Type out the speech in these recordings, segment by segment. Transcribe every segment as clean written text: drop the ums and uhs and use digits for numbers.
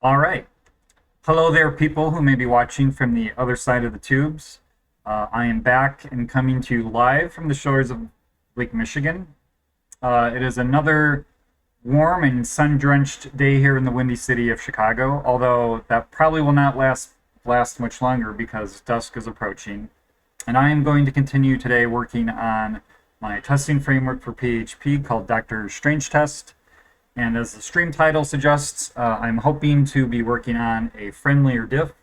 All right. Hello there, people who may be watching from the other side of the tubes. I am back and coming to you live from the shores of Lake Michigan. It is another warm and sun-drenched day here in the windy city of Chicago, although that probably will not last much longer because dusk is approaching. And I am going to continue today working on my testing framework for PHP called Strangetest. And as the stream title suggests, I'm hoping to be working on a friendlier diff.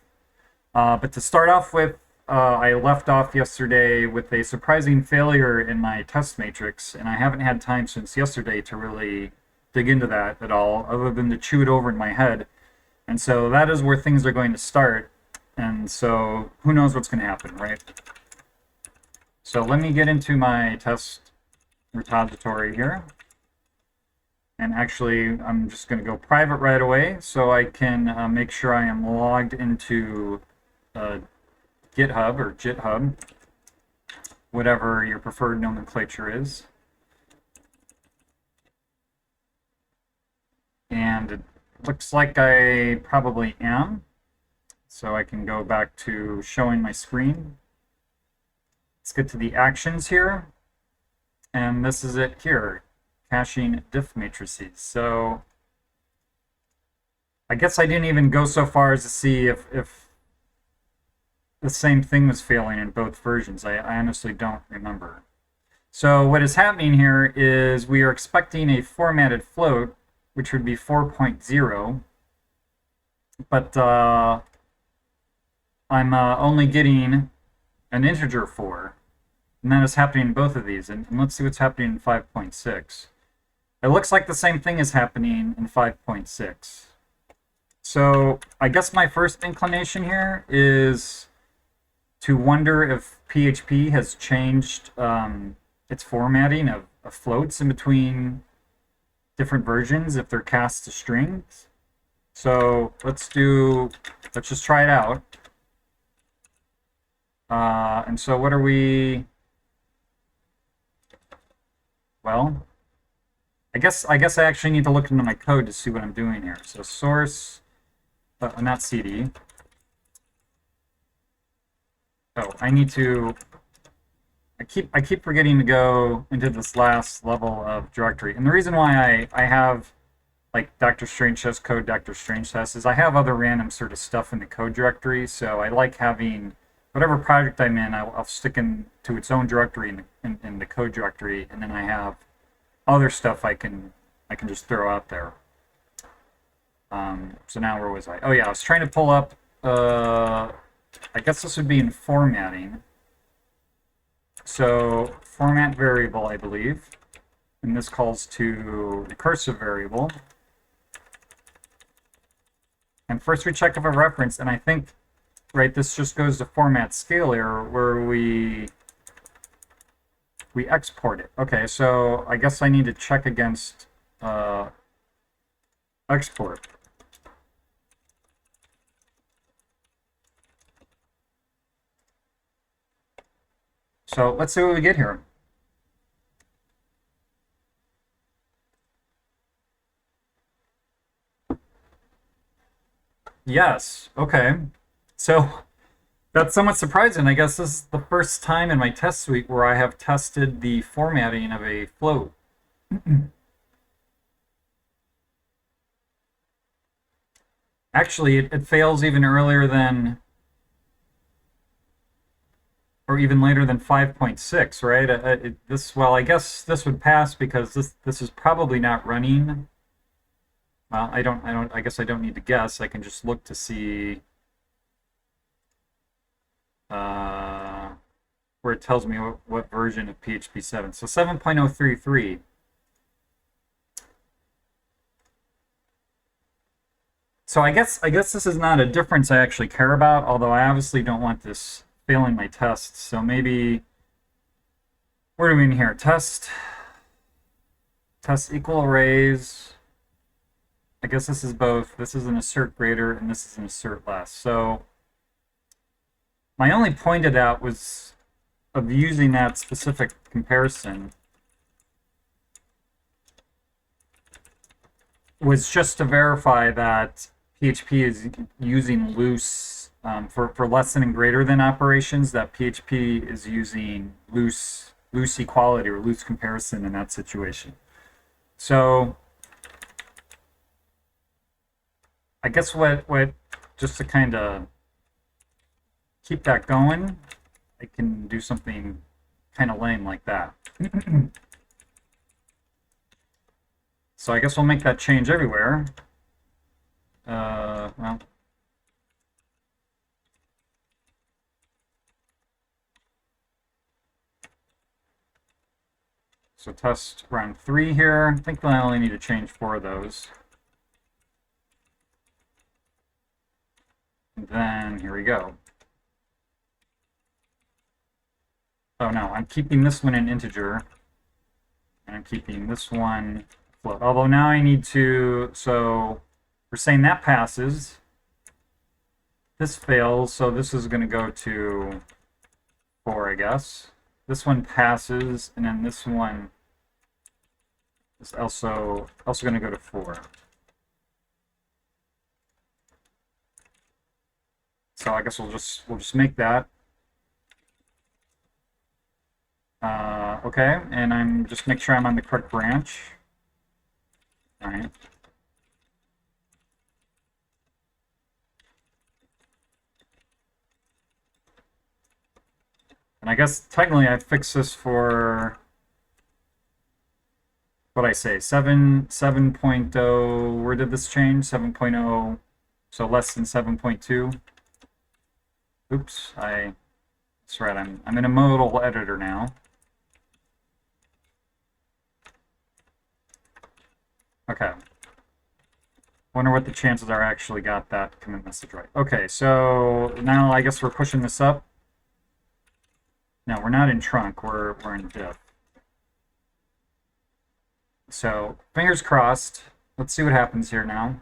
But to start off with, I left off yesterday with a surprising failure in my test matrix, and I haven't had time since yesterday to really dig into that at all, other than to chew it over in my head. And so that is where things are going to start. And so who knows what's going to happen, right? So let me get into my test repository here. And actually, I'm just going to go private right away so I can make sure I am logged into GitHub or GitHub, whatever your preferred nomenclature is. And it looks like I probably am. So I can go back to showing my screen. Let's get to the actions here. And this is it here. Caching diff matrices. So I guess I didn't even go so far as to see if the same thing was failing in both versions. I honestly don't remember. So what is happening here is we are expecting a formatted float, which would be 4.0, but I'm only getting an integer 4, and that is happening in both of these. And let's see what's happening in 5.6. It looks like the same thing is happening in 5.6. So I guess my first inclination here is to wonder if PHP has changed its formatting of floats in between different versions if they're cast to strings. So let's just try it out. And so what are we? Well, I guess I actually need to look into my code to see what I'm doing here. So source, not CD. Oh, I need to. I keep forgetting to go into this last level of directory, and the reason why I have like Dr. Strangetest code, Dr. Strangetest is I have other random sort of stuff in the code directory. So I like having whatever project I'm in, I'll stick into its own directory in the code directory, and then I have other stuff I can just throw out there. So now where was I? Oh yeah, I was trying to pull up, I guess this would be in formatting. So format variable, I believe, and this calls to recursive variable. And first we check if a reference, and I think, right, this just goes to format scalar where we export it. Okay, so I guess I need to check against export. So let's see what we get here. Yes, okay. So that's somewhat surprising. I guess this is the first time in my test suite where I have tested the formatting of a float. Actually, it fails even earlier than, or even later than 5.6, right? Well, I guess this would pass because this is probably not running. Well, I guess I don't need to guess. I can just look to see where it tells me what version of PHP 7. So 7.033. So I guess this is not a difference I actually care about, although I obviously don't want this failing my tests. So maybe, what are we in here? Test equal arrays. I guess this is both. This is an assert greater and this is an assert less. So my only point of that was of using that specific comparison was just to verify that PHP is using loose for less than and greater than operations. That PHP is using loose equality or loose comparison in that situation. So I guess what just to kind of keep that going, I can do something kind of lame like that. So I guess we'll make that change everywhere. Well, so test run 3 here. I think I only need to change 4 of those. And then here we go. Oh no, I'm keeping this one an integer. And I'm keeping this one float. Although now I need to, so we're saying that passes. This fails, so this is going to go to 4, I guess. This one passes, and then this one is also going to go to 4. So I guess we'll just make that. Okay, and I'm just make sure I'm on the correct branch. All right. And I guess technically I fixed this for what I say, 7.0. Where did this change? 7.0, so less than 7.2. Oops, that's right. I'm in a modal editor now. Okay. Wonder what the chances are I actually got that commit message right. Okay, so now I guess we're pushing this up. No, we're not in trunk, we're in diff. So fingers crossed. Let's see what happens here now.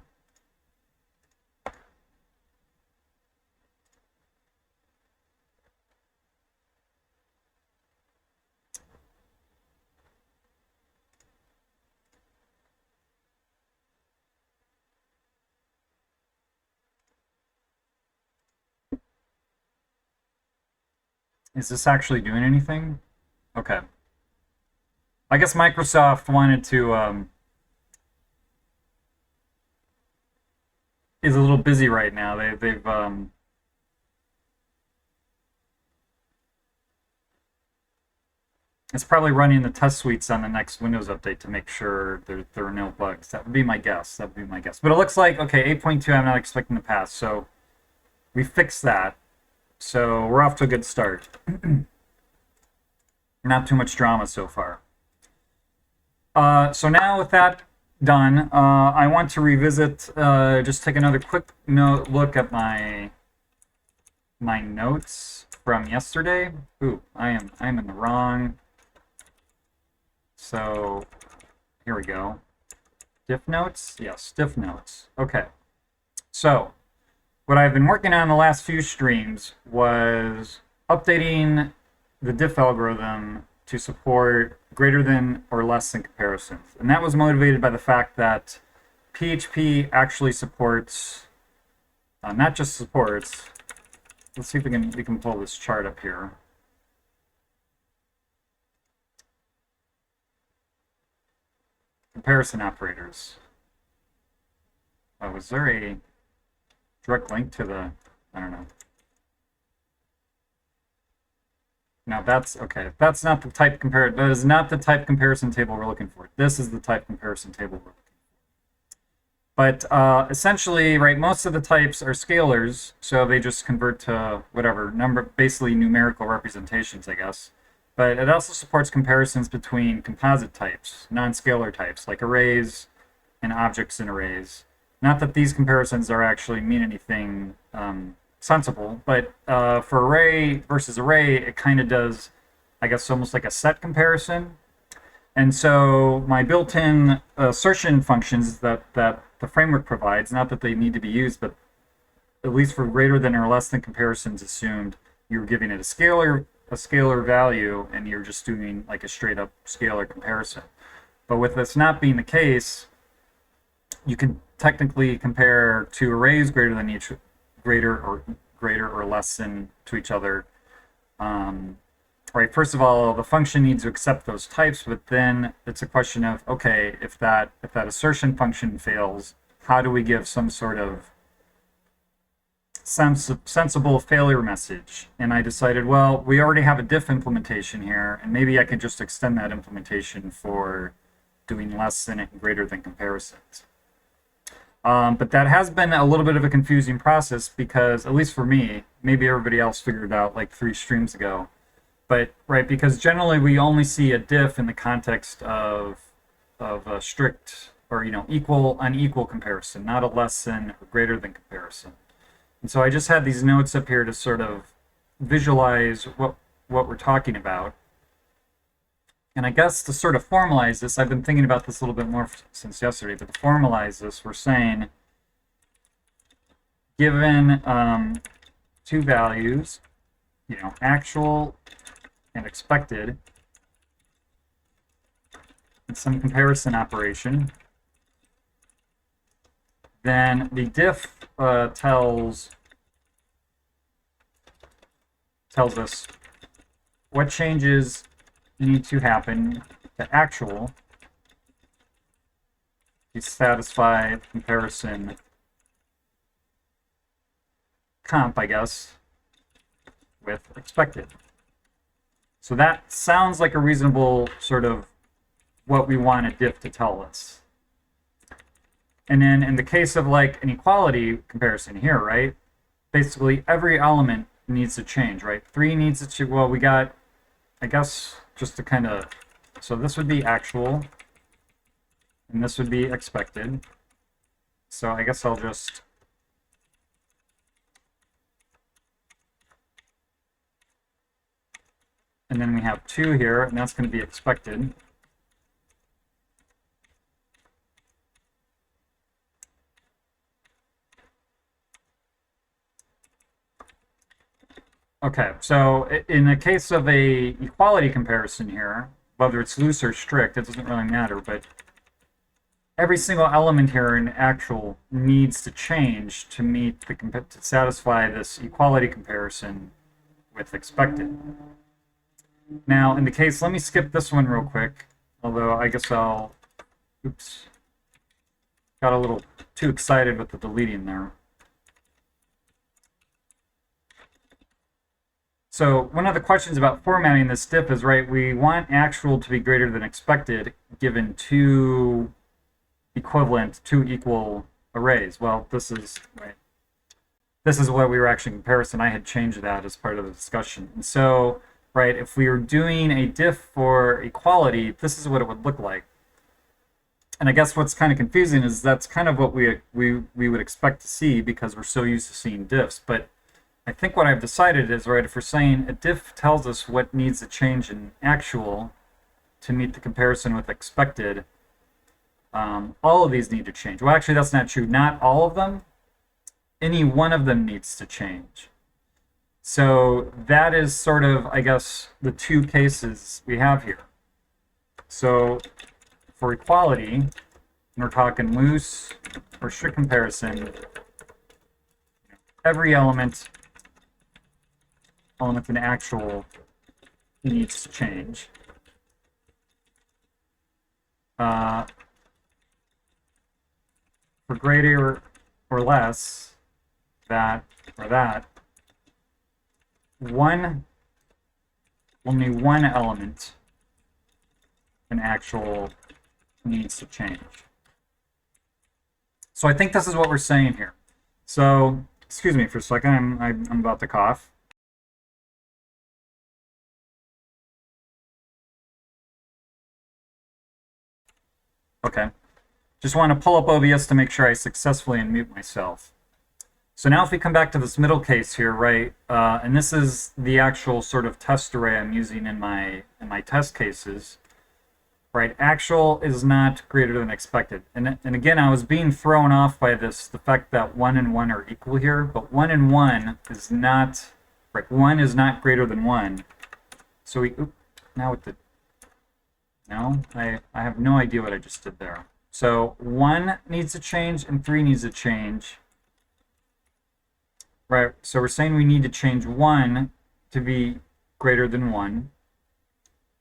Is this actually doing anything? Okay. I guess Microsoft wanted to is a little busy right now. They've it's probably running the test suites on the next Windows update to make sure there are no bugs. That would be my guess. That would be my guess. But it looks like, okay, 8.2 I'm not expecting to pass. So we fixed that. So we're off to a good start. Not too much drama so far. So now with that done, I want to revisit, just take another quick look at my notes from yesterday. Ooh, I'm in the wrong. So here we go. Diff notes? Yes, diff notes. Okay. So what I've been working on the last few streams was updating the diff algorithm to support greater than or less than comparisons. And that was motivated by the fact that PHP actually supports, not just supports, let's see if we can pull this chart up here. Comparison operators. Was there a direct link to the, I don't know. Now that's, okay, that's not the type that is not the type comparison table we're looking for. This is the type comparison table we're looking for. But essentially, right, most of the types are scalars, so they just convert to whatever, basically numerical representations, I guess. But it also supports comparisons between composite types, non-scalar types, like arrays and objects in arrays. Not that these comparisons are actually mean anything sensible, but for array versus array, it kind of does, I guess, almost like a set comparison. And so my built-in assertion functions that the framework provides, not that they need to be used, but at least for greater than or less than comparisons assumed, you're giving it a scalar value, and you're just doing like a straight up scalar comparison. But with this not being the case, you can technically compare two arrays greater than each, greater or less than to each other. Right, first of all, the function needs to accept those types, but then it's a question of, okay, if that assertion function fails, how do we give some sort of sensible failure message? And I decided, well, we already have a diff implementation here, and maybe I can just extend that implementation for doing less than and greater than comparisons. But that has been a little bit of a confusing process because, at least for me, maybe everybody else figured it out like 3 streams ago. But right, because generally we only see a diff in the context of a strict or equal unequal comparison, not a less than or greater than comparison. And so I just had these notes up here to sort of visualize what we're talking about. And I guess to sort of formalize this, I've been thinking about this a little bit more since yesterday, but to formalize this, we're saying given 2 values, actual and expected, and some comparison operation, then the diff tells us what changes need to happen to actual to satisfy comparison comp, I guess, with expected. So that sounds like a reasonable sort of what we want a diff to tell us. And then in the case of like an equality comparison here, right? Basically every element needs to change, right? 3 needs to change. Well, we got, I guess, just to kind of, so this would be actual and this would be expected. So I guess I'll just and then we have 2 here, and that's going to be expected. Okay, so in the case of a equality comparison here, whether it's loose or strict, it doesn't really matter, but every single element here in actual needs to change to meet to satisfy this equality comparison with expected. Now, in the case, let me skip this one real quick, although I guess I'll, oops, got a little too excited with the deleting there. So one of the questions about formatting this diff is, right, we want actual to be greater than expected given 2 equal arrays. Well, this is, right, this is what we were actually in comparison. I had changed that as part of the discussion. And so, right, if we were doing a diff for equality, this is what it would look like. And I guess what's kind of confusing is that's kind of what we would expect to see because we're so used to seeing diffs. But I think what I've decided is, right, if we're saying a diff tells us what needs to change in actual to meet the comparison with expected, all of these need to change. Well, actually, that's not true. Not all of them. Any one of them needs to change. So that is sort of, I guess, the 2 cases we have here. So for equality, when we're talking loose or strict comparison, every element in actual needs to change. For greater or less, that or that, only one element in actual needs to change. So I think this is what we're saying here. So excuse me for a second, I'm about to cough. Okay, just want to pull up OBS to make sure I successfully unmute myself. So now if we come back to this middle case here, right, and this is the actual sort of test array I'm using in my test cases, right? Actual is not greater than expected. And again, I was being thrown off by the fact that 1 and 1 are equal here, but 1 and 1 is not, right, 1 is not greater than 1. So we, now with the, no, I have no idea what I just did there. So 1 needs to change and 3 needs to change. Right, so we're saying we need to change 1 to be greater than 1,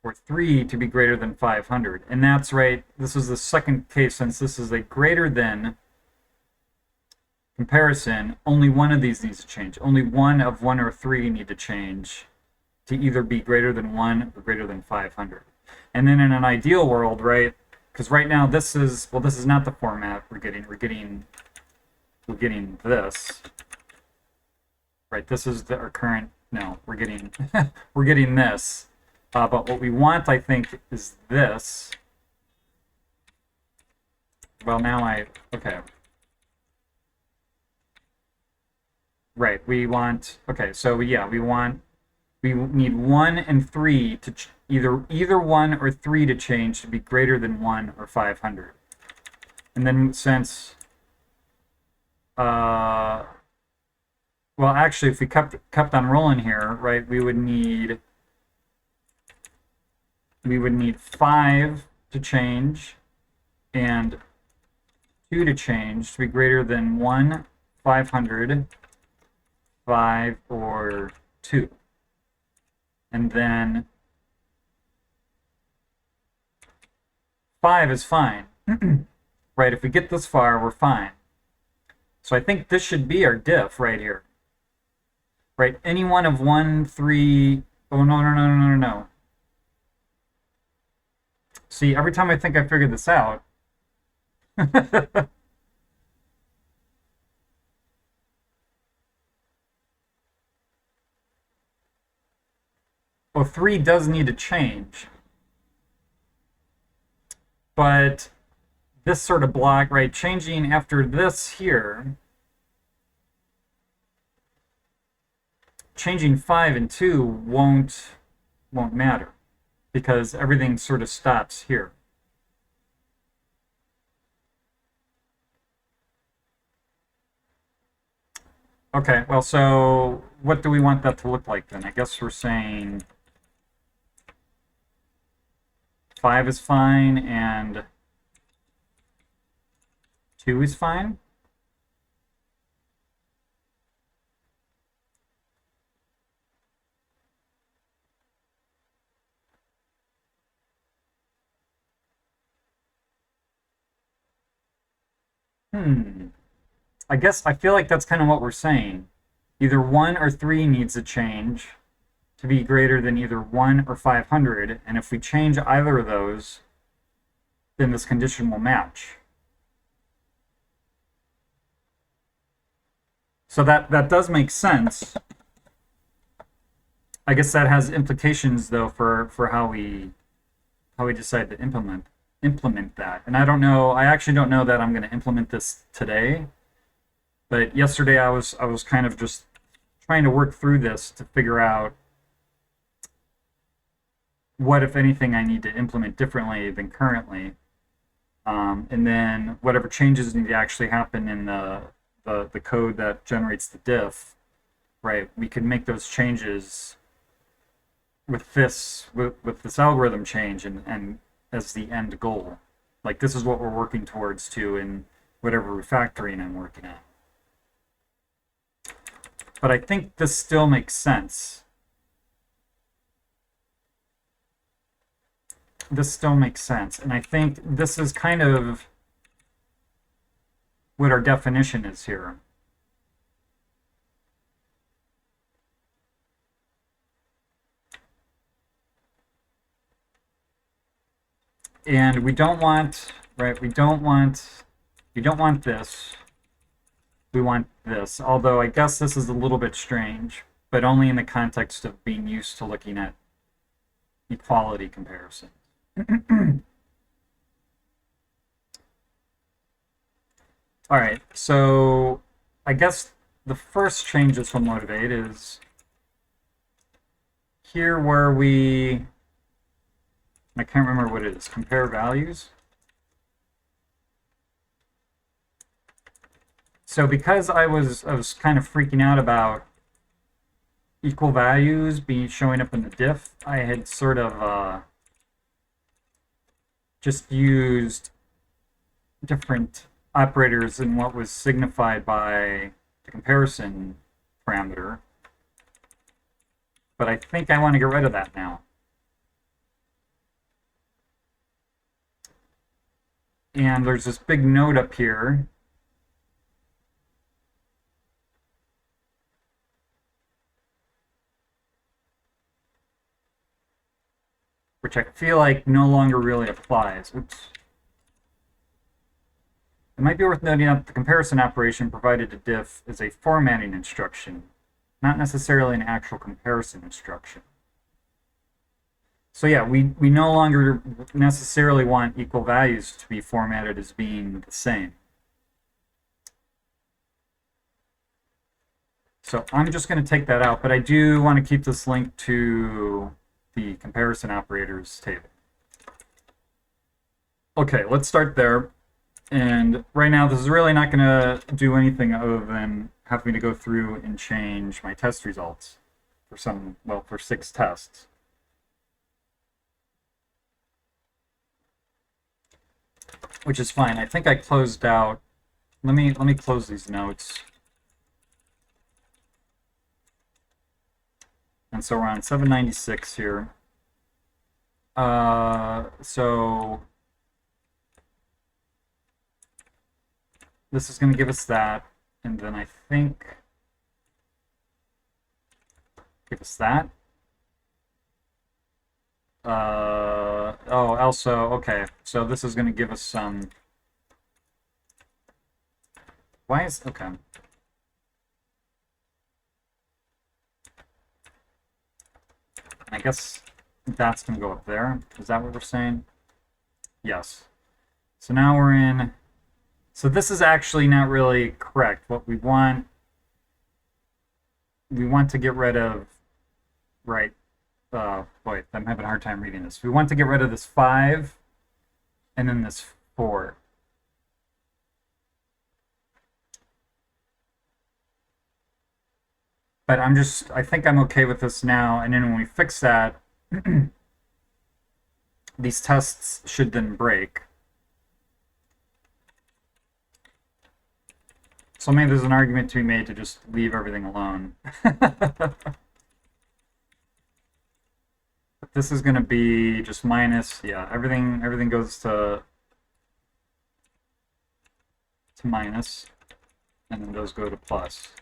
or 3 to be greater than 500. And that's right, this is the second case, since this is a greater than comparison, only one of these needs to change. Only one of 1 or 3 need to change to either be greater than 1 or greater than 500. And then in an ideal world, right, because right now this is, well, this is not the format we're getting. We're getting this. Right, this is our current, no, we're getting, we're getting this. But what we want, I think, is this. Well, now okay. Right, we want, okay, so yeah, we need 1 and 3 to either 1 or 3 to change to be greater than 1 or 500. And then since, well, actually, if we kept on rolling here, right, we would need 5 to change and 2 to change to be greater than 1, 500, 5, or 2. And then 5 is fine. Right, if we get this far, we're fine. So I think this should be our diff right here. Right, any one of 1, 3, oh, no. See, every time I think I figured this out, well, 3 does need to change. But this sort of block, right, changing after this here, changing 5 and 2 won't matter, because everything sort of stops here. Okay, well, so what do we want that to look like then? I guess we're saying 5 is fine and 2 is fine. I feel like that's kind of what we're saying. Either 1 or 3 needs to change to be greater than either 1 or 500, and if we change either of those, then this condition will match. So that does make sense. I guess that has implications though for how we decide to implement that. And I actually don't know that I'm going to implement this today. But yesterday I was kind of just trying to work through this to figure out what, if anything, I need to implement differently than currently. And then whatever changes need to actually happen in the code that generates the diff, right? We can make those changes with this algorithm change and as the end goal. Like, this is what we're working towards too in whatever refactoring I'm working at. But I think this still makes sense. This still makes sense. And I think this is kind of what our definition is here. And we don't want, right, we don't want this. We want this, although I guess this is a little bit strange, but only in the context of being used to looking at equality comparisons. All right, so I guess the first change this will motivate is here where I can't remember what it is, compare values. So because I was kind of freaking out about equal values showing up in the diff, I had sort of just used different operators in what was signified by the comparison parameter. But I think I want to get rid of that now. And there's this big note up here. Which I feel like no longer really applies. Oops. It might be worth noting that the comparison operation provided to diff is a formatting instruction, not necessarily an actual comparison instruction. So yeah, we no longer necessarily want equal values to be formatted as being the same. So I'm just going to take that out, but I do want to keep this linked to the comparison operators table. Okay, let's start there. And right now, this is really not going to do anything other than have me to go through and change my test results for for 6 tests. Which is fine. I think I closed out. Let me close these notes. And so we're on 796 here. So this is going to give us that, and then I think give us that. Oh, also, okay, so this is going to give us some. Why is, okay. I guess that's going to go up there. Is that what we're saying? Yes. So now we're in. So this is actually not really correct. What we want to get rid of, right? Boy, I'm having a hard time reading this. We want to get rid of this 5 and then this 4. But I think I'm okay with this now. And then when we fix that, these tests should then break. So maybe there's an argument to be made to just leave everything alone. But this is going to be just minus, yeah, everything goes to minus, and then those go to plus.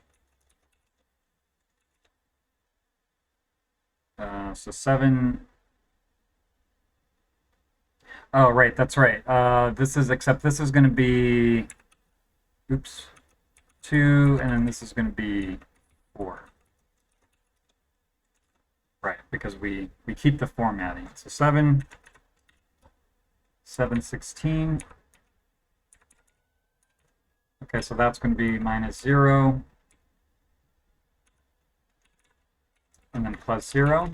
So 7. Oh, right, that's right. Except this is going to be, oops, 2, and then this is going to be 4. Right, because we keep the formatting. So 716. Okay, so that's going to be minus 0. And then plus 0.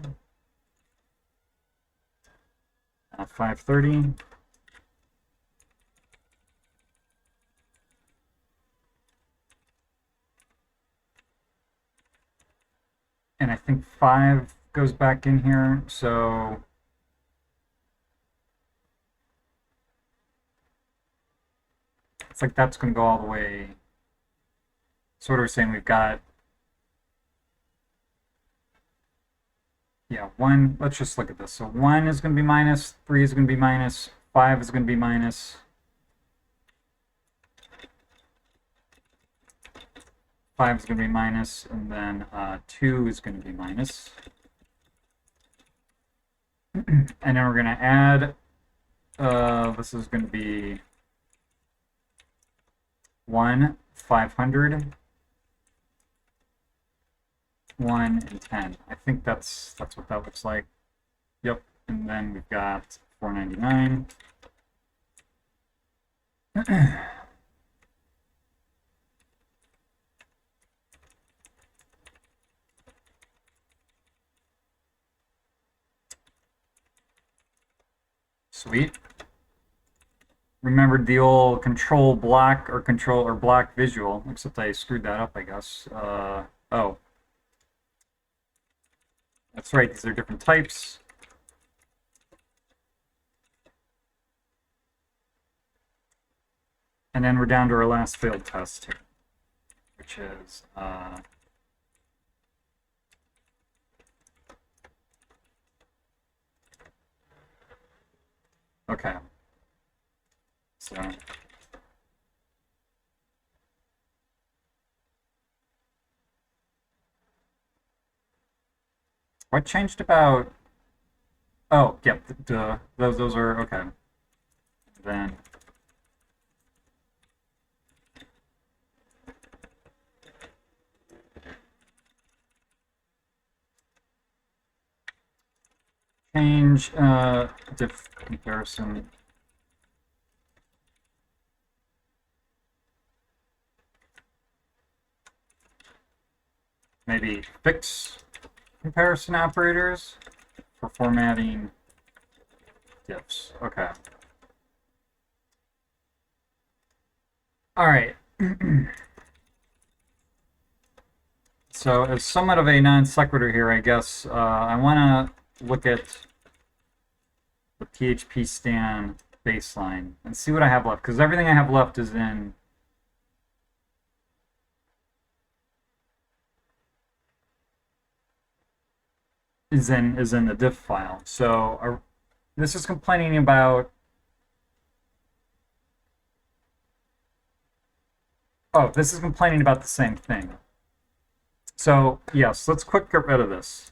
530. And I think 5 goes back in here, so it's like that's going to go all the way. Sort of saying we've got, yeah, 1. Let's just look at this. So 1 is going to be minus, 3 is going to be minus, 5 is going to be minus, 5 is going to be minus, and then 2 is going to be minus. And then we're going to add, this is going to be 1, 500, 1, and 10. I think that's what that looks like. Yep. And then we've got 499. Sweet. Remembered the old control block or block visual, except I screwed that up, I guess. Oh. That's right, these are different types. And then we're down to our last failed test here, which is okay. So what changed about? Oh, yep. Those are okay. Then change diff comparison. Maybe fix comparison operators for formatting diffs. Okay. All right. So as somewhat of a non sequitur here, I guess I want to look at the PHP stan baseline and see what I have left, because everything I have left is in the diff file. So this is complaining about. Oh, this is complaining about the same thing. So yes, let's quick get rid of this.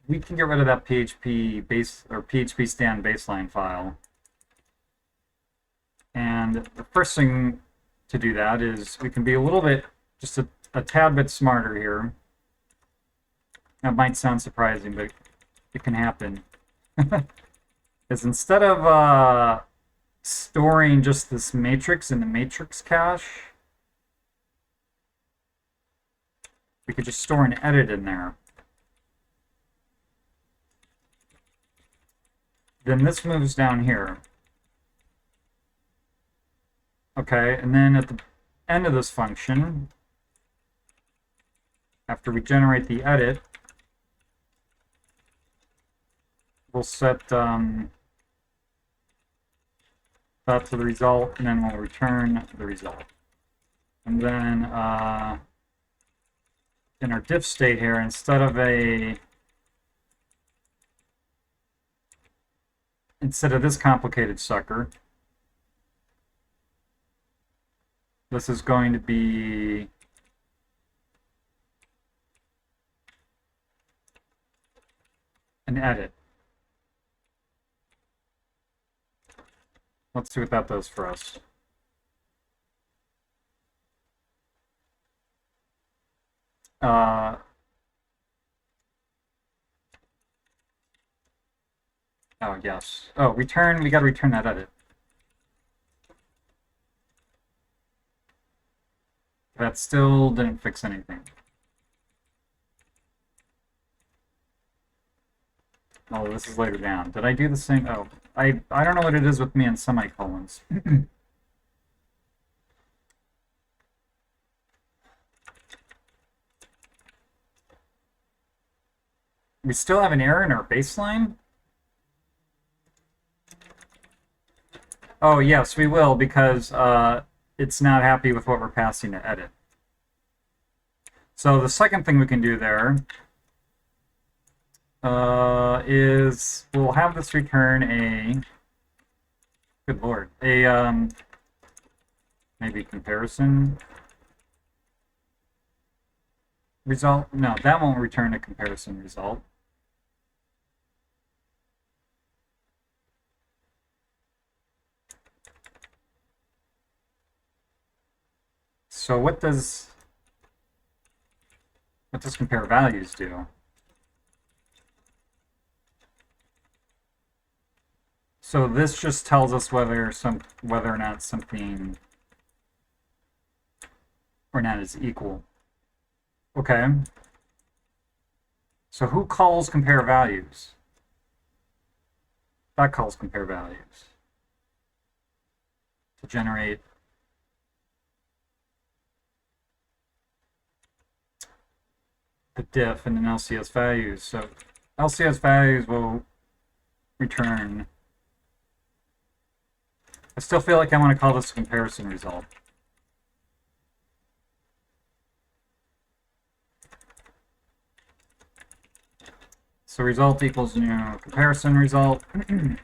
We can get rid of that PHP base or PHP stan baseline file. And the first thing to do that is we can be a little bit, just a tad bit smarter here. That might sound surprising, but it can happen. Is instead of storing just this matrix in the matrix cache, we could just store an edit in there. Then this moves down here. Okay, and then at the end of this function, after we generate the edit, we'll set that to the result, and then we'll return the result. And then in our diff state here, instead of this complicated sucker, this is going to be an edit. Let's see what that does for us. Oh, yes. Oh, return, we got to return that edit. That still didn't fix anything. Oh, this is later down. Did I do the same? Oh, I don't know what it is with me and semicolons. We still have an error in our baseline? Oh, yes, we will, because it's not happy with what we're passing to edit. So the second thing we can do there is we'll have this return a, good lord, a maybe comparison result. No, that won't return a comparison result. So what does compare values do? So this just tells us whether or not something or not is equal. Okay. So who calls compare values? That calls compare values to generate the diff and then LCS values. So LCS values will return. I still feel like I want to call this a comparison result. So result equals new comparison result. And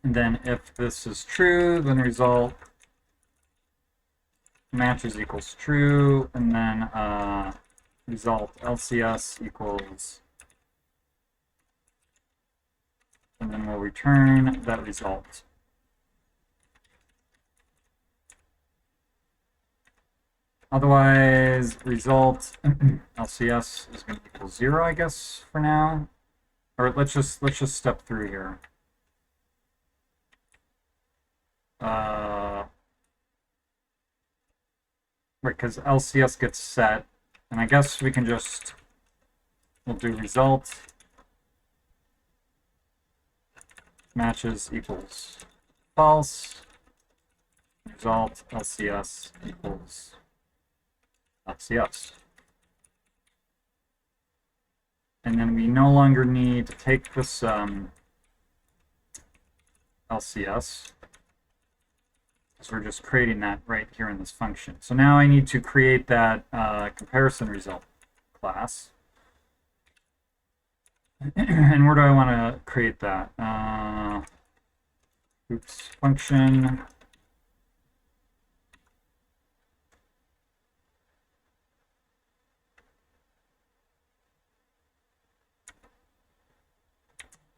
then if this is true, then result matches equals true, and then result LCS equals, and then we'll return that result. Otherwise, result LCS is going to equal 0, I guess, for now. Or let's just step through here. Right, because LCS gets set, and I guess we can just, we'll do result matches equals false, result LCS equals LCS. And then we no longer need to take this LCS, because we're just creating that right here in this function. So now I need to create that comparison result class. And where do I want to create that? Function.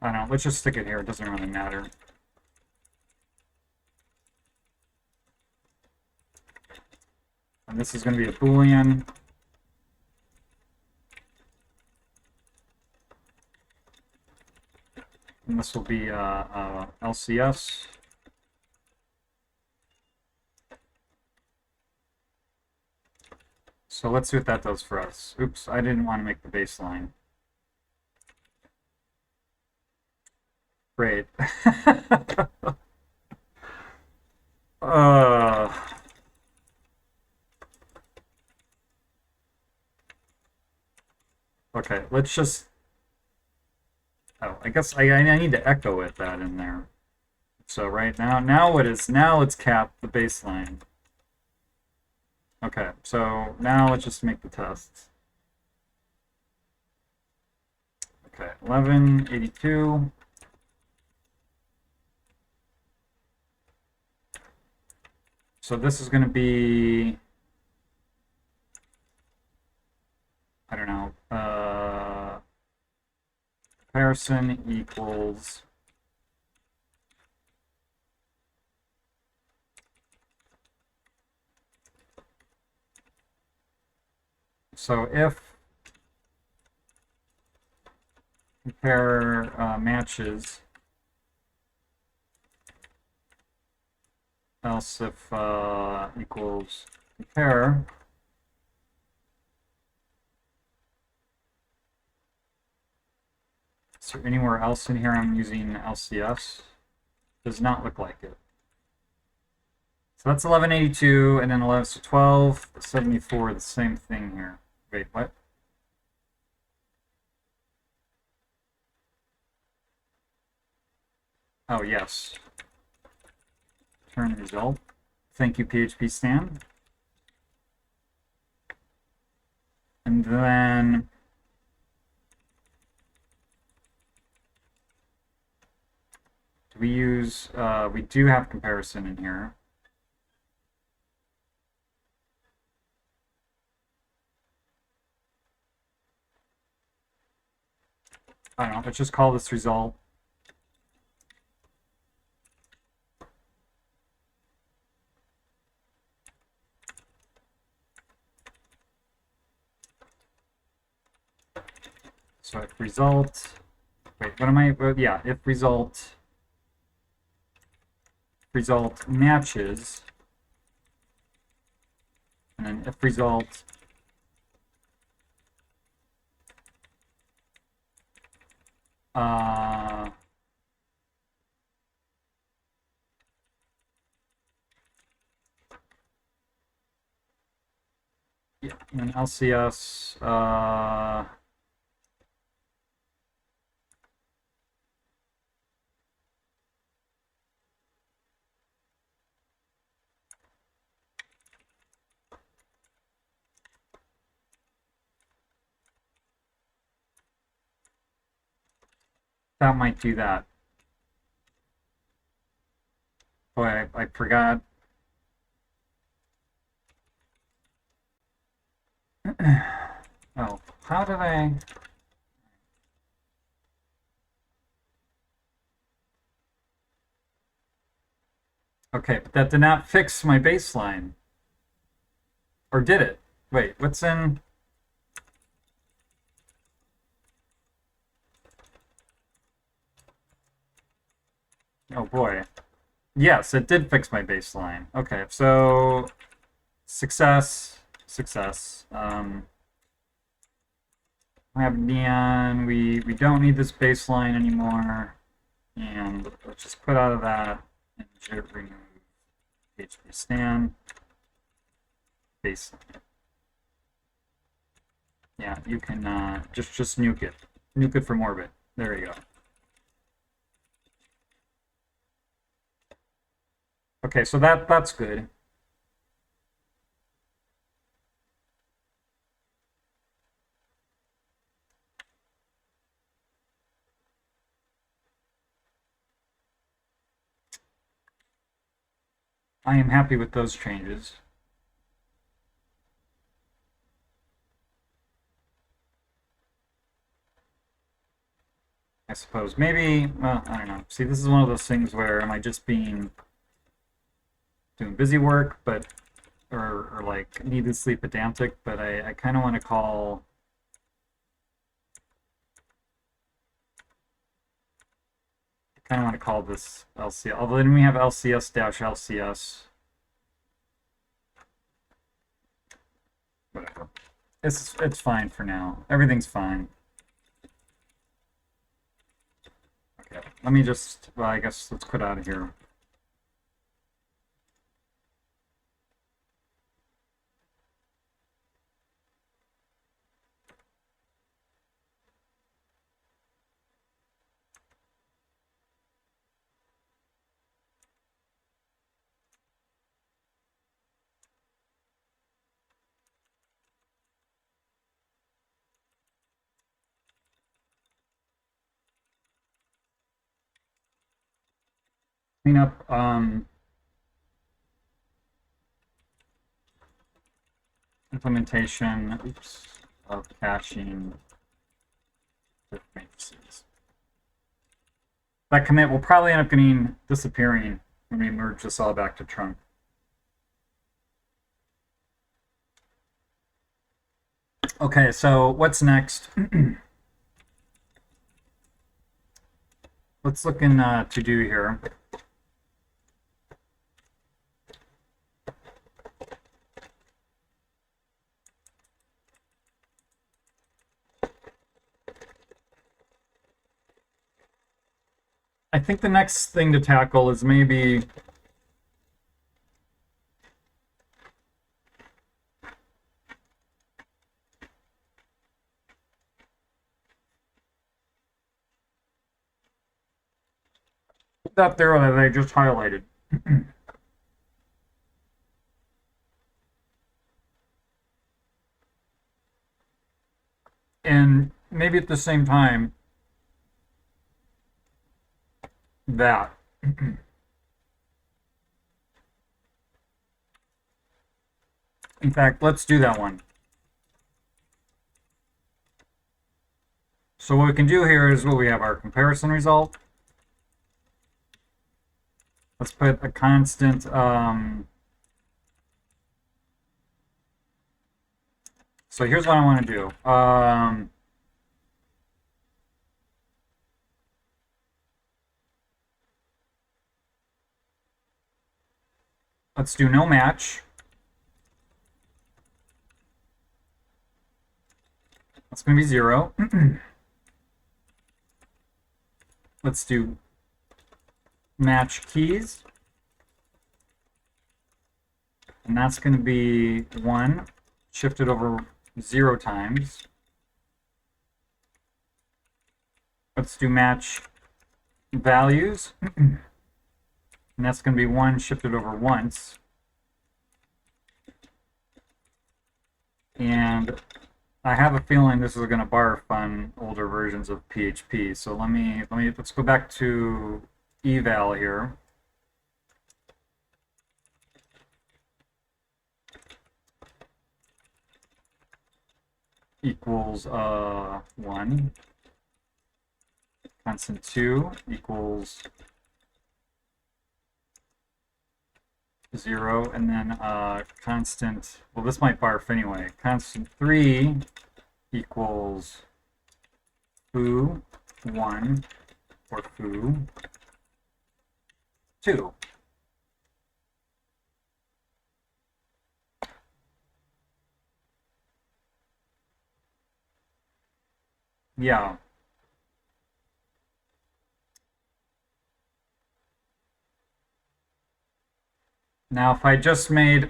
I don't know, let's just stick it here. It doesn't really matter. And this is going to be a Boolean. And this will be LCS. So let's see what that does for us. Oops, I didn't want to make the baseline. Great. Okay, let's just... Oh, I guess I need to echo that in there. So right now it's capped the baseline. Okay, so now let's just make the tests. Okay, 1182. So this is going to be, I don't know, comparison equals so if compare matches, else if equals compare, is there anywhere else in here I'm using LCS? Does not look like it. So that's 1182, and then 11, so 1274, the same thing here. Wait, what? Oh, yes. Return result. Thank you, PHP Stan. And then do we use, we do have comparison in here. I don't know, let's just call this result. So if result, wait, what am I, yeah, if result matches, and then if result yeah, and LCS That might do that. Boy, I forgot. Oh, how did I? Okay, but that did not fix my baseline. Or did it? Wait, what's in? Oh boy. Yes, it did fix my baseline. Okay, so success, success. We have neon. We don't need this baseline anymore. And let's just put out of that and remove PHP stan baseline. Yeah, you can just nuke it. Nuke it from orbit. There you go. Okay, so that's good. I am happy with those changes. I suppose maybe, well, I don't know. See, this is one of those things where am I just doing busy work, but or like needlessly pedantic, but I kind of want to call this LCS. Although then we have LCS-LCS. Whatever. It's fine for now. Everything's fine. Okay, let me just, well, I guess let's quit out of here. Clean up implementation, of caching matrices. That commit will probably end up disappearing when we merge this all back to trunk. Okay, so what's next? Let's look in to do here. I think the next thing to tackle is maybe that there that I just highlighted. And maybe at the same time, that. In fact, let's do that one. So what we can do here is what we have our comparison result. Let's put a constant so here's what I want to do. Let's do no match. That's going to be 0. Let's do match keys. And that's going to be 1 shifted over 0 times. Let's do match values. And that's going to be 1 shifted over once. And I have a feeling this is going to barf on older versions of PHP. So let's go back to eval here. Equals 1. Constant 2 equals 0, and then constant, well, this might barf anyway. Constant 3 equals foo1 or foo2. Yeah. Now, if I just made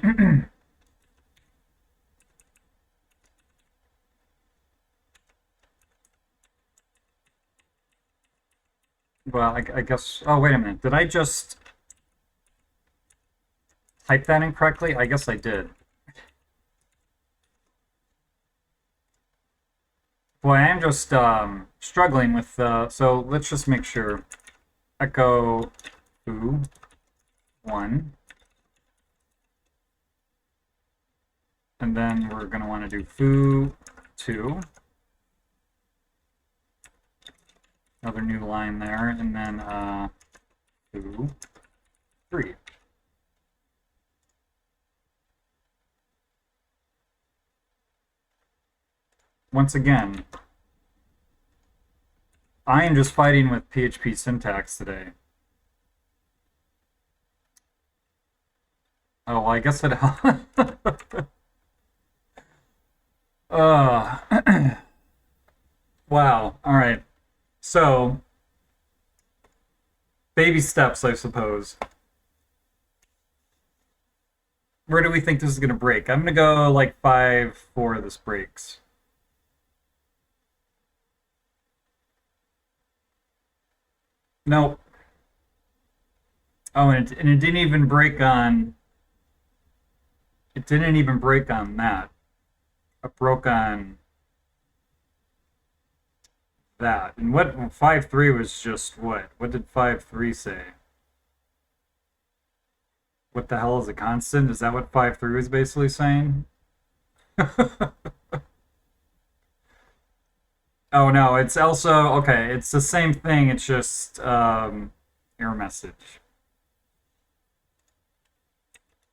well, I guess, oh, wait a minute. Did I just type that incorrectly? I guess I did. Boy, I am just struggling with, so let's just make sure. Echo foo1. And then we're going to want to do foo2. Another new line there, and then foo3. Once again, I am just fighting with PHP syntax today. Oh, well, I guess it wow. All right. So, baby steps, I suppose. Where do we think this is going to break? I'm going to go like 5-4 this breaks. Nope. Oh, and it didn't even break on... It didn't even break on that. It broke on that. And what 5-3 was just what? What did 5-3 say? What the hell is a constant? Is that what 5-3 was basically saying? Oh no, it's also okay, it's the same thing, it's just error message.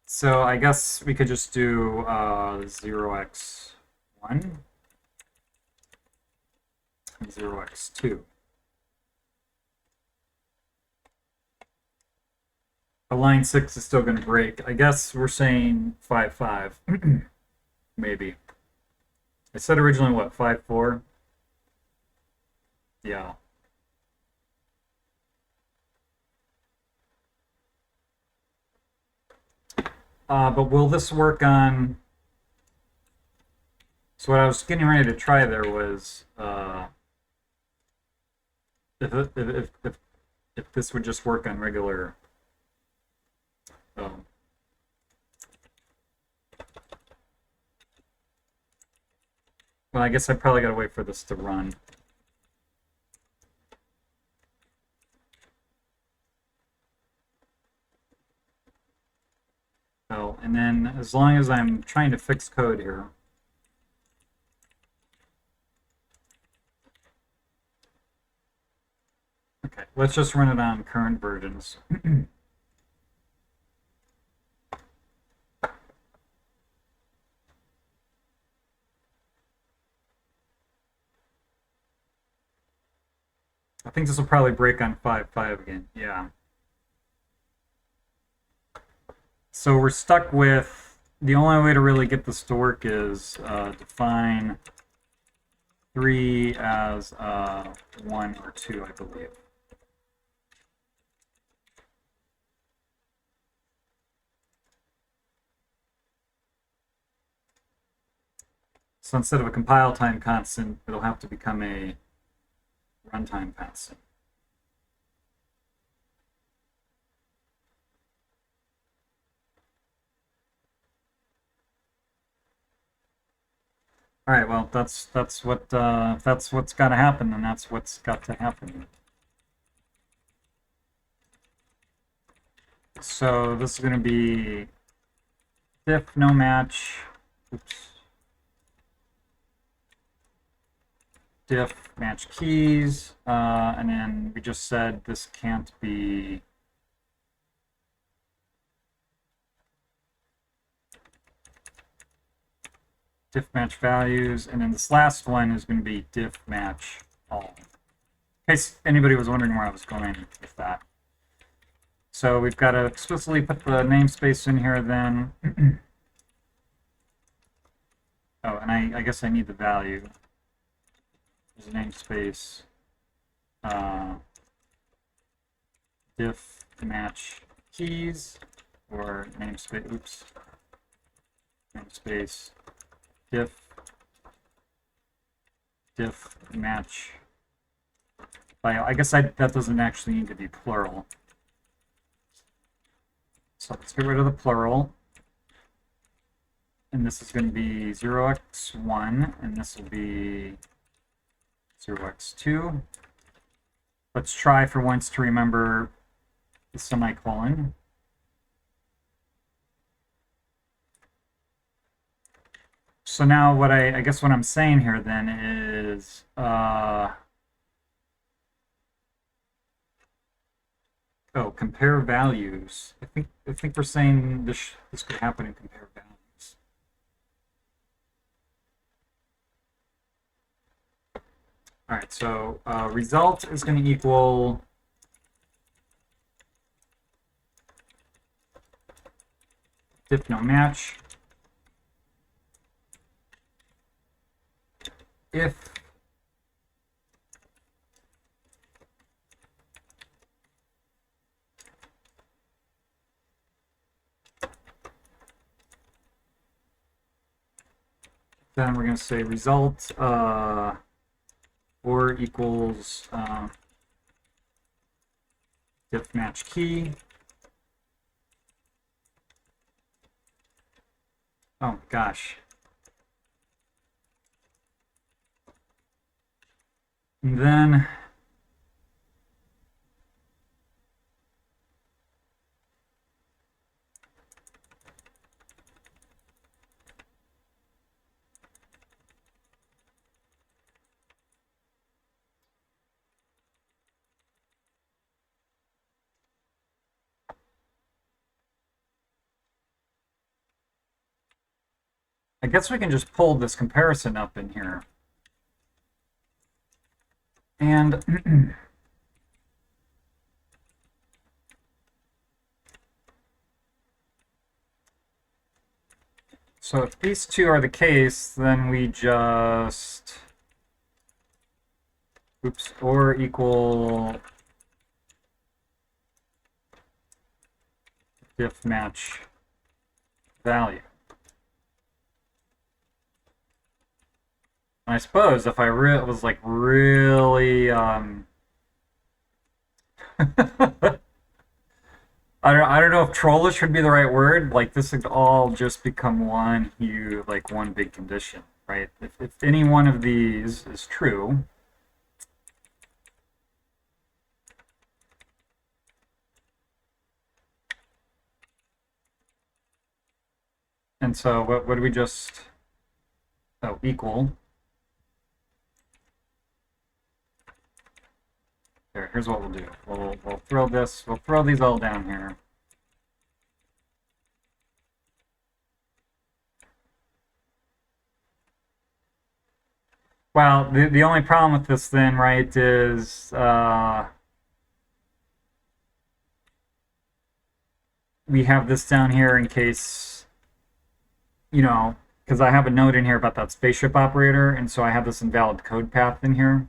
So I guess we could just do 0x1, 0x2. The line 6 is still going to break. I guess we're saying 5-5. Maybe. I said originally, what, 5-4? Yeah. But will this work on... So what I was getting ready to try there was if this would just work on regular... Well, I guess I probably gotta wait for this to run. Oh, and then as long as I'm trying to fix code here. Okay, let's just run it on current versions. I think this will probably break on 5.5 again. Yeah. So we're stuck with the only way to really get this to work is define 3 as 1 or 2, I believe. So instead of a compile time constant, it'll have to become a runtime constant. All right, well, that's what if that's what's got to happen, then that's what's got to happen. So this is going to be diff no match. Oops. Diff match keys, and then we just said this can't be diff match values, and then this last one is going to be diff match all. In case anybody was wondering where I was going with that. So we've got to explicitly put the namespace in here then. Oh, and I guess I need the value. There's a namespace. Diff match keys, or namespace, oops. Namespace diff match file. I guess that doesn't actually need to be plural. So let's get rid of the plural. And this is going to be 0x1, and this will be 0x2. Let's try for once to remember the semicolon. So now what I guess what I'm saying here then is compare values. I think we're saying this could happen in compare values. All right, so result is going to equal diff no match if then we're going to say result or equals diff match key. Oh gosh. And then I guess we can just pull this comparison up in here. And so if these two are the case, then we just or equal diff match value. And I suppose if I was like really I don't know if trollish would be the right word. Like this would all just become one big condition, right? If any one of these is true, and so what do we just equal? Here's what we'll do. We'll throw these all down here. Well, the only problem with this then, right, is we have this down here in case, because I have a note in here about that spaceship operator, and so I have this invalid code path in here.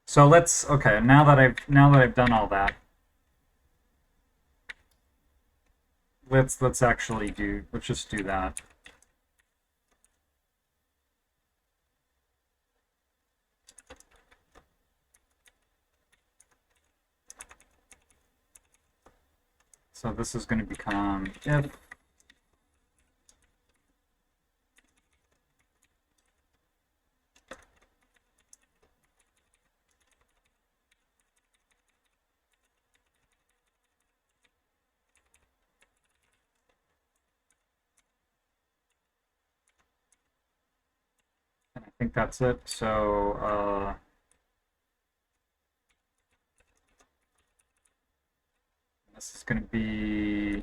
So okay, now that I've done all that, let's just do that. So this is going to become if And I think that's it. So this is going to be.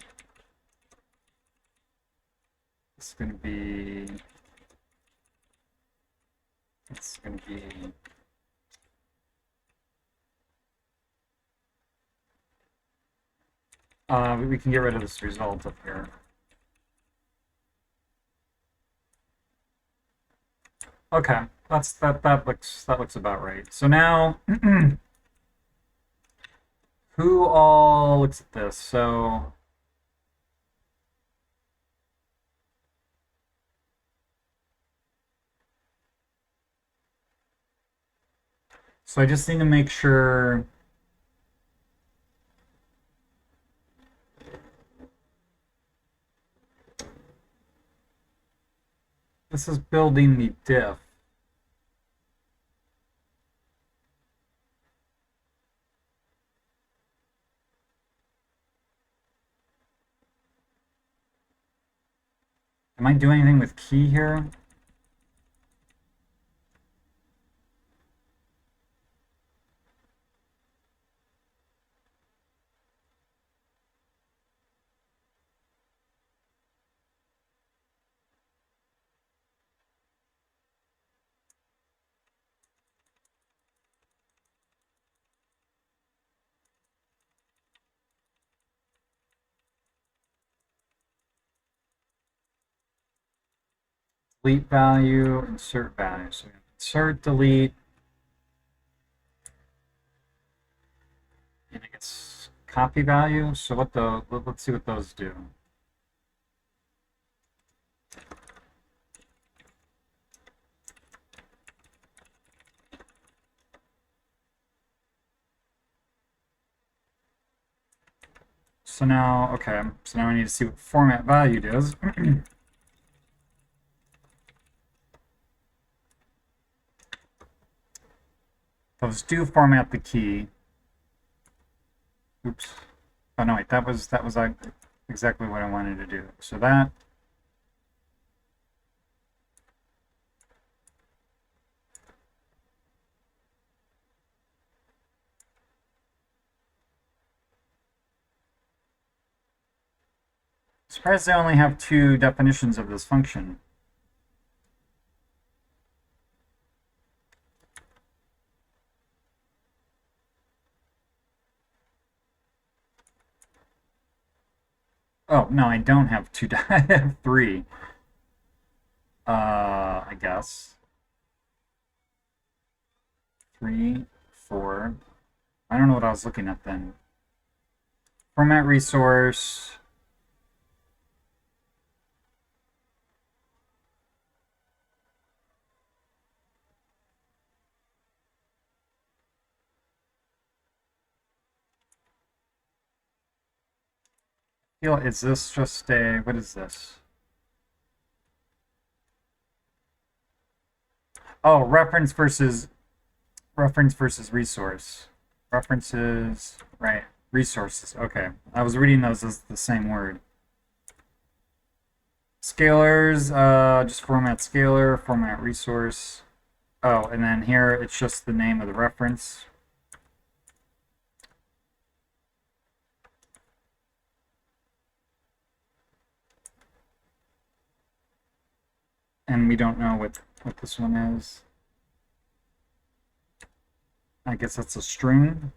It's going to be. It's going to be. We can get rid of this result up here. Okay, that looks about right. So now, who all looks at this? So I just need to make sure. This is building the diff. Am I doing anything with key here? Delete value, insert value. So insert, delete, and I guess copy value. So let's see what those do. So now, okay, so now I need to see what format value does. Those do format the key. Oops. Oh no, wait, that was exactly what I wanted to do. So that. Surprised I only have 2 definitions of this function. Oh, no, I don't have 2. I have 3. I guess. 3, 4. I don't know what I was looking at then. Format resource. Is this just a, what is this? Oh, reference versus resource. References, right, resources. Okay, I was reading those as the same word. Scalars, just format scalar, format resource. Oh, and then here it's just the name of the reference. And we don't know what this one is. I guess that's a string.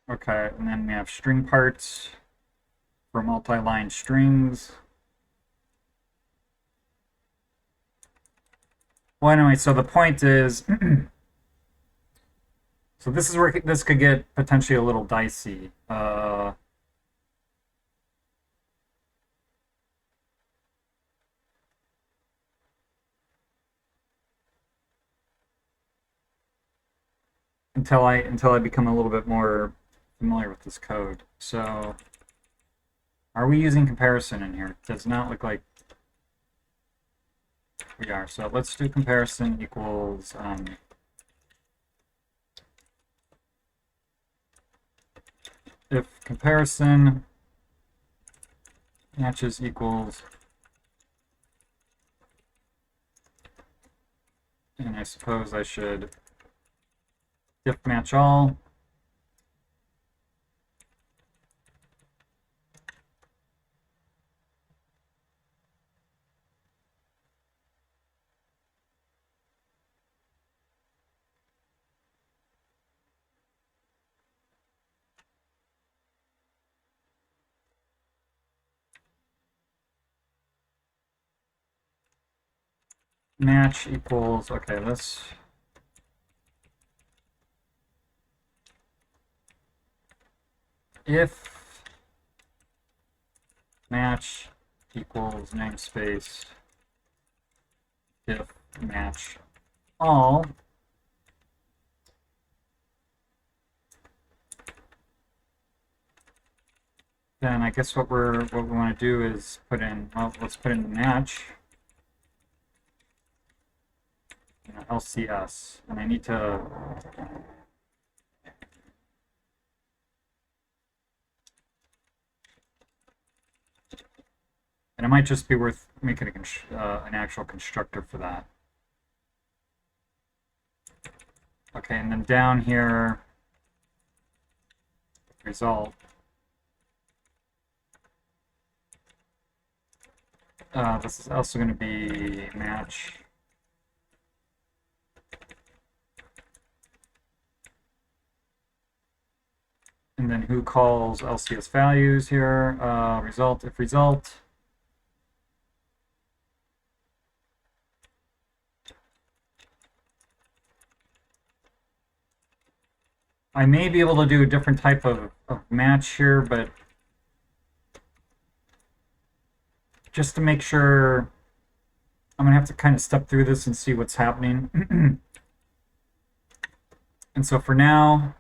Okay, and then we have string parts for multi-line strings. Well, anyway, so the point is, so this is where this could get potentially a little dicey. Until I become a little bit more familiar with this code. So, are we using comparison in here? It does not look like we are. So let's do comparison equals if comparison matches equals, and I suppose I should diff match all. Match equals, okay, let's if match equals namespace diff match all, then I guess what we want to do is put in, well, let's put in the match, LCS, and I need to and it might just be worth making an actual constructor for that. Okay, and then down here, result. This is also going to be match. And then who calls LCS values here? Result, if result. I may be able to do a different type of match here, but just to make sure, I'm going to have to kind of step through this and see what's happening. And so for now,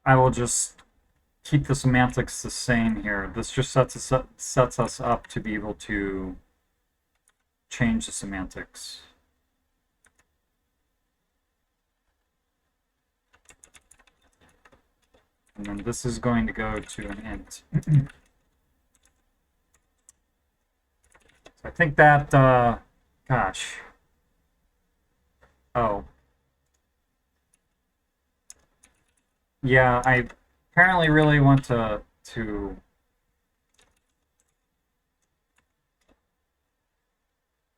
I will just keep the semantics the same here. This just sets us up to be able to change the semantics. And then this is going to go to an int. So I think that, gosh. Oh. Yeah, I apparently really want to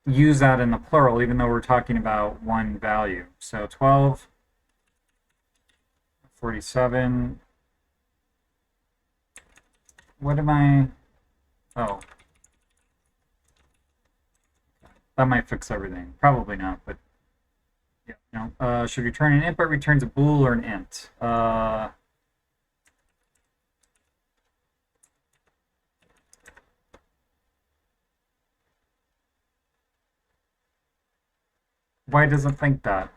use that in the plural, even though we're talking about one value. So 12, 47. What am I? Oh. That might fix everything. Probably not, but yeah. No. Should return an int, but returns a bool or an int. Why does it think that?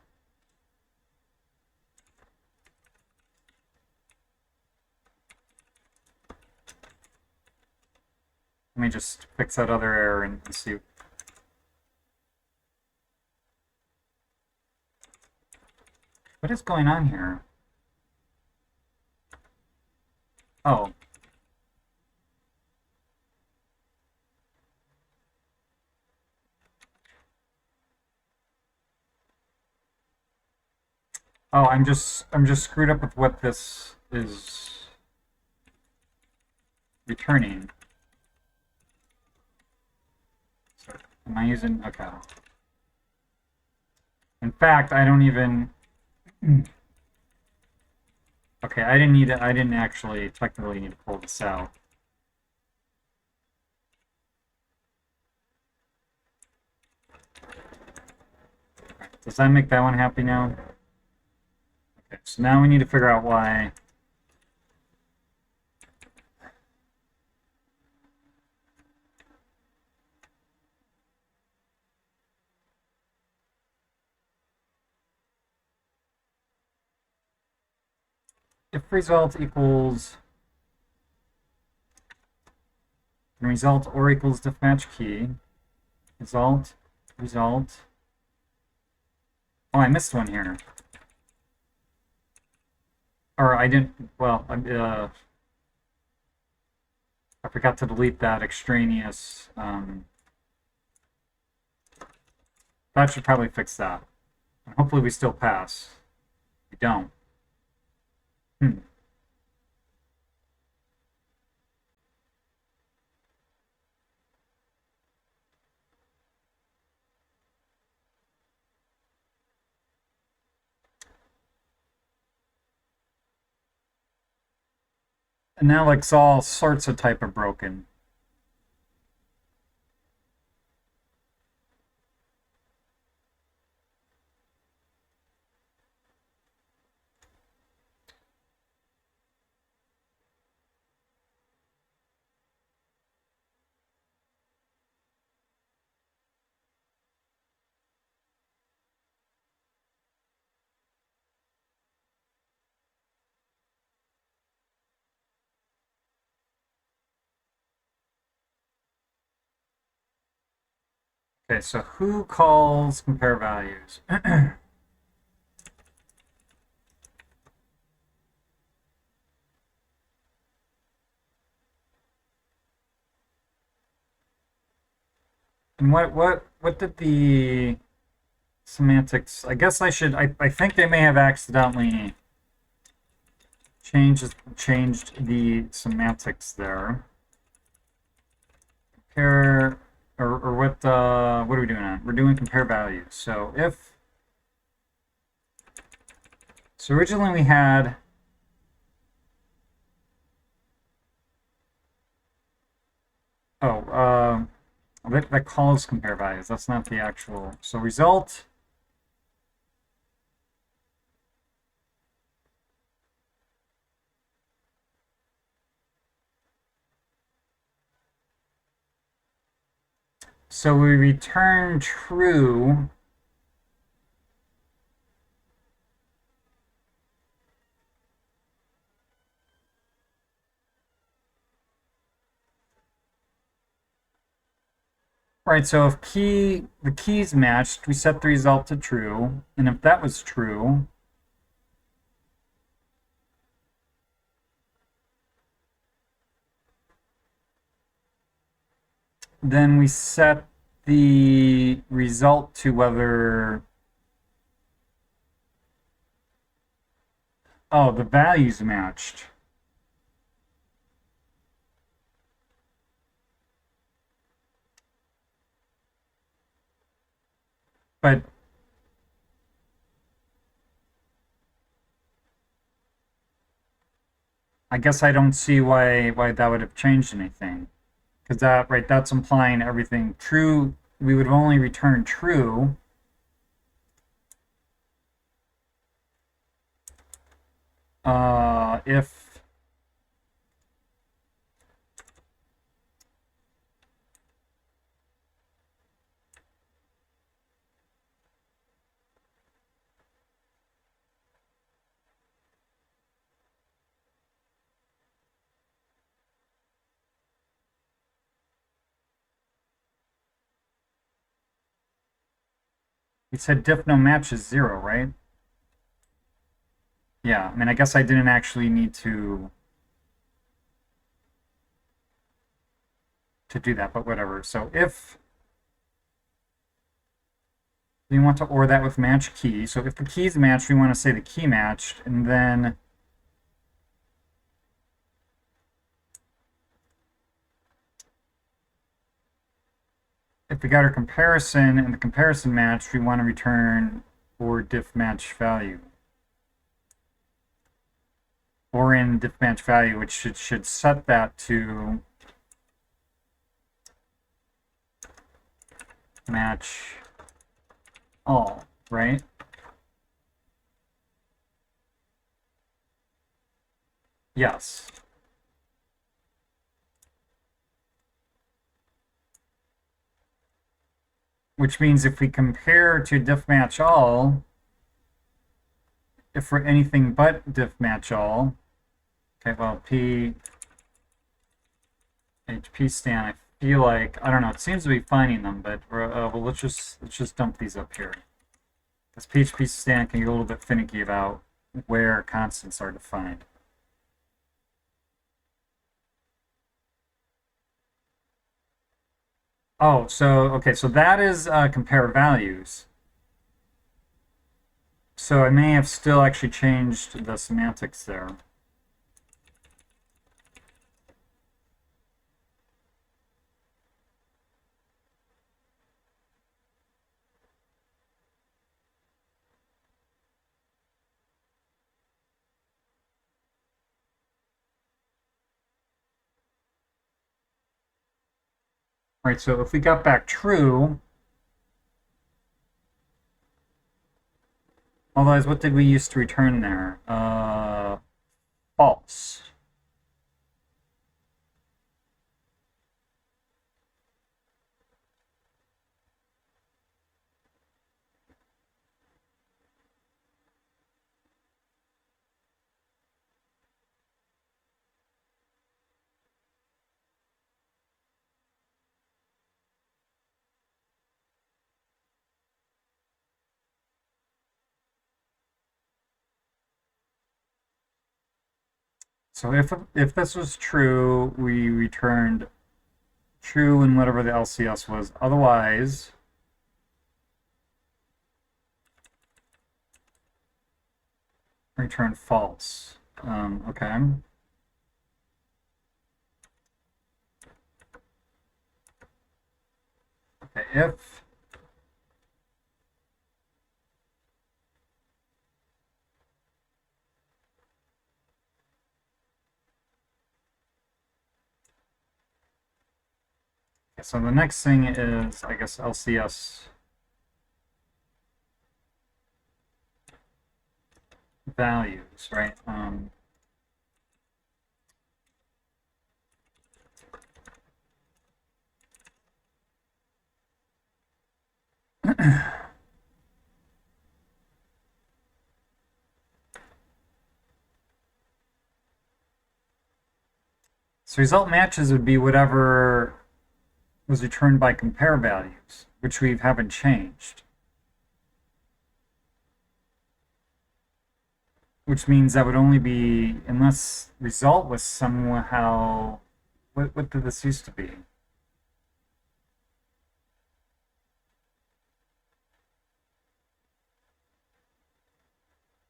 Let me just fix that other error and see. What is going on here? Oh. Oh, I'm just screwed up with what this is returning. So, am I using, okay. In fact, I don't even, okay, I didn't actually technically need to pull this out. Does that make that one happy now? Okay, so now we need to figure out why. If result equals result or equals diff match key, result, result. Oh, I missed one here. Or I didn't, well, I forgot to delete that extraneous. That should probably fix that. And hopefully we still pass. We don't. And now like it's all sorts of type of broken. Okay, so who calls compare values? And what did the semantics? I guess I should. I think they may have accidentally changed the semantics there. Compare or what are we doing on? We're doing compare values. So if so originally we had that calls compare values. That's not the actual. So result. So we return true. Right, so if the keys matched, we set the result to true, and if that was true, then we set the result to whether, oh, the values matched. But I guess I don't see why that would have changed anything. Because that's implying everything true. We would only return true if we said diff no match is 0, right? Yeah, I mean, I guess I didn't actually need to do that, but whatever. So if we want to OR that with match key, so if the keys matched, we want to say the key matched, and then if we got our comparison and the comparison matched, we want to return or diff match value. Or in diff match value, which should set that to match all, right? Yes. Which means if we compare to diff match all, if we're anything but diff match all, okay, well, HP stan, I feel like, I don't know, it seems to be finding them, but well, let's just dump these up here. This PHP stand can get a little bit finicky about where constants are defined. Oh, so okay, so that is compare values. So I may have still actually changed the semantics there. Right, so if we got back true, otherwise what did we use to return there? False. So if this was true, we returned true in whatever the LCS was. Otherwise, return false. Okay. Okay, if okay, so the next thing is, I guess, LCS values, right? So result matches would be whatever was returned by compare values, which we haven't changed. Which means that would only be, unless result was somehow, what did this used to be?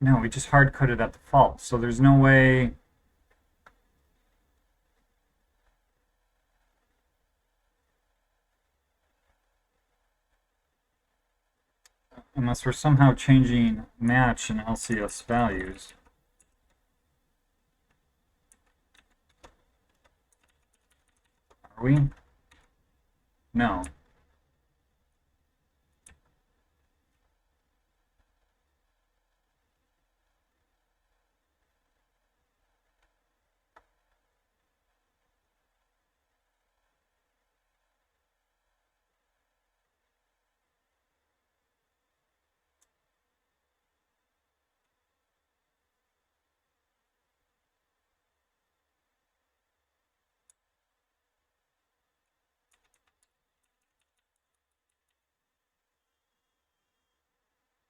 No, we just hard coded at the false. So there's no way. Unless we're somehow changing match and LCS values. Are we? No.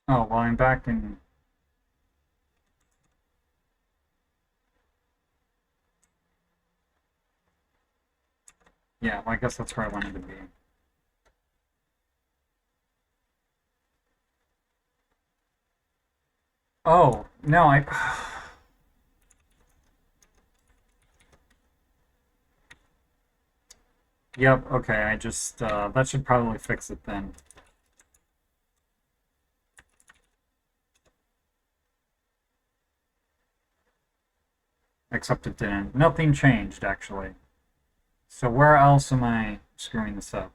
Oh, well, I'm back in. Yeah, well, I guess that's where I wanted to be. Oh, no, I. Yep, okay, I just. That should probably fix it then. Except it didn't. Nothing changed, actually. So where else am I screwing this up?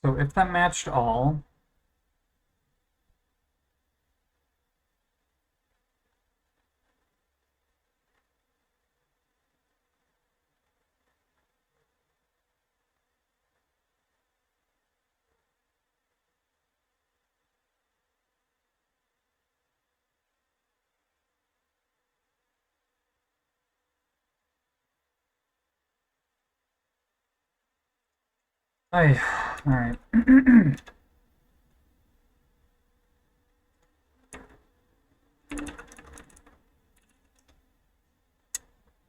So if that matched all, all right.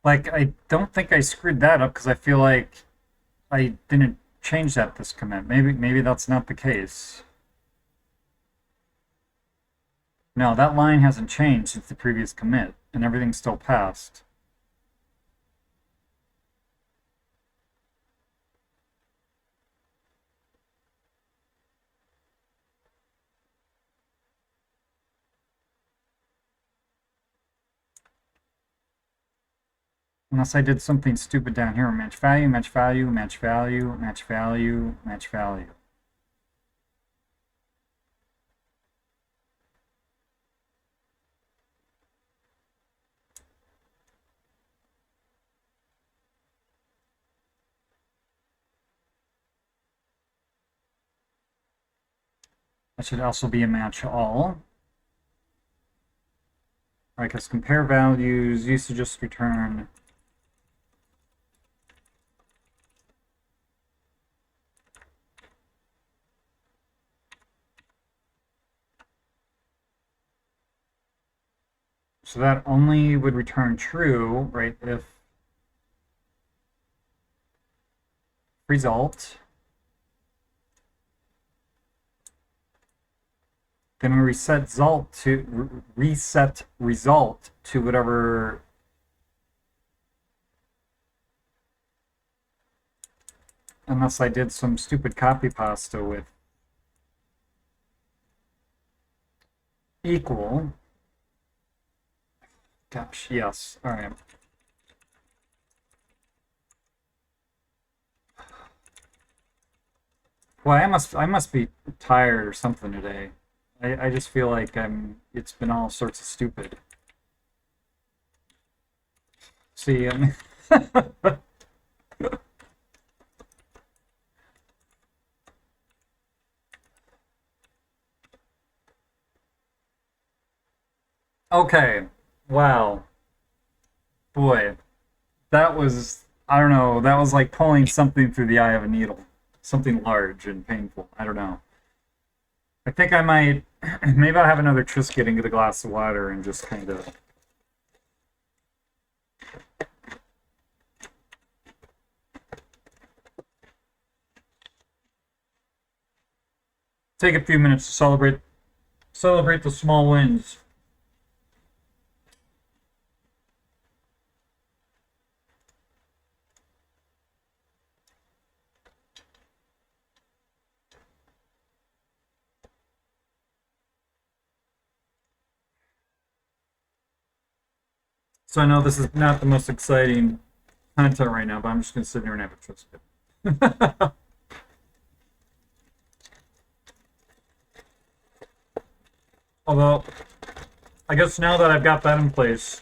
Like, I don't think I screwed that up because I feel like I didn't change that this commit. Maybe that's not the case. No, that line hasn't changed since the previous commit, and everything's still passed. Unless I did something stupid down here. Match value, match value, match value, match value, match value. That should also be a match all. Right, because compare values used to just return so that only would return true, right, if result, then we reset result to whatever unless I did some stupid copy pasta with equal. Gosh, yes. All right. Well, I must be tired or something today. I just feel like it's been all sorts of stupid. See, I mean, okay. Wow. Boy, that was, I don't know, that was like pulling something through the eye of a needle. Something large and painful. I don't know. I think I might, maybe I'll have another Triscuit and get a glass of water and just kind of. Take a few minutes to celebrate the small wins. So I know this is not the most exciting content right now, but I'm just going to sit here and have a Triscuit. Although, I guess now that I've got that in place,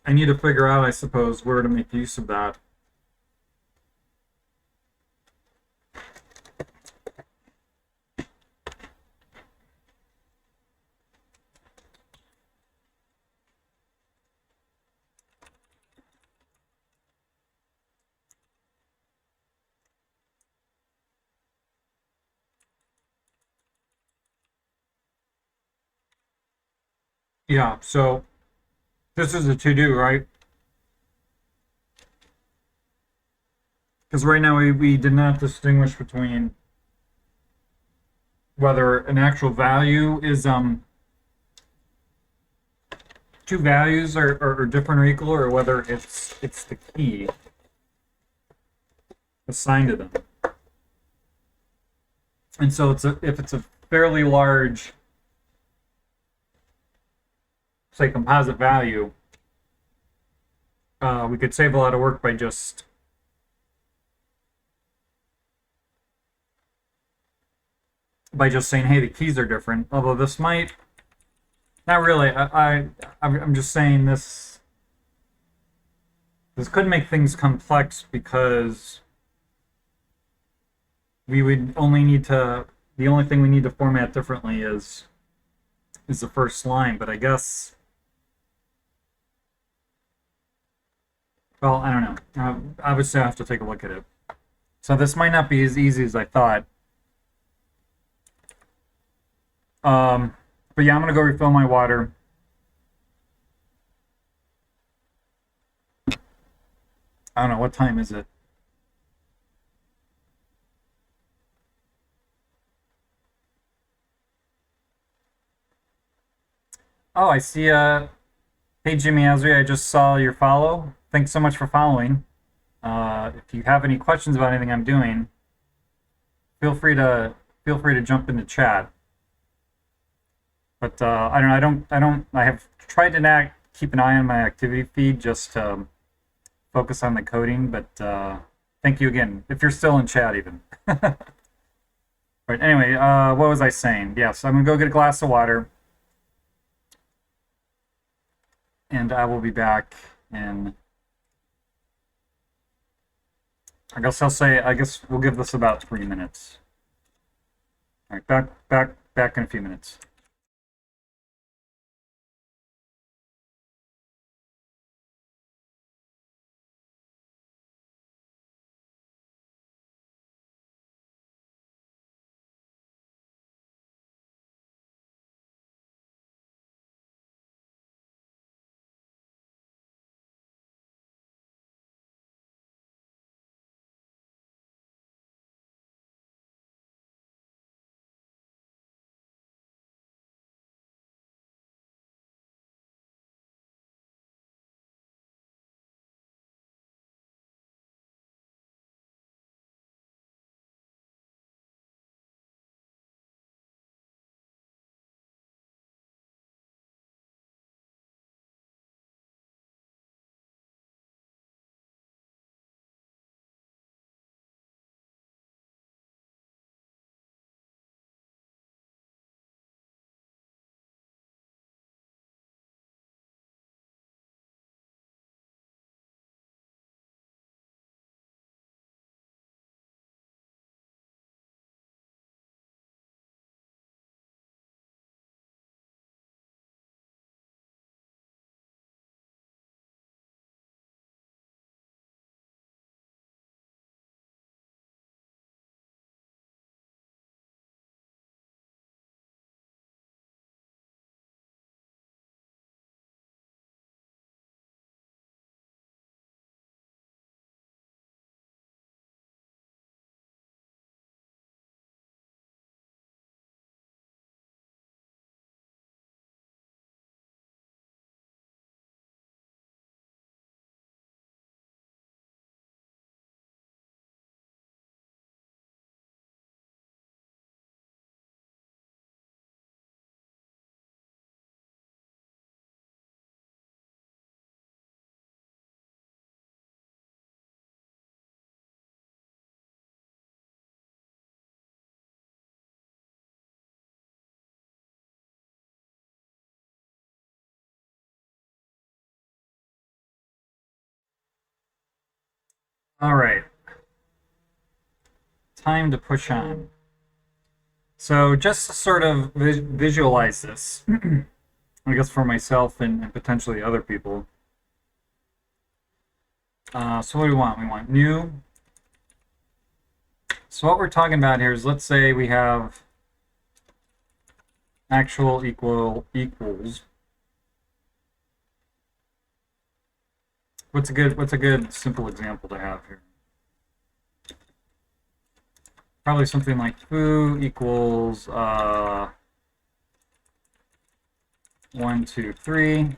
I need to figure out, I suppose, where to make use of that. Yeah, so this is a to-do, right? Because right now we did not distinguish between whether an actual value is two values are different or equal, or whether it's the key assigned to them. And so if it's a fairly large, say, composite value, we could save a lot of work by just saying, hey, the keys are different. Although this might, not really. I'm just saying this could make things complex because we would only need to, the only thing we need to format differently is the first line. But I guess, well, I don't know. Obviously, I have to take a look at it. So this might not be as easy as I thought. But yeah, I'm gonna go refill my water. I don't know, what time is it? Oh, I see. Hey Jimmy Azri, I just saw your follow. Thanks so much for following. If you have any questions about anything I'm doing, feel free to jump into chat. But I don't. I have tried to keep an eye on my activity feed just to focus on the coding. But thank you again if you're still in chat even. But anyway, what was I saying? Yes, I'm gonna go get a glass of water, and I will be back in. I guess we'll give this about 3 minutes. All right, back in a few minutes. All right, time to push on. So just to sort of visualize this, I guess for myself and potentially other people. So what do we want? We want new. So what we're talking about here is, let's say we have actual equals. What's a good simple example to have here? Probably something like foo equals 1, 2, 3,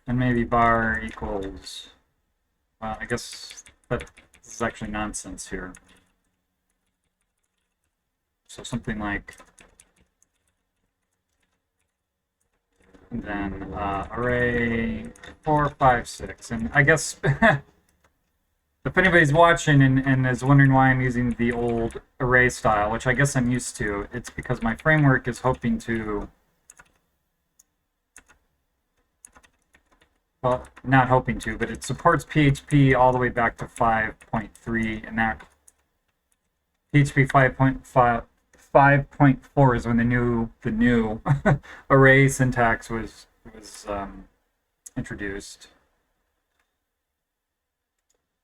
and maybe bar equals. I guess that this is actually nonsense here. So something like And then array 4, 5, 6. And I guess if anybody's watching and is wondering why I'm using the old array style, which I guess I'm used to, it's because my framework is hoping to, well, not hoping to, but it supports PHP all the way back to 5.3, and that PHP 5.4 is when the new array syntax was introduced.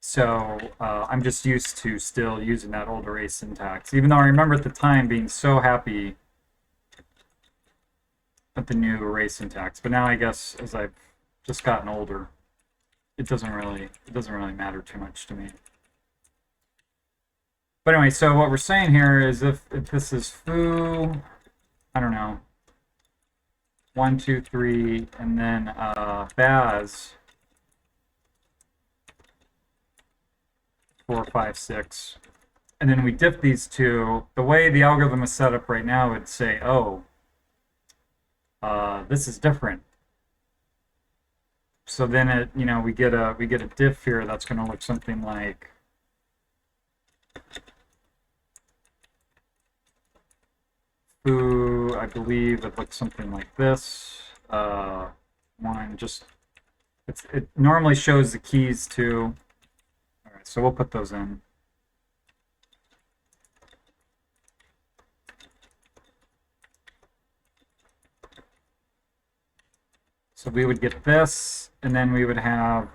So I'm just used to still using that old array syntax, even though I remember at the time being so happy with the new array syntax. But now I guess as I've just gotten older, it doesn't really matter too much to me. But anyway, so what we're saying here is if this is foo, I don't know, 1, 2, 3, and then baz 4, 5, 6, and then we diff these two, the way the algorithm is set up right now would say, oh, this is different. So then it, we get a diff here that's going to look something like foo, I believe it looks something like this. It normally shows the keys too. All right, so we'll put those in. So we would get this, and then we would have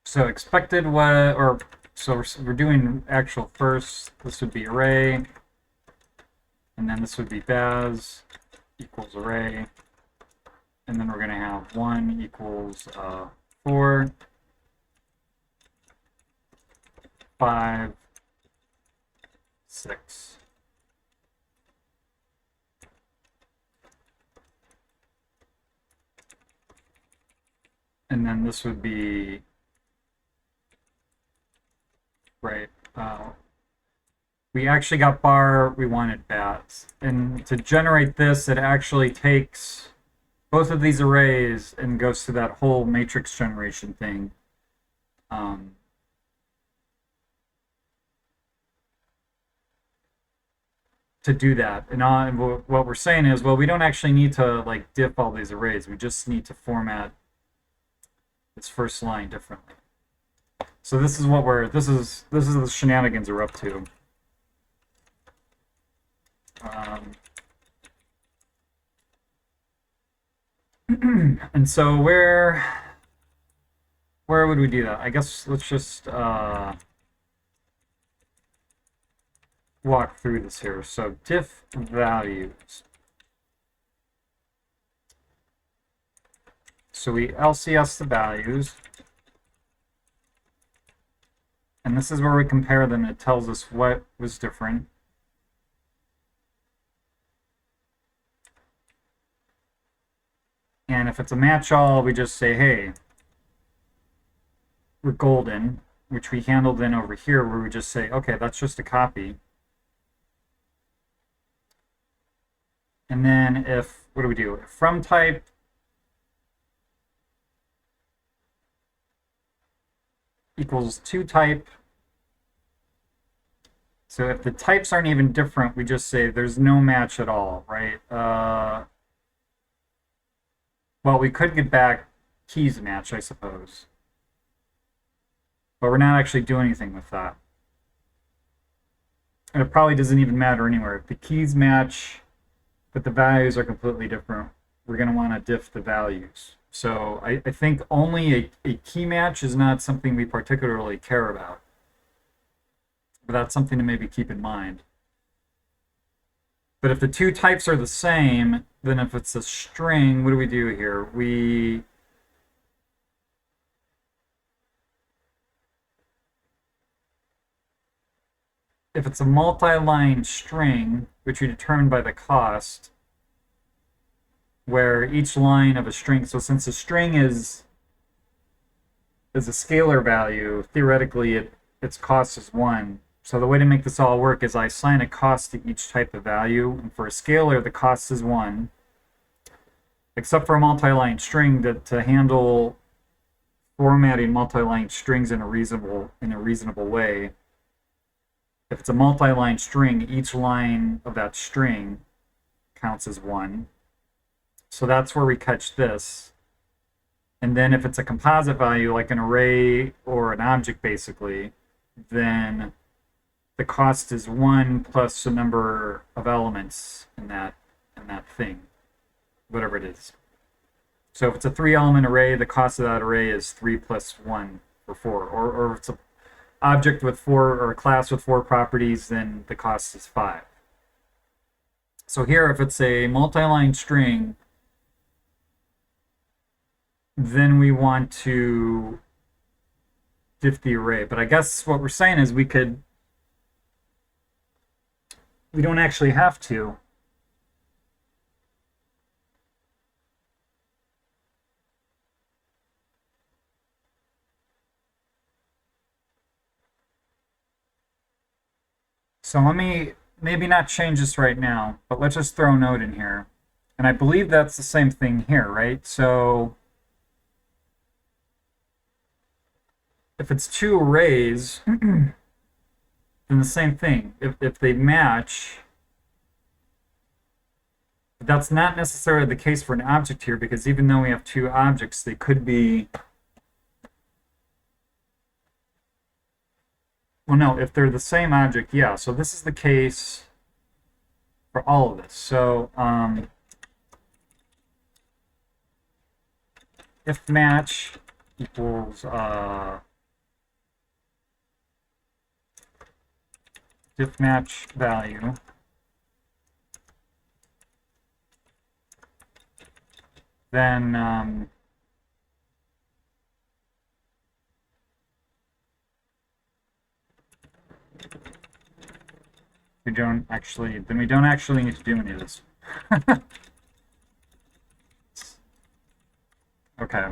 so expected what, or so we're doing actual first. This would be array, and then this would be baz equals array, and then we're going to have 1 equals 4, 5, 6. And then this would be, right, we actually got bar, we wanted baz. And to generate this, it actually takes both of these arrays and goes through that whole matrix generation thing. To do that. And what we're saying is, well, we don't actually need to like diff all these arrays. We just need to format its first line differently. So this is what this is the shenanigans we're up to. And so where would we do that? I guess let's just walk through this here. So diff values. So we LCS the values, and this is where we compare them. It tells us what was different. And if it's a match all, we just say, hey, we're golden, which we handled then over here, where we just say, okay, that's just a copy. And then if, what do we do? If from type equals to type. So if the types aren't even different, we just say there's no match at all, right? Well, we could get back keys match, I suppose. But we're not actually doing anything with that. And it probably doesn't even matter anywhere. If the keys match, but the values are completely different, we're going to want to diff the values. So I think only a key match is not something we particularly care about. But that's something to maybe keep in mind. But if the two types are the same, then if it's a string, what do we do here? If it's a multi-line string, which we determine by the cost, where each line of a string, so since a string is a scalar value, theoretically its cost is 1. So the way to make this all work is I assign a cost to each type of value, and for a scalar, the cost is 1, except for a multi-line string to handle formatting multi-line strings in a reasonable way. If it's a multi-line string, each line of that string counts as 1. So that's where we catch this. And then if it's a composite value, like an array or an object, basically, then the cost is 1 plus the number of elements in that thing, whatever it is. So if it's a 3-element array, the cost of that array is 3 plus 1 for 4. Or if it's an object with 4 or a class with 4 properties, then the cost is 5. So here, if it's a multi-line string, then we want to diff the array. But I guess what we're saying is we don't actually have to. So let me maybe not change this right now, but let's just throw a note in here. And I believe that's the same thing here, right? So if it's 2 arrays, then the same thing. If they match, but that's not necessarily the case for an object here, because even though we have 2 objects, they could be... Well, no, if they're the same object, yeah. So this is the case for all of this. So if match equals diff match value, then we don't actually need to do any of this. Okay.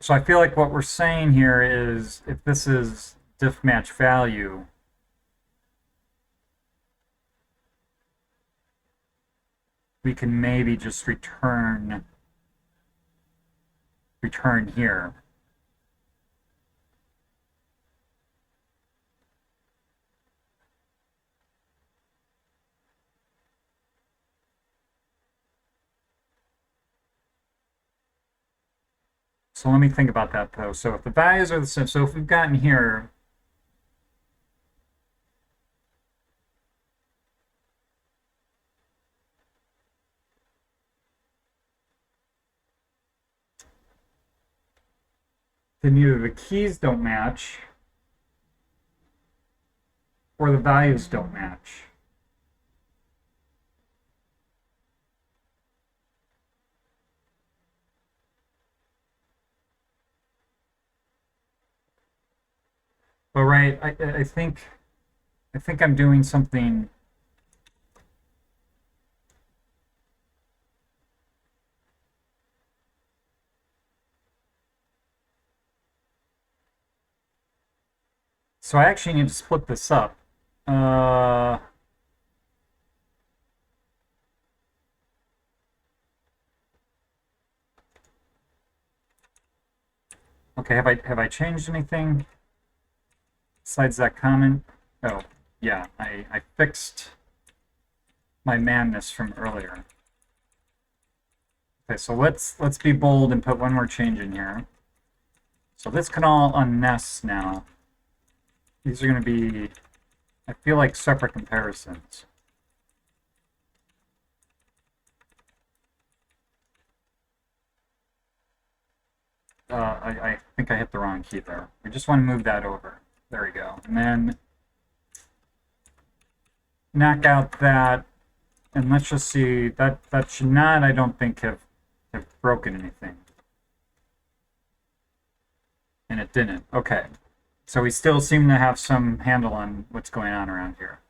So I feel like what we're saying here is if this is diff match value, we can maybe just return here. So let me think about that though. So if the values are the same, so if we've gotten here, then either the keys don't match or the values don't match. But right, I think I'm doing something. So I actually need to split this up. Okay, have I changed anything besides that comment? Oh, yeah, I fixed my madness from earlier. Okay, so let's be bold and put one more change in here. So this can all unnest now. These are going to be, I feel like, separate comparisons. I think I hit the wrong key there. We just want to move that over. There we go. And then knock out that, and let's just see, that should not, I don't think, have broken anything. And it didn't. Okay. So we still seem to have some handle on what's going on around here.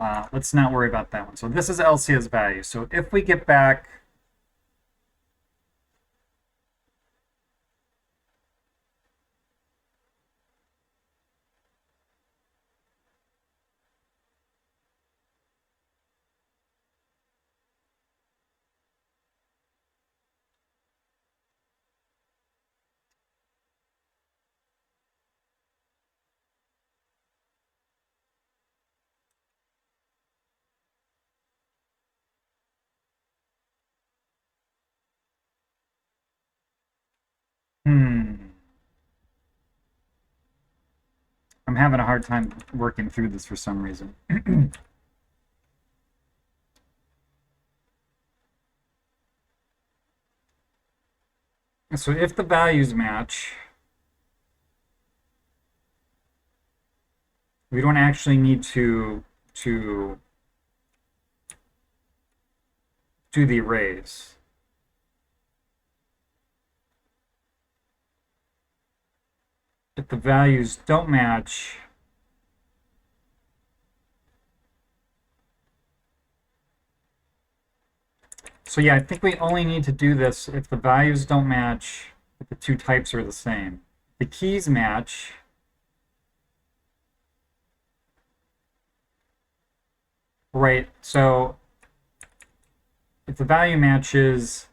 let's not worry about that one. So this is LCS value. So if we get back I'm having a hard time working through this for some reason. So if the values match, we don't actually need to do the arrays. If the values don't match, so yeah, I think we only need to do this if the values don't match, if the two types are the same. The keys match. Right, so if the value matches,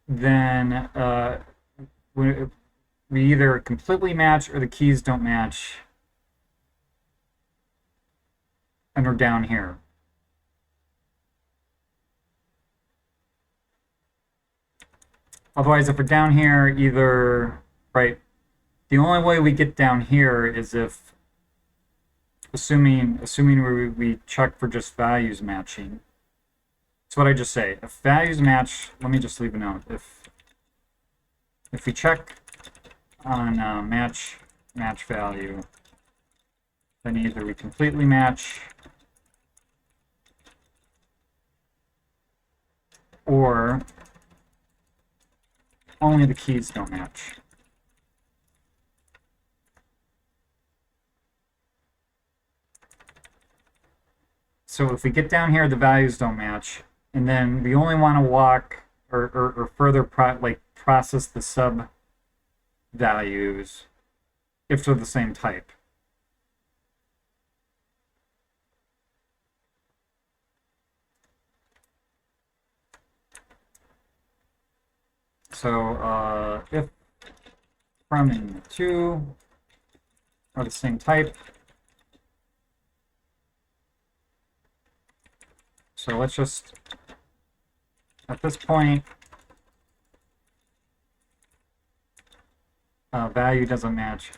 then we either completely match or the keys don't match, and we're down here. Otherwise, if we're down here, either, right, the only way we get down here is if, assuming we check for just values matching. That's what I just say. If values match, let me just leave a note. If we check on match value, then either we completely match or only the keys don't match. So if we get down here, the values don't match, and then we only want to walk or further process the sub values if they're the same type. So if from and to are the same type, so let's just, at this point, value doesn't match.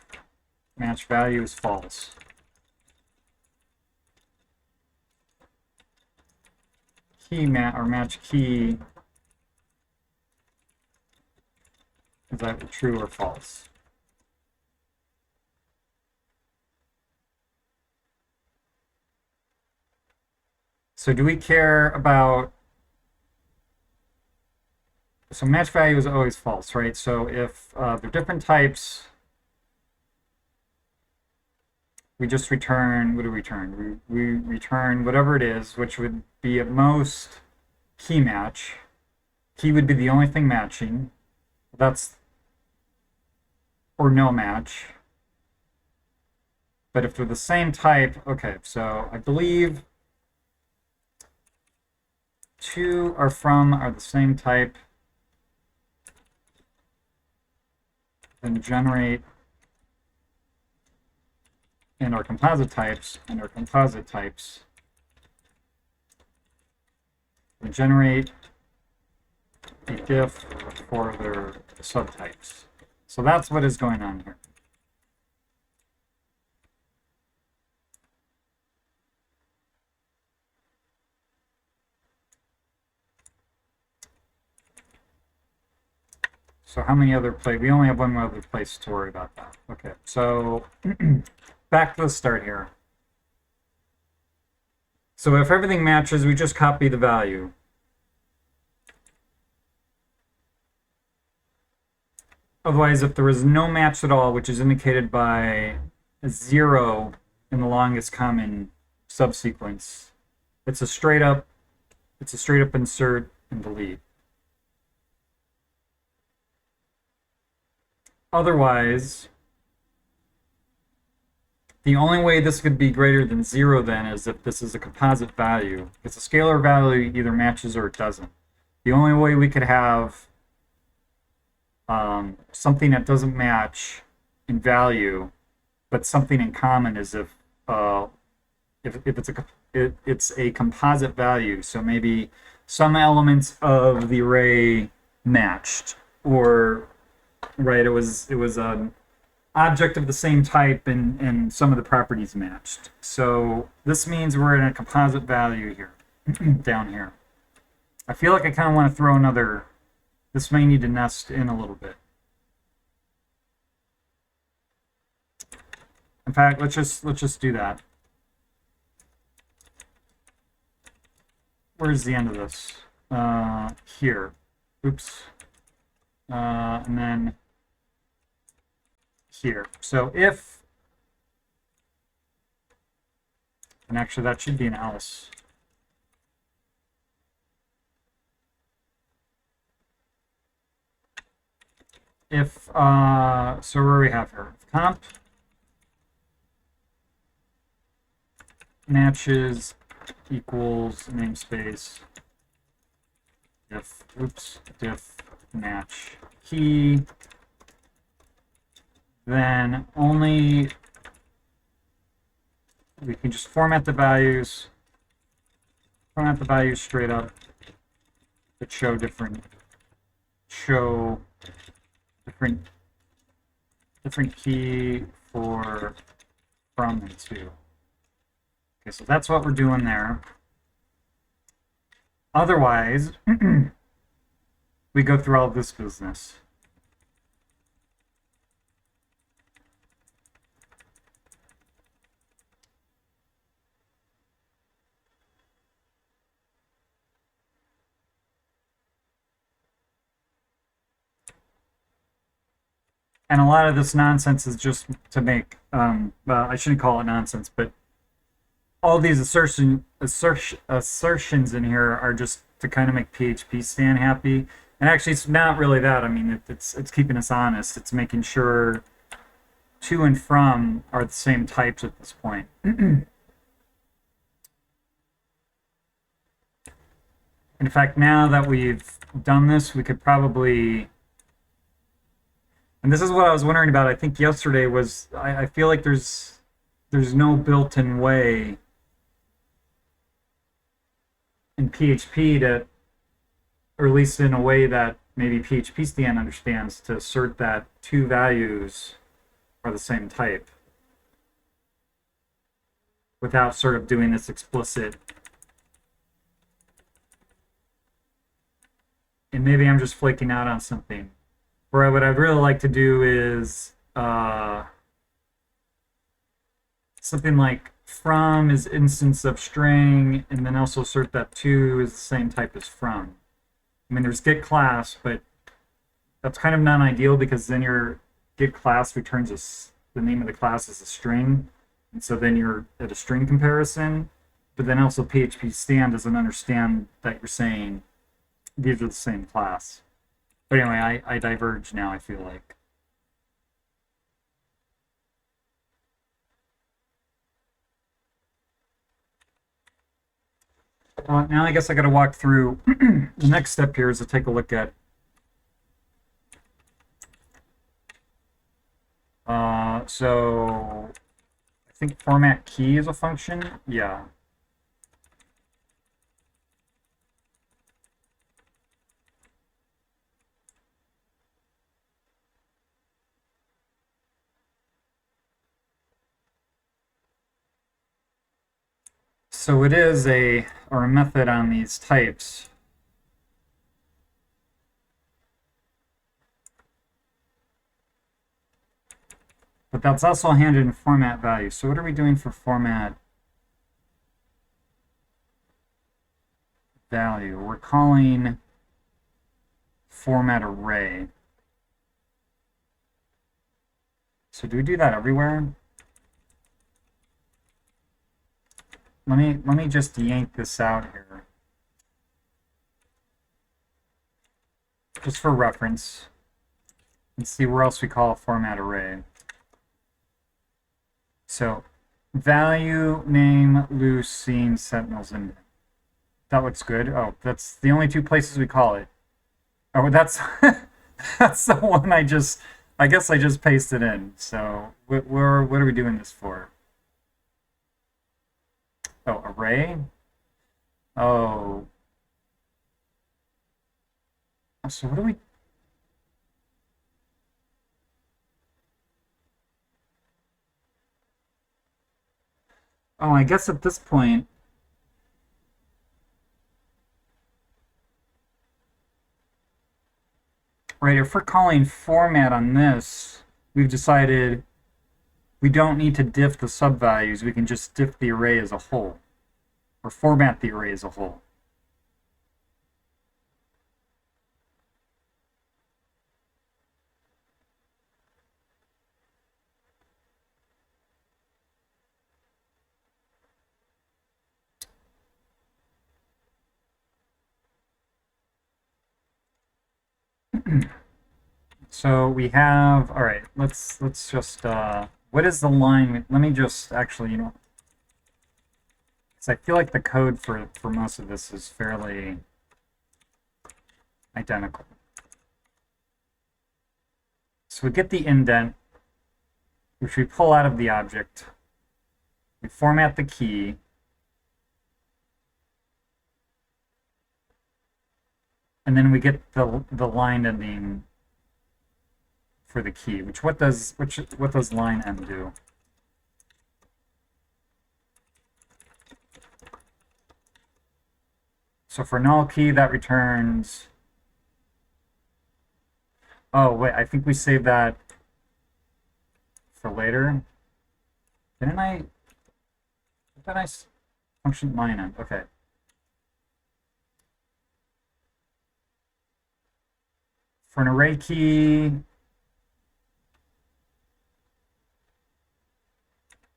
Match value is false. Key match key is either true or false. So do we care about, so match value is always false, right? So if they're different types, we just return, what do we return? We return whatever it is, which would be at most key match. Key would be the only thing matching. That's, or no match. But if they're the same type, okay, so I believe to or from are the same type, then generate and our composite types, and generate a diff for their subtypes. So that's what is going on here. So how many other places? We only have one other place to worry about that. Okay, so back to the start here. So if everything matches, we just copy the value. Otherwise, if there is no match at all, which is indicated by a 0 in the longest common subsequence. It's a straight up insert and delete. Otherwise, the only way this could be greater than 0 then is if this is a composite value. If it's a scalar value, either matches or it doesn't. The only way we could have something that doesn't match in value, but something in common is if it's a composite value. So maybe some elements of the array matched, or right, it was an object of the same type and some of the properties matched. So this means we're in a composite value here, down here. I feel like I kind of want to throw another, this may need to nest in a little bit. In fact, let's just do that. Where's the end of this? Here. Oops. And then here. So if, and actually that should be an else. If, so where we have here, comp matches equals namespace diff match key, then only we can just format the values straight up that show different key for from and to. Okay, so that's what we're doing there. Otherwise, we go through all of this business. And a lot of this nonsense is just to make, well, I shouldn't call it nonsense, but all these assertions in here are just to kind of make PHP Stan happy. And actually, it's not really that. I mean, it's keeping us honest. It's making sure to and from are the same types at this point. In fact, now that we've done this, we could probably, and this is what I was wondering about, I think yesterday, was I feel like there's no built-in way in PHP to, or at least in a way that maybe PHP Stan understands, to assert that two values are the same type without sort of doing this explicit. And maybe I'm just flaking out on something. Or what I'd really like to do is something like from is instance of string, and then also assert that to is the same type as from. I mean, there's get class, but that's kind of non-ideal because then your get class returns the name of the class is a string, and so then you're at a string comparison. But then also PHP Stan doesn't understand that you're saying these are the same class. But anyway, I diverge now, I feel like. Now I guess I got to walk through. The next step here is to take a look at so I think format key is a function. Yeah. So it is a method on these types. But that's also handed in format value. So what are we doing for format value? We're calling format array. So do we do that everywhere? let me just yank this out here, just for reference. Let's see where else we call a format array. So value, name, loose, scene, sentinels, indent. That looks good. Oh, that's the only two places we call it. Oh, that's that's the one I guess I just pasted in. So what are we doing this for? Oh, array? Oh. So what do we... Oh, I guess at this point... Right, if we're calling format on this, we've decided we don't need to diff the subvalues. We can just diff the array as a whole, or format the array as a whole. So we have, all right, let's just, what is the line? Let me just actually, because I feel like the code for most of this is fairly identical. So we get the indent, which we pull out of the object. We format the key. And then we get the line ending for the key. What does line end do? So for null key, that returns. Oh wait, I think we saved that for later. Didn't I? Function line end? Okay. For an array key,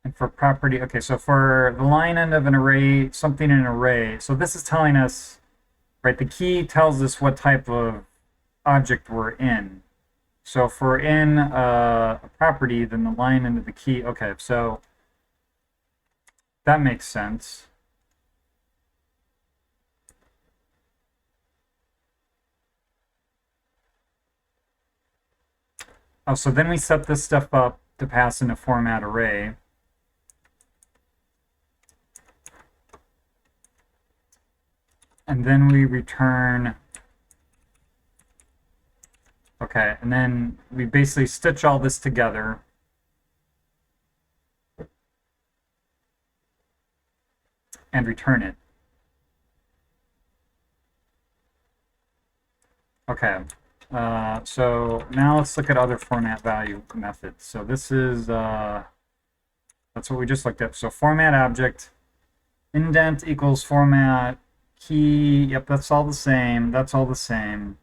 and for property, okay, so for the line end of an array, something in an array, so this is telling us, right, the key tells us what type of object we're in. So if we're in a property, then the line end of the key, okay, so that makes sense. Oh, so then we set this stuff up to pass in a format array. And then we return, okay, and then we basically stitch all this together. And return it. Okay. So now let's look at other format value methods. So this is, that's what we just looked at. So format object, indent equals format key. Yep, that's all the same. That's all the same.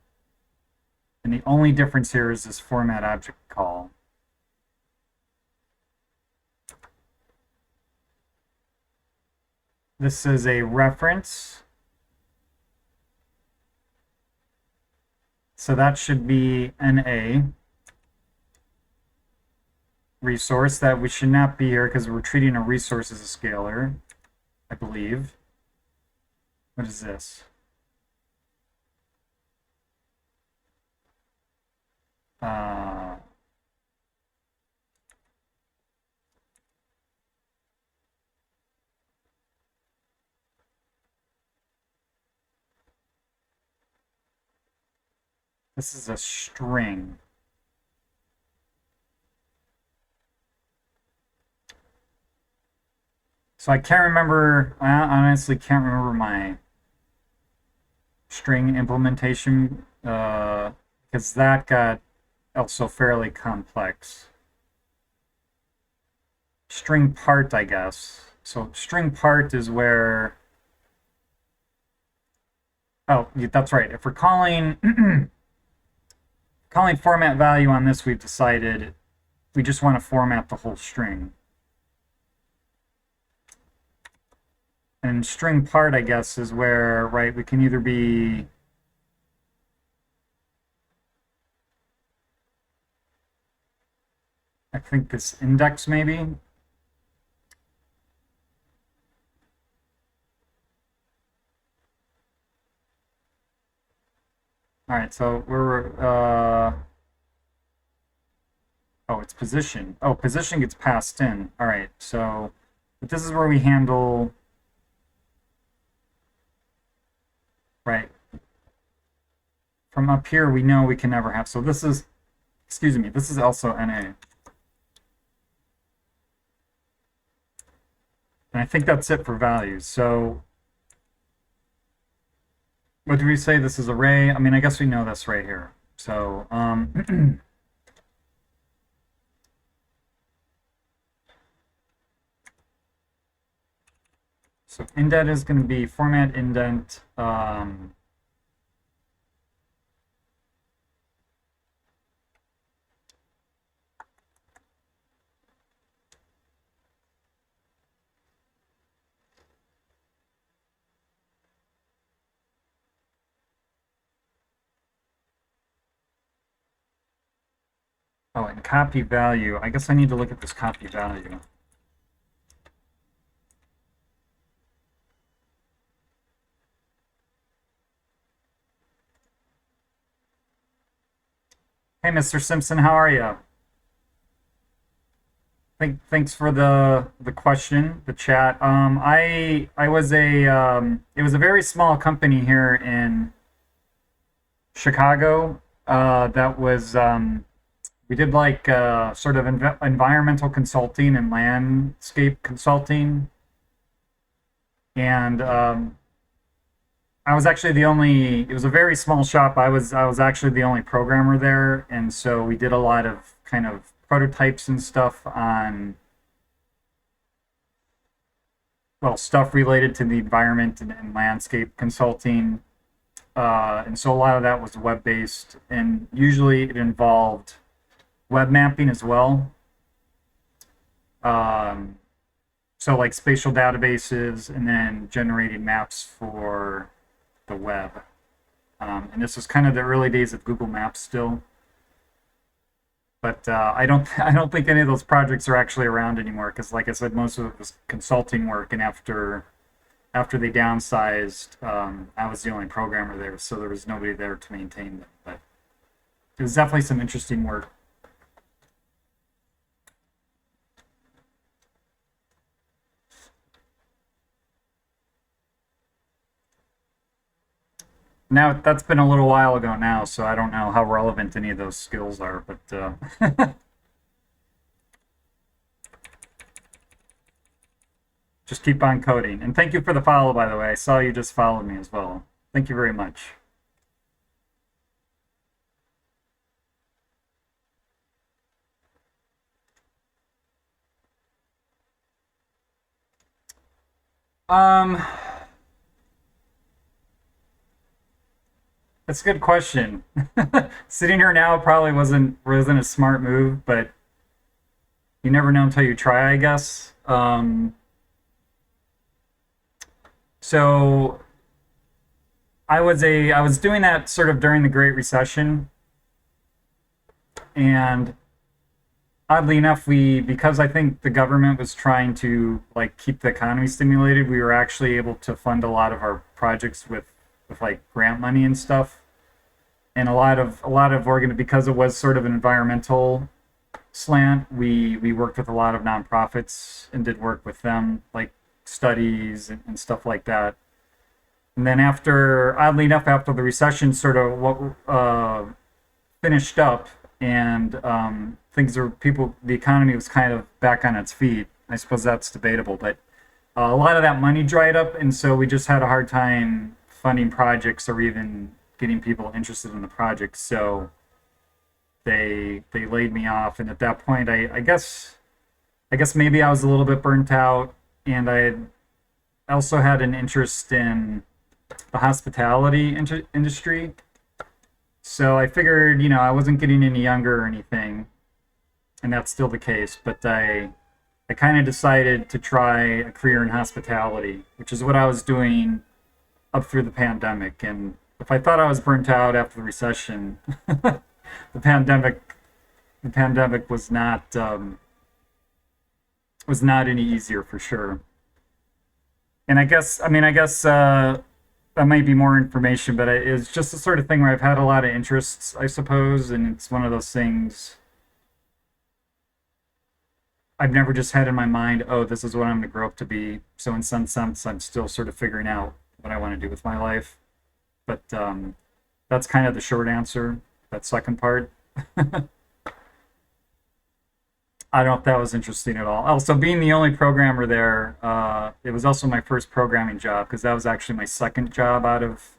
And the only difference here is this format object call. This is a reference. So that should be NA. Resource, that we should not be here because we're treating a resource as a scalar, I believe. What is this? This is a string. So I can't remember, I honestly can't remember my string implementation because that got also fairly complex. String part, I guess. So string part is where, oh, that's right. If we're calling format value on this, we've decided we just want to format the whole string. And string part, I guess, is where, right, we can either be, I think this index maybe. All right, so we're, oh, it's position. Oh, position gets passed in. All right, so, but this is where we handle, right, from up here, we know we can never have, so this is, excuse me, this is also NA. And I think that's it for values. So what do we say? This is array. I mean, I guess we know this right here. So so indent is going to be format indent. Oh, and copy value. I guess I need to look at this copy value. Hey, Mr. Simpson, how are you? Thanks for the question, the chat. I was a it was a very small company here in Chicago. That was we did like sort of environmental consulting and landscape consulting, and I was actually the only. It was a very small shop. I was actually the only programmer there, and so we did a lot of kind of prototypes and stuff on, well, stuff related to the environment and landscape consulting. And so a lot of that was web based, and usually it involved web mapping as well. Um, so like spatial databases, and then generating maps for the web. And this was kind of the early days of Google Maps still. But I don't think any of those projects are actually around anymore because, like I said, most of it was consulting work. And after they downsized, I was the only programmer there, so there was nobody there to maintain them. But it was definitely some interesting work. Now that's been a little while ago now, so I don't know how relevant any of those skills are. But just keep on coding. And thank you for the follow, by the way. I saw you just followed me as well. Thank you very much. Um, that's a good question. Sitting here now probably wasn't a smart move, but you never know until you try, I guess. So I was doing that sort of during the Great Recession, and oddly enough, we because I think the government was trying to like keep the economy stimulated, we were actually able to fund a lot of our projects with like grant money and stuff. And a lot of organ because it was sort of an environmental slant, we worked with a lot of nonprofits and did work with them, like studies and stuff like that. And then after, oddly enough, after the recession sort of what finished up, and things are people, the economy was kind of back on its feet. I suppose that's debatable, but a lot of that money dried up, and so we just had a hard time funding projects or even getting people interested in the project. So they laid me off, and at that point, I guess maybe I was a little bit burnt out, and I had also had an interest in the hospitality industry. So I figured, I wasn't getting any younger or anything, and that's still the case. But I kind of decided to try a career in hospitality, which is what I was doing up through the pandemic. And if I thought I was burnt out after the recession, the pandemic the pandemic was not any easier for sure. And I guess that might be more information, but it's just the sort of thing where I've had a lot of interests, I suppose, and it's one of those things I've never just had in my mind, oh, this is what I'm going to grow up to be. So in some sense, I'm still sort of figuring out what I want to do with my life. But that's kind of the short answer, that second part. I don't know if that was interesting at all. Also, being the only programmer there, it was also my first programming job because that was actually my second job out of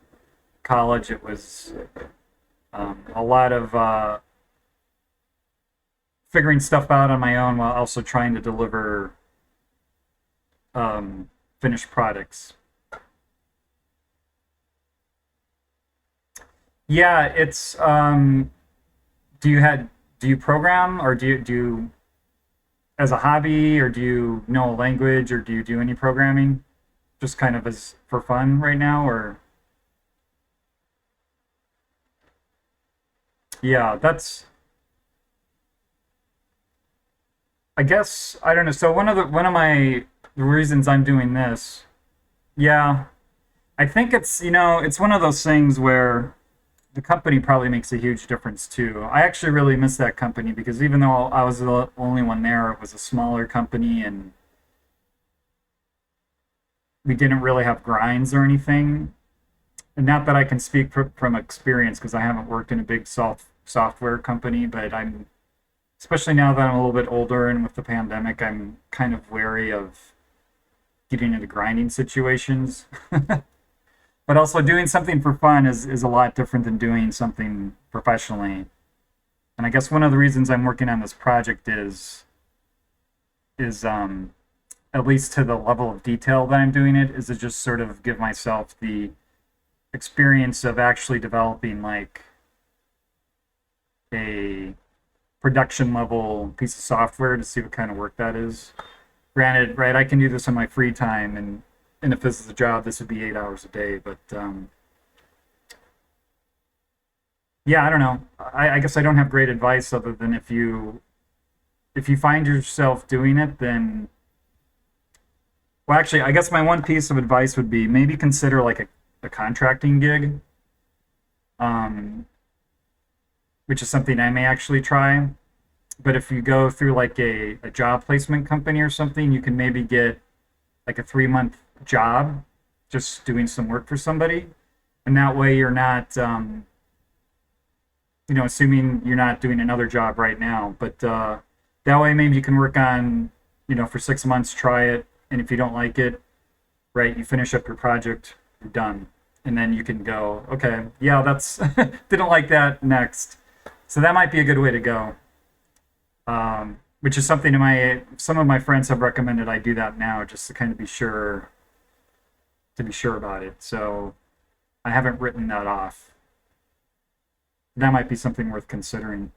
college. It was a lot of figuring stuff out on my own while also trying to deliver finished products. Yeah, it's do you program or do you as a hobby or do you know a language or do you do any programming just kind of as for fun right now or yeah, that's I guess I don't know. So one of my the reasons I'm doing this, yeah, I think it's it's one of those things where the company probably makes a huge difference too. I actually really miss that company because even though I was the only one there, it was a smaller company and we didn't really have grinds or anything. And not that I can speak from experience because I haven't worked in a big software company, but I'm especially now that I'm a little bit older and with the pandemic, I'm kind of wary of getting into grinding situations. But also doing something for fun is a lot different than doing something professionally. And I guess one of the reasons I'm working on this project is at least to the level of detail that I'm doing it, is to just sort of give myself the experience of actually developing like a production level piece of software to see what kind of work that is. Granted, right, I can do this in my free time and if this is a job, this would be 8 hours a day. But yeah, I don't know. I guess I don't have great advice other than if you find yourself doing it, then well, actually, I guess my one piece of advice would be maybe consider like a contracting gig, um, which is something I may actually try. But if you go through like a job placement company or something, you can maybe get like a 3 month job just doing some work for somebody. And that way you're not, assuming you're not doing another job right now. But that way maybe you can work on, for 6 months, try it. And if you don't like it, right, you finish up your project, you're done. And then you can go, okay, yeah, that's, didn't like that, next. So that might be a good way to go. Which is something some of my friends have recommended I do that now just to kind of to be sure about it. So I haven't written that off. That might be something worth considering.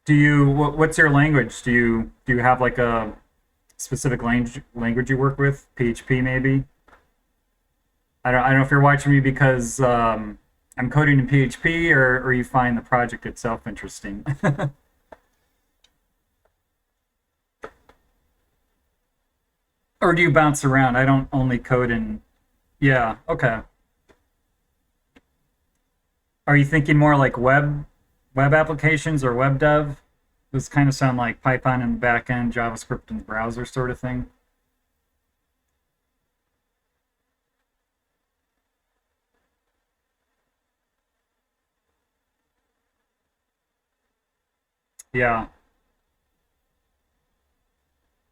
What's your language? Do you have like a specific language you work with? PHP maybe? I don't know if you're watching me because I'm coding in PHP or you find the project itself interesting. Or do you bounce around? I don't only code in. Yeah, okay. Are you thinking more like web applications or web dev? Those kind of sound like Python in the back end, JavaScript in the browser sort of thing. Yeah.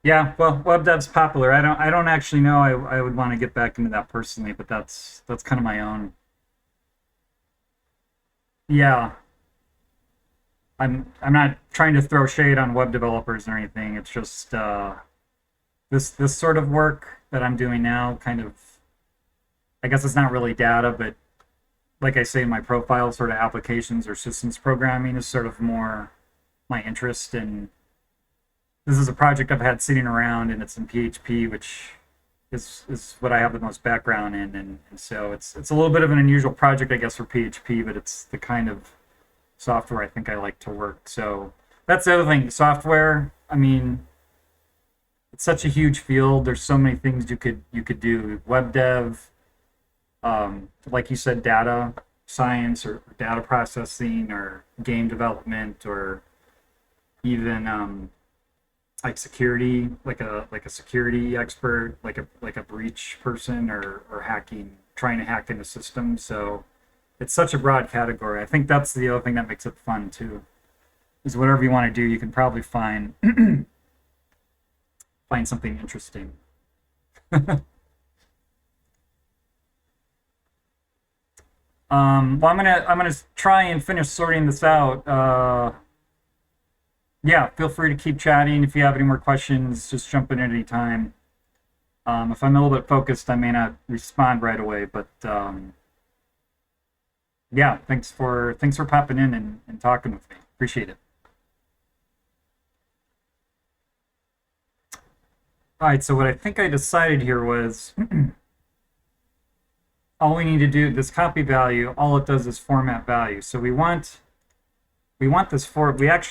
Yeah, well, web dev's popular. I don't actually know I would want to get back into that personally, but that's kind of my own. Yeah, I'm not trying to throw shade on web developers or anything. It's just this sort of work that I'm doing now kind of I guess it's not really data, but like I say in my profile, sort of applications or systems programming is sort of more my interest. And this is a project I've had sitting around, and it's in PHP, which is what I have the most background in. And so it's a little bit of an unusual project, I guess, for PHP, but it's the kind of software I think I like to work. So that's the other thing. Software, I mean, it's such a huge field. There's so many things you could do. Web dev, like you said, data science or data processing or game development or even like security, like a security expert, like a breach person or hacking, trying to hack into systems. So it's such a broad category. I think that's the other thing that makes it fun too. Is whatever you want to do, you can probably find find something interesting. Well, I'm gonna try and finish sorting this out. Yeah, feel free to keep chatting. If you have any more questions, just jump in at any time. If I'm a little bit focused, I may not respond right away, but yeah, thanks for popping in and talking with me. Appreciate it. All right, so what I think I decided here was all we need to do, this copy value, all it does is format value. So we actually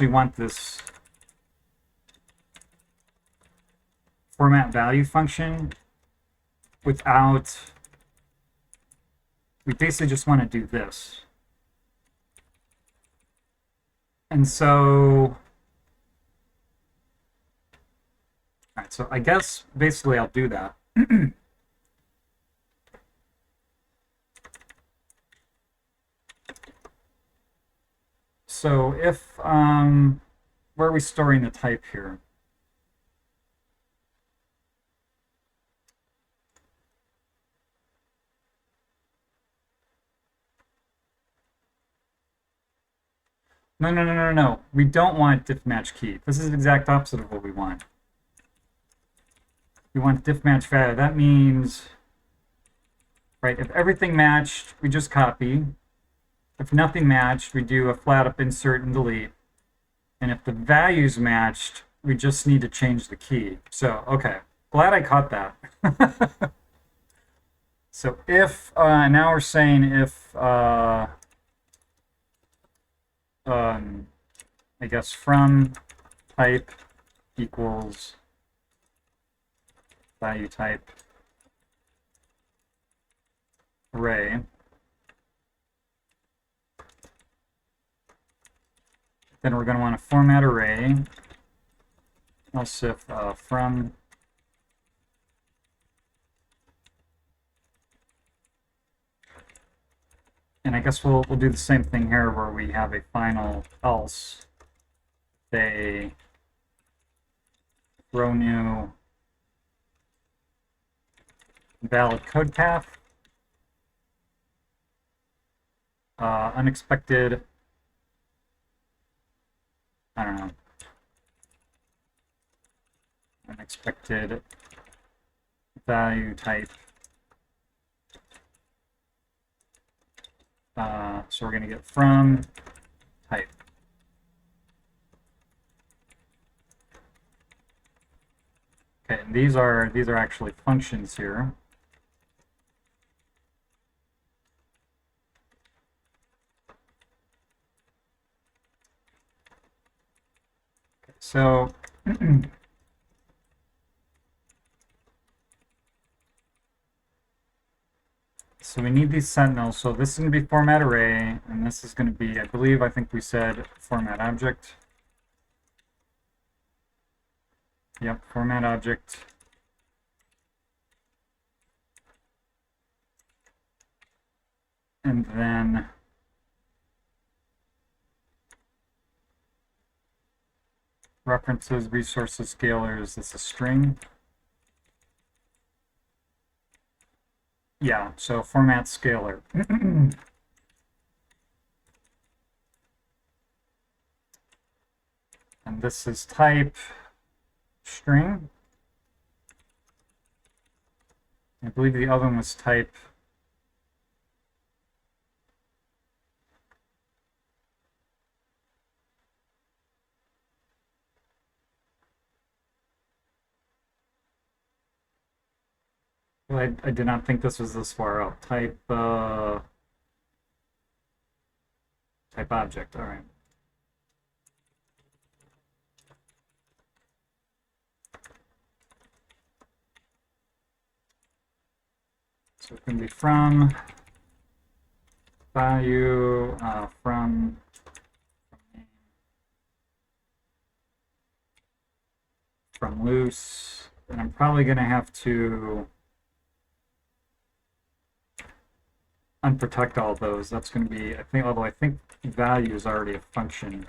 want this format value function without, we basically just want to do this. And so, all right, so I guess basically I'll do that. So if, where are we storing the type here? No, no, no, no, no. We don't want diff match key. This is the exact opposite of what we want. We want diff match value. That means, right, if everything matched, we just copy. If nothing matched, we do a flat up insert and delete. And if the values matched, we just need to change the key. So, okay, glad I caught that. So if, now we're saying if, I guess from type equals value type array, then we're going to want to format array, else if from and I guess we'll do the same thing here where we have a final else, say row new valid code path, unexpected, I don't know, unexpected value type. So we're going to get from type. Okay, and these are actually functions here. Okay, so so we need these sentinels. So this is going to be format array, and this is going to be, I think we said format object. Yep, format object. And then references, resources, scalars, this is string. Yeah, so format scalar. And this is type string. I believe the other one was type Well, I did not think this was this far out. Type object. All right. So it can be from value from name, from loose, and I'm probably going to have to unprotect all of those. That's going to be, I think, although I think value is already a function.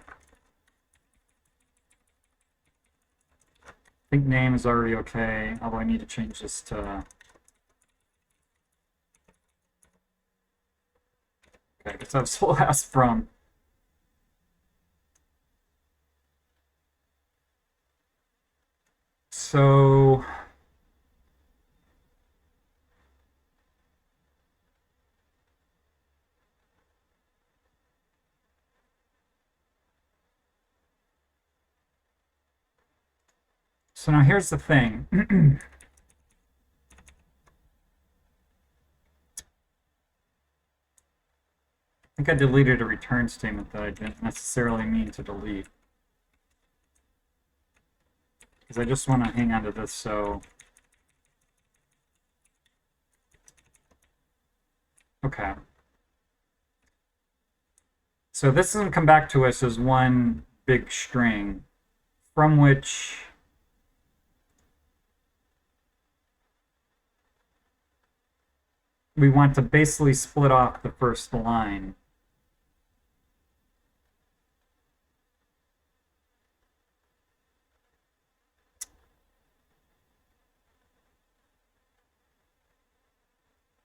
I think name is already okay, although I need to change this to. Okay, I guess I was still asked from. So now here's the thing. I think I deleted a return statement that I didn't necessarily mean to delete. Because I just want to hang on to this, so. Okay. So this is going to come back to us as one big string from which we want to basically split off the first line.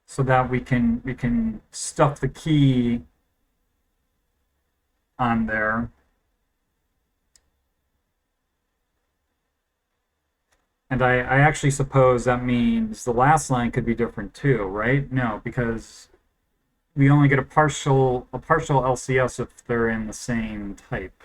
So that we can stuff the key on there. And I actually suppose that means the last line could be different too, right? No, because we only get a partial LCS if they're in the same type.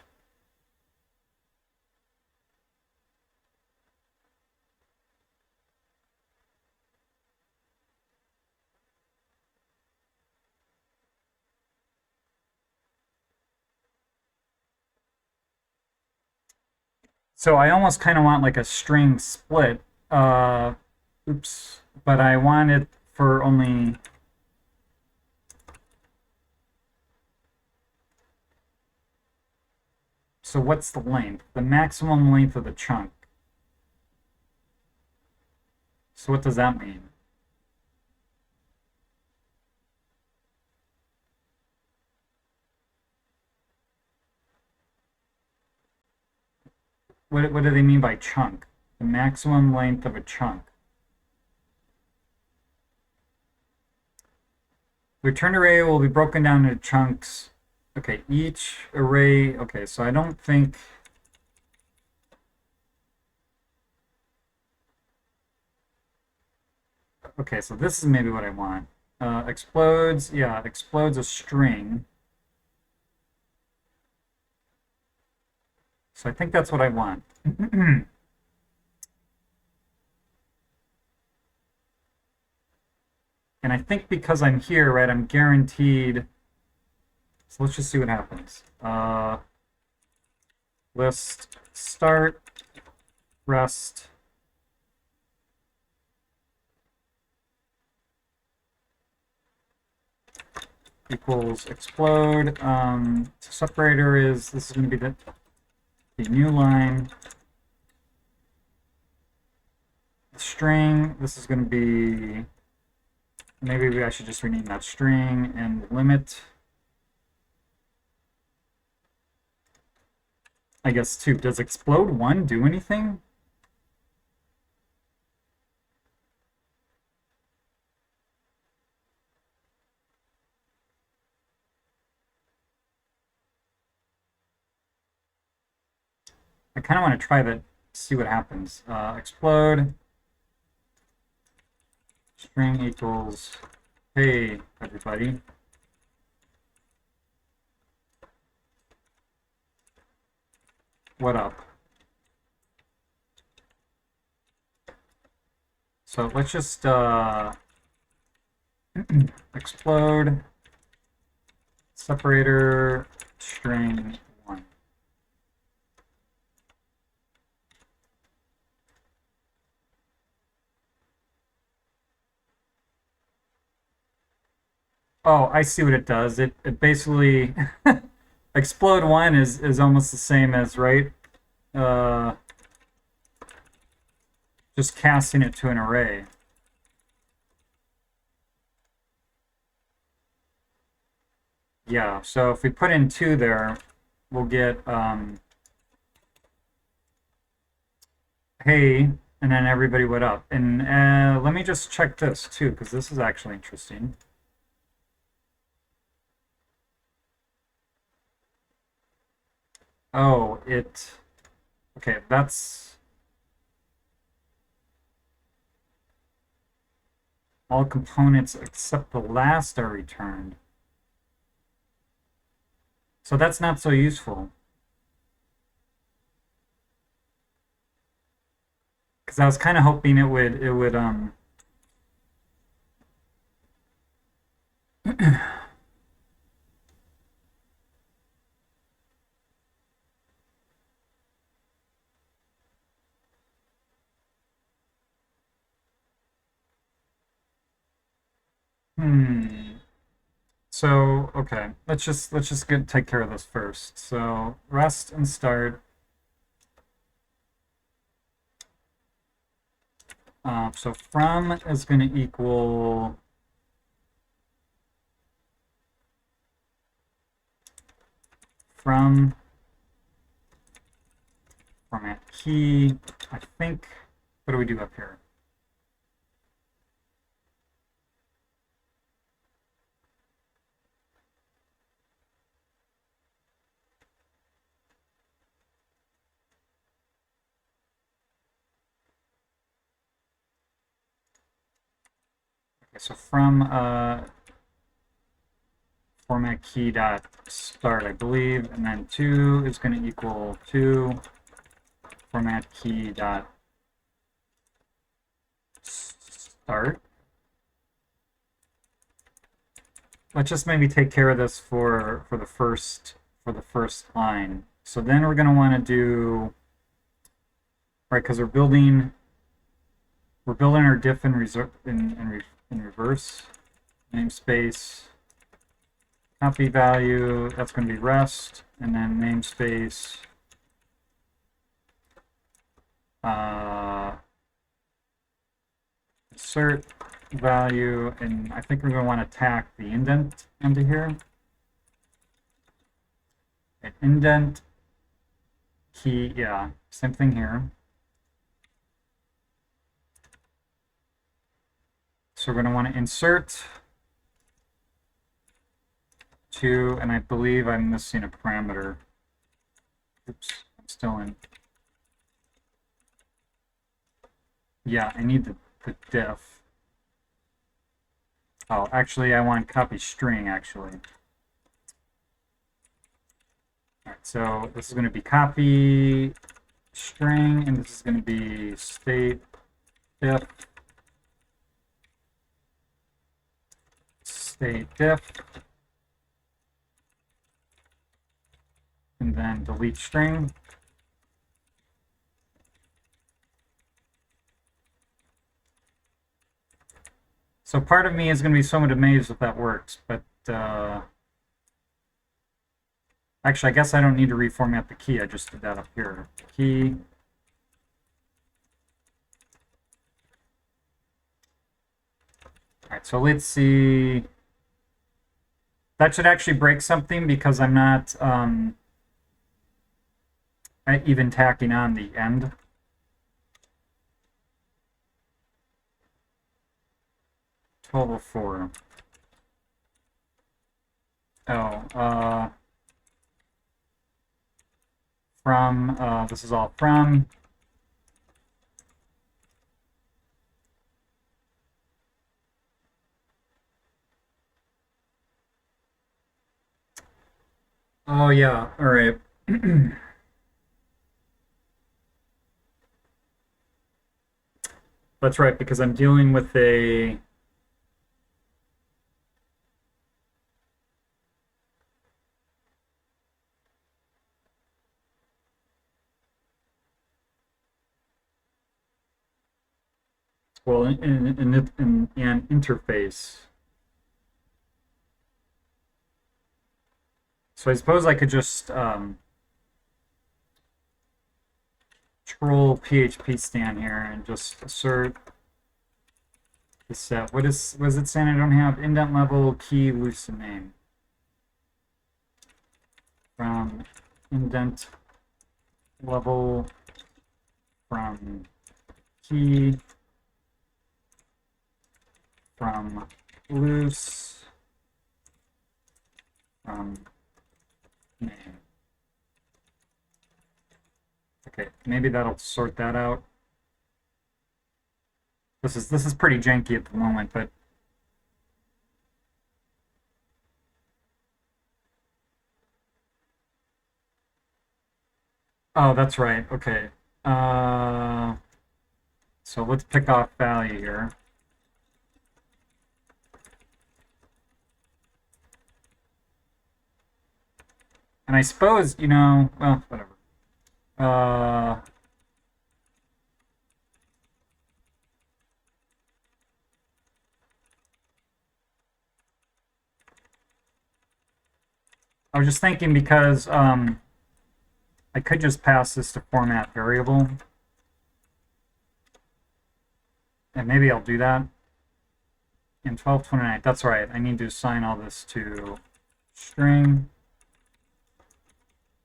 So I almost kind of want like a string split. Oops. But I want it for only. So what's the length? The maximum length of the chunk. So what does that mean? What do they mean by chunk? The maximum length of a chunk. The return array will be broken down into chunks. Okay, each array. Okay, so I don't think. Okay, so this is maybe what I want. Explodes, yeah, explodes a string. So I think that's what I want. And I think because I'm here, right, I'm guaranteed. So let's just see what happens. List start rest. Equals explode. Separator is, this is going to be the new line. The string, this is going to be, maybe I should just rename that string and limit. I guess 2. Does explode 1 do anything? I kind of want to try that, see what happens. Explode string equals, hey, everybody. What up? So let's just explode separator string 1. Oh, I see what it does. It basically explode 1 is almost the same as, right? Just casting it to an array. Yeah, so if we put in 2 there, we'll get hey, and then everybody what up. And let me just check this too, because this is actually interesting. Oh, okay, that's all components except the last are returned. So that's not so useful. Because I was kind of hoping it would So okay, let's just take care of this first. So rest and start. So from is going to equal from format key. I think, what do we do up here? Okay, so from format key dot start, I believe, and then 2 is going to equal 2 format key dot start. Let's just maybe take care of this for the first line. So then we're going to want to do, right, because we're building our diff in reverse. Namespace copy value, that's going to be rest, and then namespace insert value, and I think we're going to want to tack the indent into here. An indent key, yeah, same thing here. So we're going to want to insert 2, and I believe I'm missing a parameter. Oops, I'm still in. Yeah, I need the diff. Oh, actually, I want copy string, actually. All right, so this is going to be copy string, and this is going to be state diff. State diff. And then delete string. So part of me is going to be somewhat amazed if that works, but actually, I guess I don't need to reformat the key. I just did that up here. Key. All right, so let's see. That should actually break something because I'm not even tacking on the end. $1204. Oh, from, this is all from. Oh, yeah, all right. That's right, because I'm dealing with a well in an interface. So I suppose I could just troll PHP stan here and just assert the set. What is it saying? I don't have indent level key loosen name from indent level from key from loose from name. Okay, maybe that'll sort that out. This is pretty janky at the moment, but oh, that's right. Okay. So let's pick off value here. And I suppose, well, whatever. I was just thinking because I could just pass this to format variable. And maybe I'll do that in 1229. That's right. I need to assign all this to string.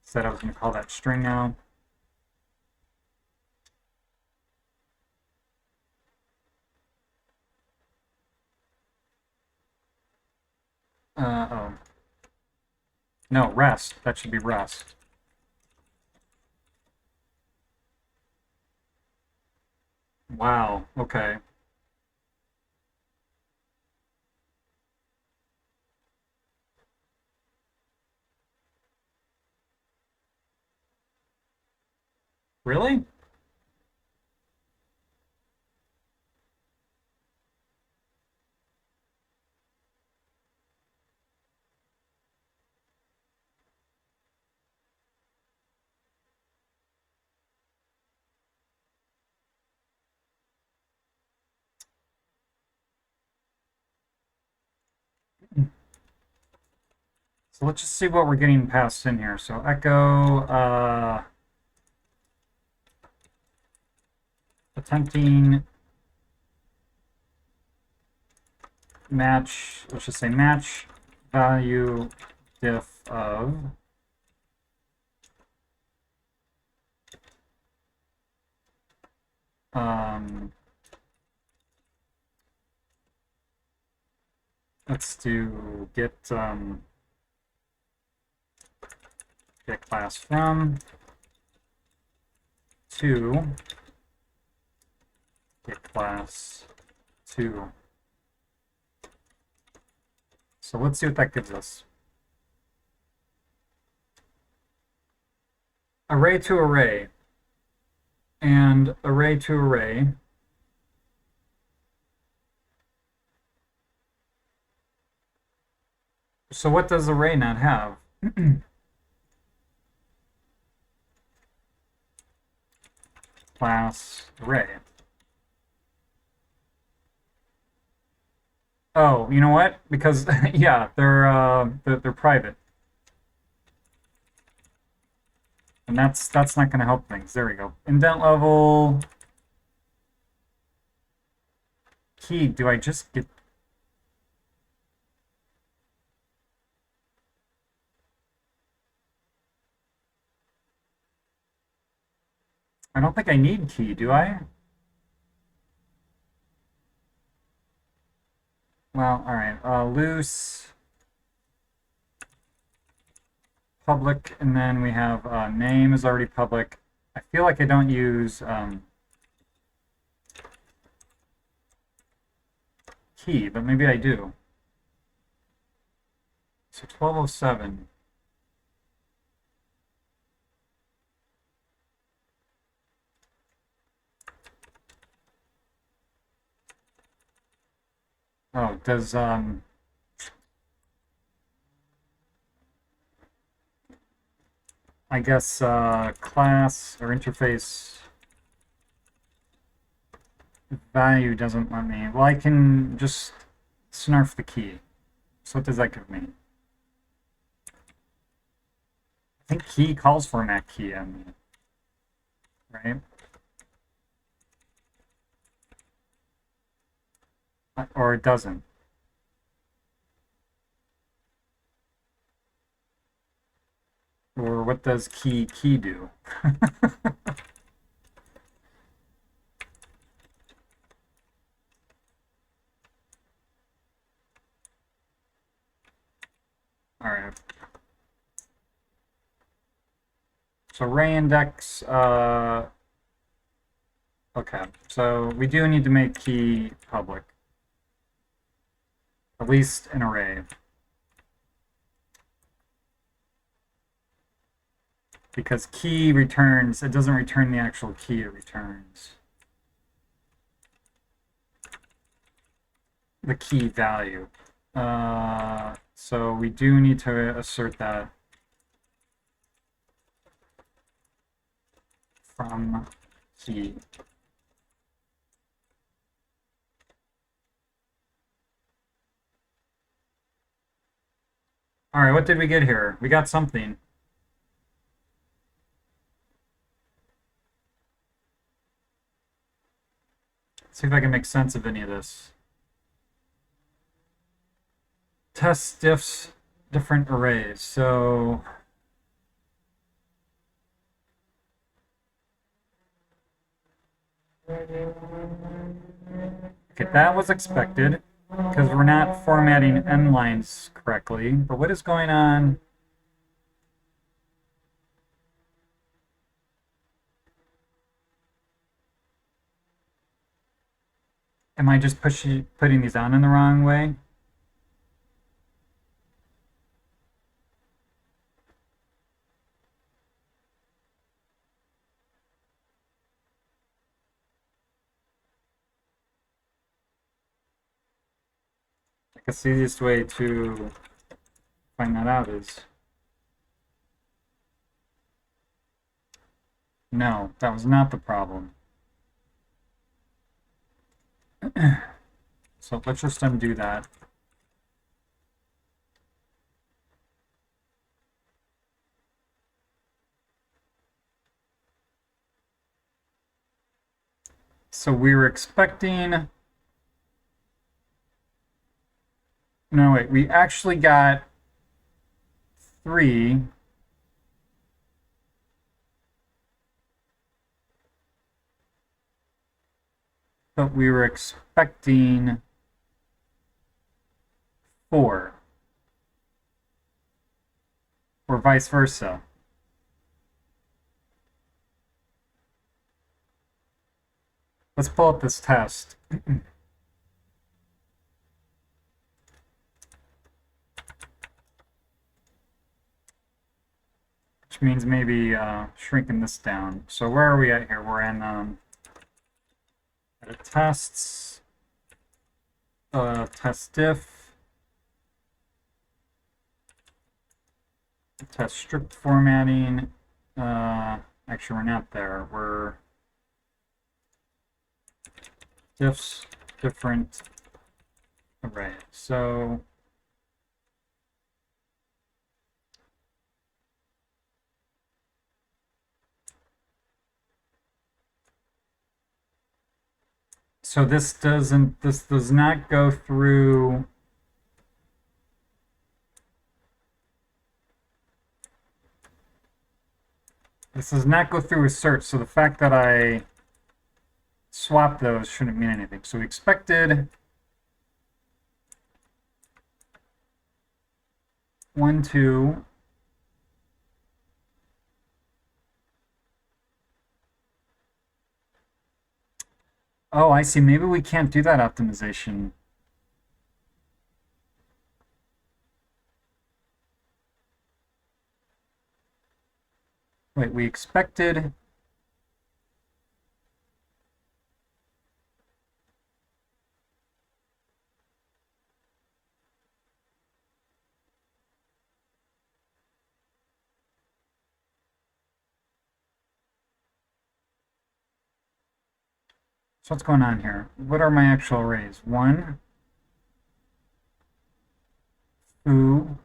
Said I was going to call that string now. Oh. No, rest. That should be rest. Wow. Okay. Really? So let's just see what we're getting passed in here. So echo attempting match, let's just say match value diff of let's do get class from to get class to. So let's see what that gives us. Array to array and array to array. So what does array not have? Class array. Oh, you know what? Because yeah, they're private, and that's not going to help things. There we go. Indent level key. Do I just get? I don't think I need key, do I? Well, all right. Loose public, and then we have name is already public. I feel like I don't use key, but maybe I do. So 1207. Oh, does I guess class or interface value doesn't let me. Well, I can just snarf the key. So what does that give me? I think key calls format key, I mean, right? Or it doesn't. Or what does key do? All right. So array index, okay. So we do need to make key public. At least an array. Because key returns, it doesn't return the actual key, it returns the key value. So we do need to assert that from key. All right, what did we get here? We got something. Let's see if I can make sense of any of this. Test diffs different arrays. So okay, that was expected because we're not formatting end lines correctly. But what is going on? Am I just putting these on in the wrong way? I guess the easiest way to find that out is no, that was not the problem. So let's just undo that. So we were expecting... No, wait, we actually got 3. But we were expecting 4. Or vice versa. Let's pull up this test. Which means maybe shrinking this down. So where are we at here? We're in edit tests, test diff, test strict formatting. Actually, we're not there. We're diffs different array. So this does not go through assert. So the fact that I swap those shouldn't mean anything. So we expected 1, 2. Oh, I see. Maybe we can't do that optimization. Wait, we expected... So what's going on here? What are my actual arrays? One, foo.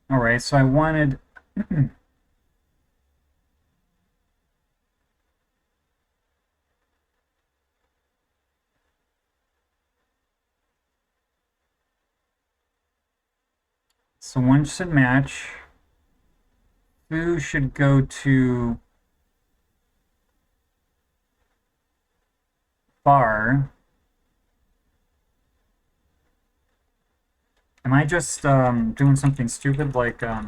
All right, so I wanted so one should match. Foo should go to bar. Am I just doing something stupid like oh,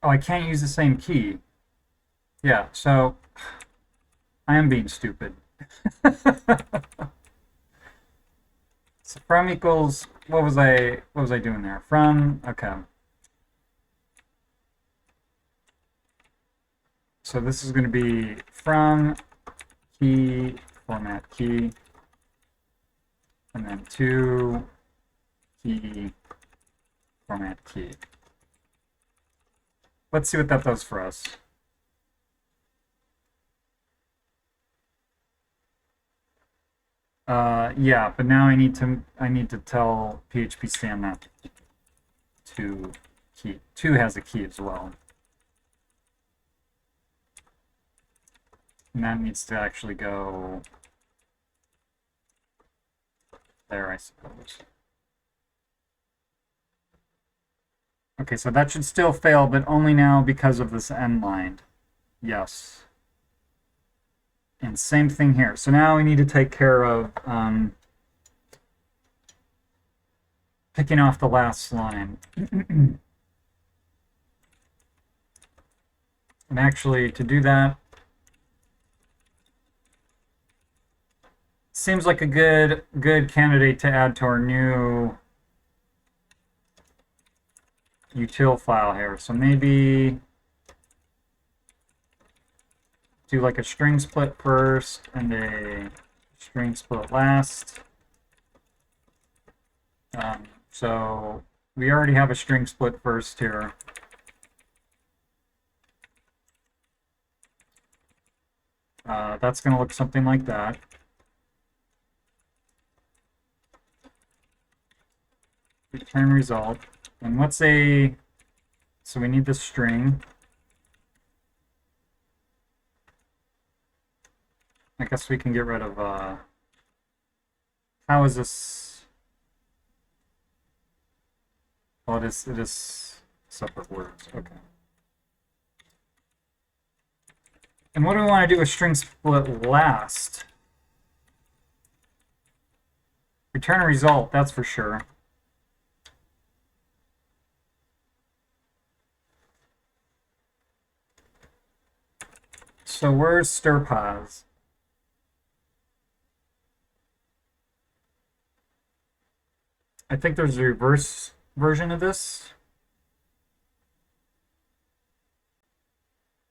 I can't use the same key. Yeah, so I am being stupid. So from equals, what was I doing there? From, okay. So this is going to be from key format key, and then to key format key. Let's see what that does for us. Yeah, but now I need to tell PHP stand that to key. 2 has a key as well. And that needs to actually go there, I suppose. Okay, so that should still fail, but only now because of this end line. Yes. And same thing here. So now we need to take care of picking off the last line. And actually, to do that, seems like a good candidate to add to our new util file here. So maybe do like a string split first and a string split last. So we already have a string split first here. That's going to look something like that. Return result. And what's a, so we need the string. I guess we can get rid of, how is this? Well, it is separate words, okay. And what do we want to do with string split last? Return a result, that's for sure. So where's stir pause? I think there's a reverse version of this.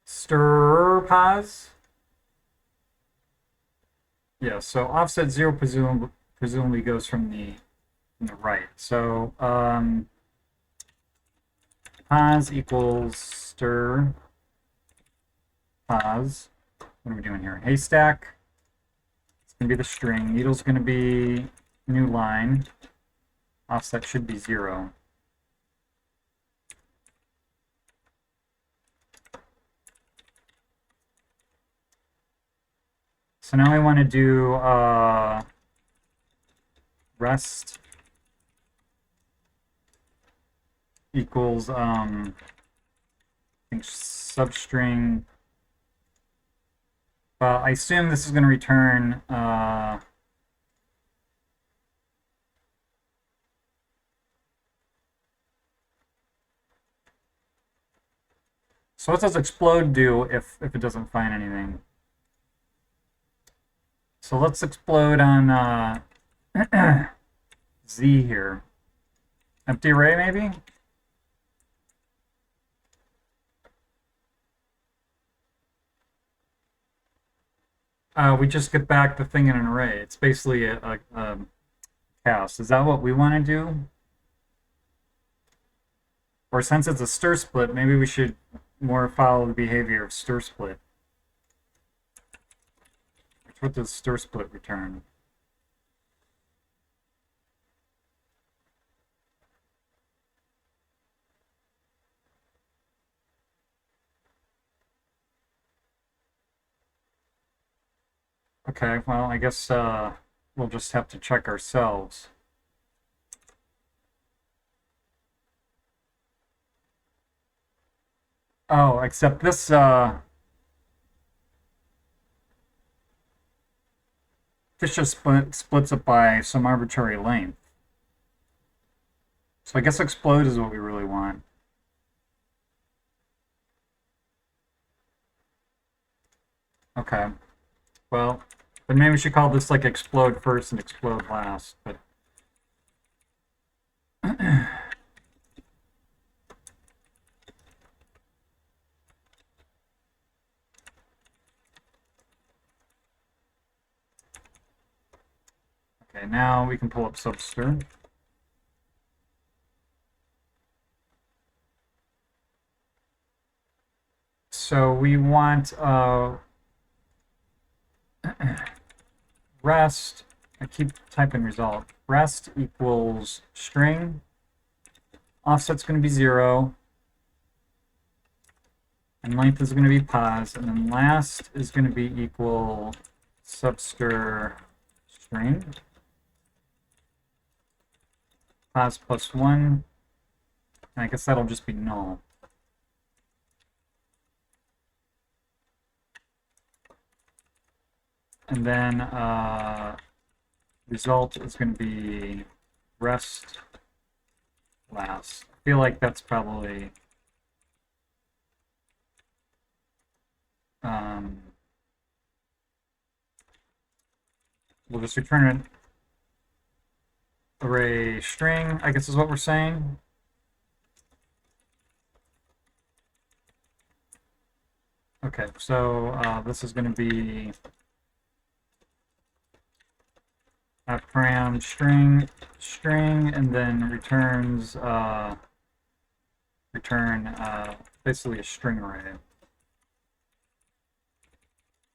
Stir pause. Yeah, so offset 0 presumably goes from the right. So pause equals stir pause. What are we doing here? Haystack. It's going to be the string. Needle's going to be new line. Offset should be 0. So now I want to do rest equals I think substring. Well, I assume this is going to return so what does explode do if it doesn't find anything? So let's explode on Z here. Empty array, maybe? We just get back the thing in an array. It's basically a cast. Is that what we want to do? Or since it's a stir split, maybe we should more follow the behavior of stir split. What does stir split return? Okay, well, I guess we'll just have to check ourselves. Oh, except this just splits it by some arbitrary length. So I guess explode is what we really want. Okay. Well, then maybe we should call this like explode first and explode last, but okay, now we can pull up subster. So we want rest, I keep typing result, rest equals string, offset's going to be 0, and length is going to be pos, and then last is going to be equal subster string, pos plus 1, and I guess that'll just be null. And then result is going to be rest last. I feel like that's probably we'll just return an array string, I guess is what we're saying. Okay, so this is going to be param string, and then returns return basically a string array.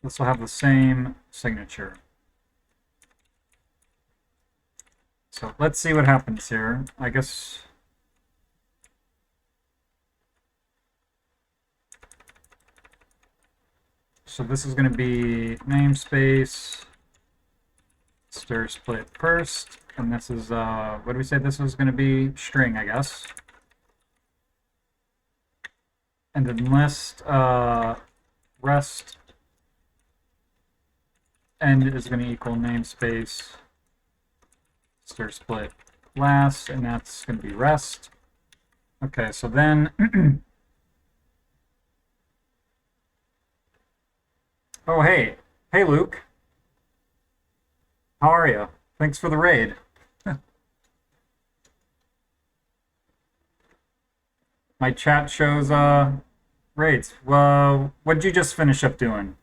This will have the same signature. So let's see what happens here. I guess so. This is going to be namespace stir split first, and this is what do we say this was going to be? String, I guess. And then list rest end is going to equal namespace stir split last, and that's going to be rest. Okay, so then oh hey Luke, how are you? Thanks for the raid. My chat shows raids. Well, what did you just finish up doing?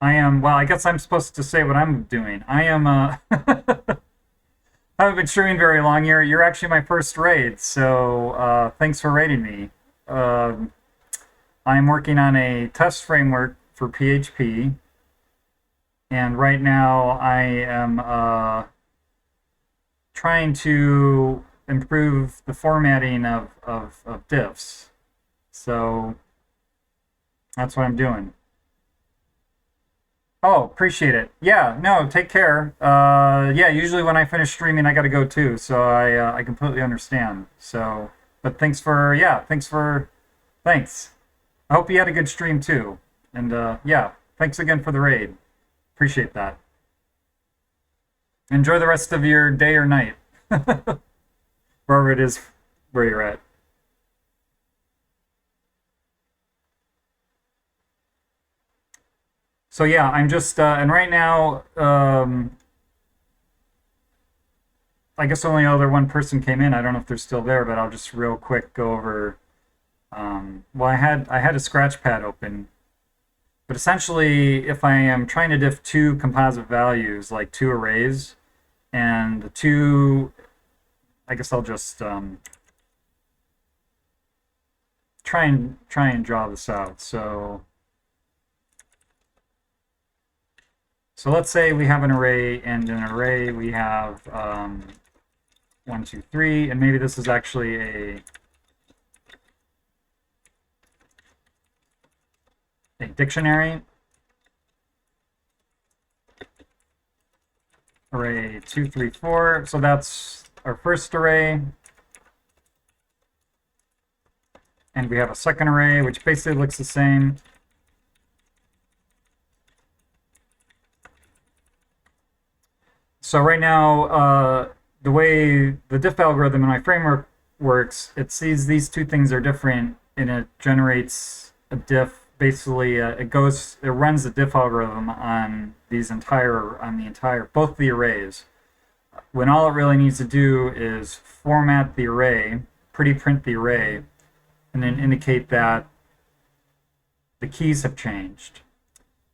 I am, well, I guess I'm supposed to say what I'm doing. I am, I haven't been streaming very long. You're actually my first raid, so thanks for raiding me. I'm working on a test framework for PHP, and right now I am trying to improve the formatting of diffs. So that's what I'm doing. Oh, appreciate it. Yeah, no, take care. Yeah, usually when I finish streaming, I got to go too, so I completely understand. So, but thanks for thanks. I hope you had a good stream too. And yeah, thanks again for the raid. Appreciate that. Enjoy the rest of your day or night, wherever it is where you're at. So yeah, I'm just and right now, I guess only other one person came in. I don't know if they're still there, but I'll just real quick go over Well, I had a scratch pad open, but essentially, if I am trying to diff two composite values, like two arrays, and the two, I guess I'll just try and draw this out. So let's say we have an array, and in an array we have 1, 2, 3, and maybe this is actually a dictionary. Array 2, 3, 4. So that's our first array. And we have a second array, which basically looks the same. So right now, the way the diff algorithm in my framework works, it sees these two things are different, and it generates a diff. Basically, it runs the diff algorithm on both the arrays. When all it really needs to do is format the array, pretty print the array, and then indicate that the keys have changed.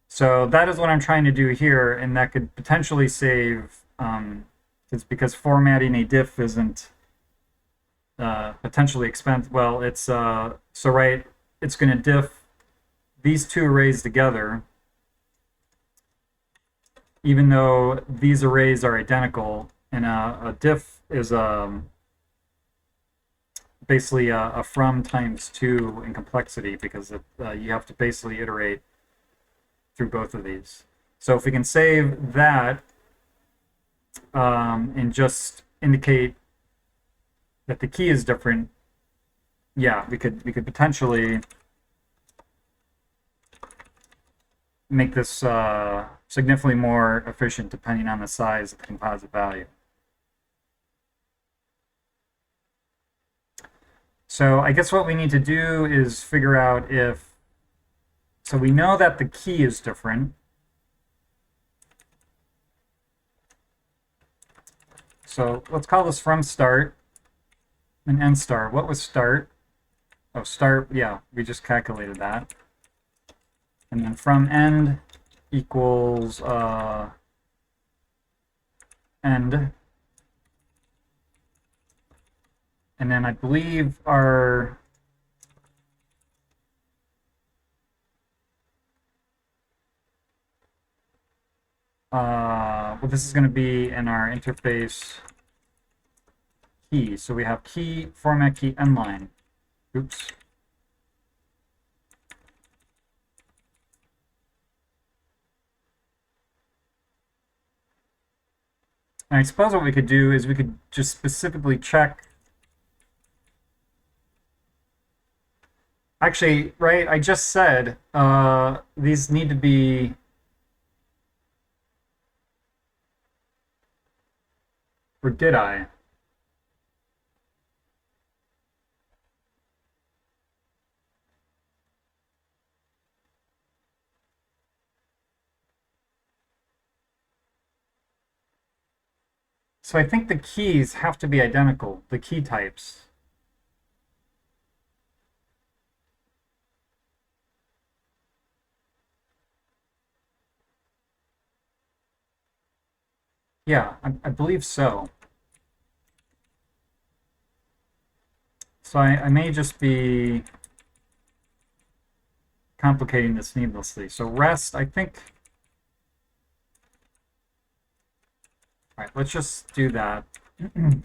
So that is what I'm trying to do here, and that could potentially save, it's because formatting a diff isn't potentially expensive. Well, it's it's going to diff these two arrays together, even though these arrays are identical, and a diff is basically a from times 2 in complexity, because you have to basically iterate through both of these. So if we can save that and just indicate that the key is different, yeah, we could potentially make this significantly more efficient depending on the size of the composite value. So I guess what we need to do is figure out if, so we know that the key is different. So let's call this from start and end star. What was start? Oh, start, yeah, we just calculated that. And then from end equals end. And then I believe our well, this is going to be in our interface key. So we have key, format key, end line. Oops. And I suppose what we could do is we could just specifically check. Actually, right, I just said these need to be or did I? So I think the keys have to be identical, the key types. Yeah, I believe so. So I may just be complicating this needlessly. So rest, I think. All right, let's just do that. Let's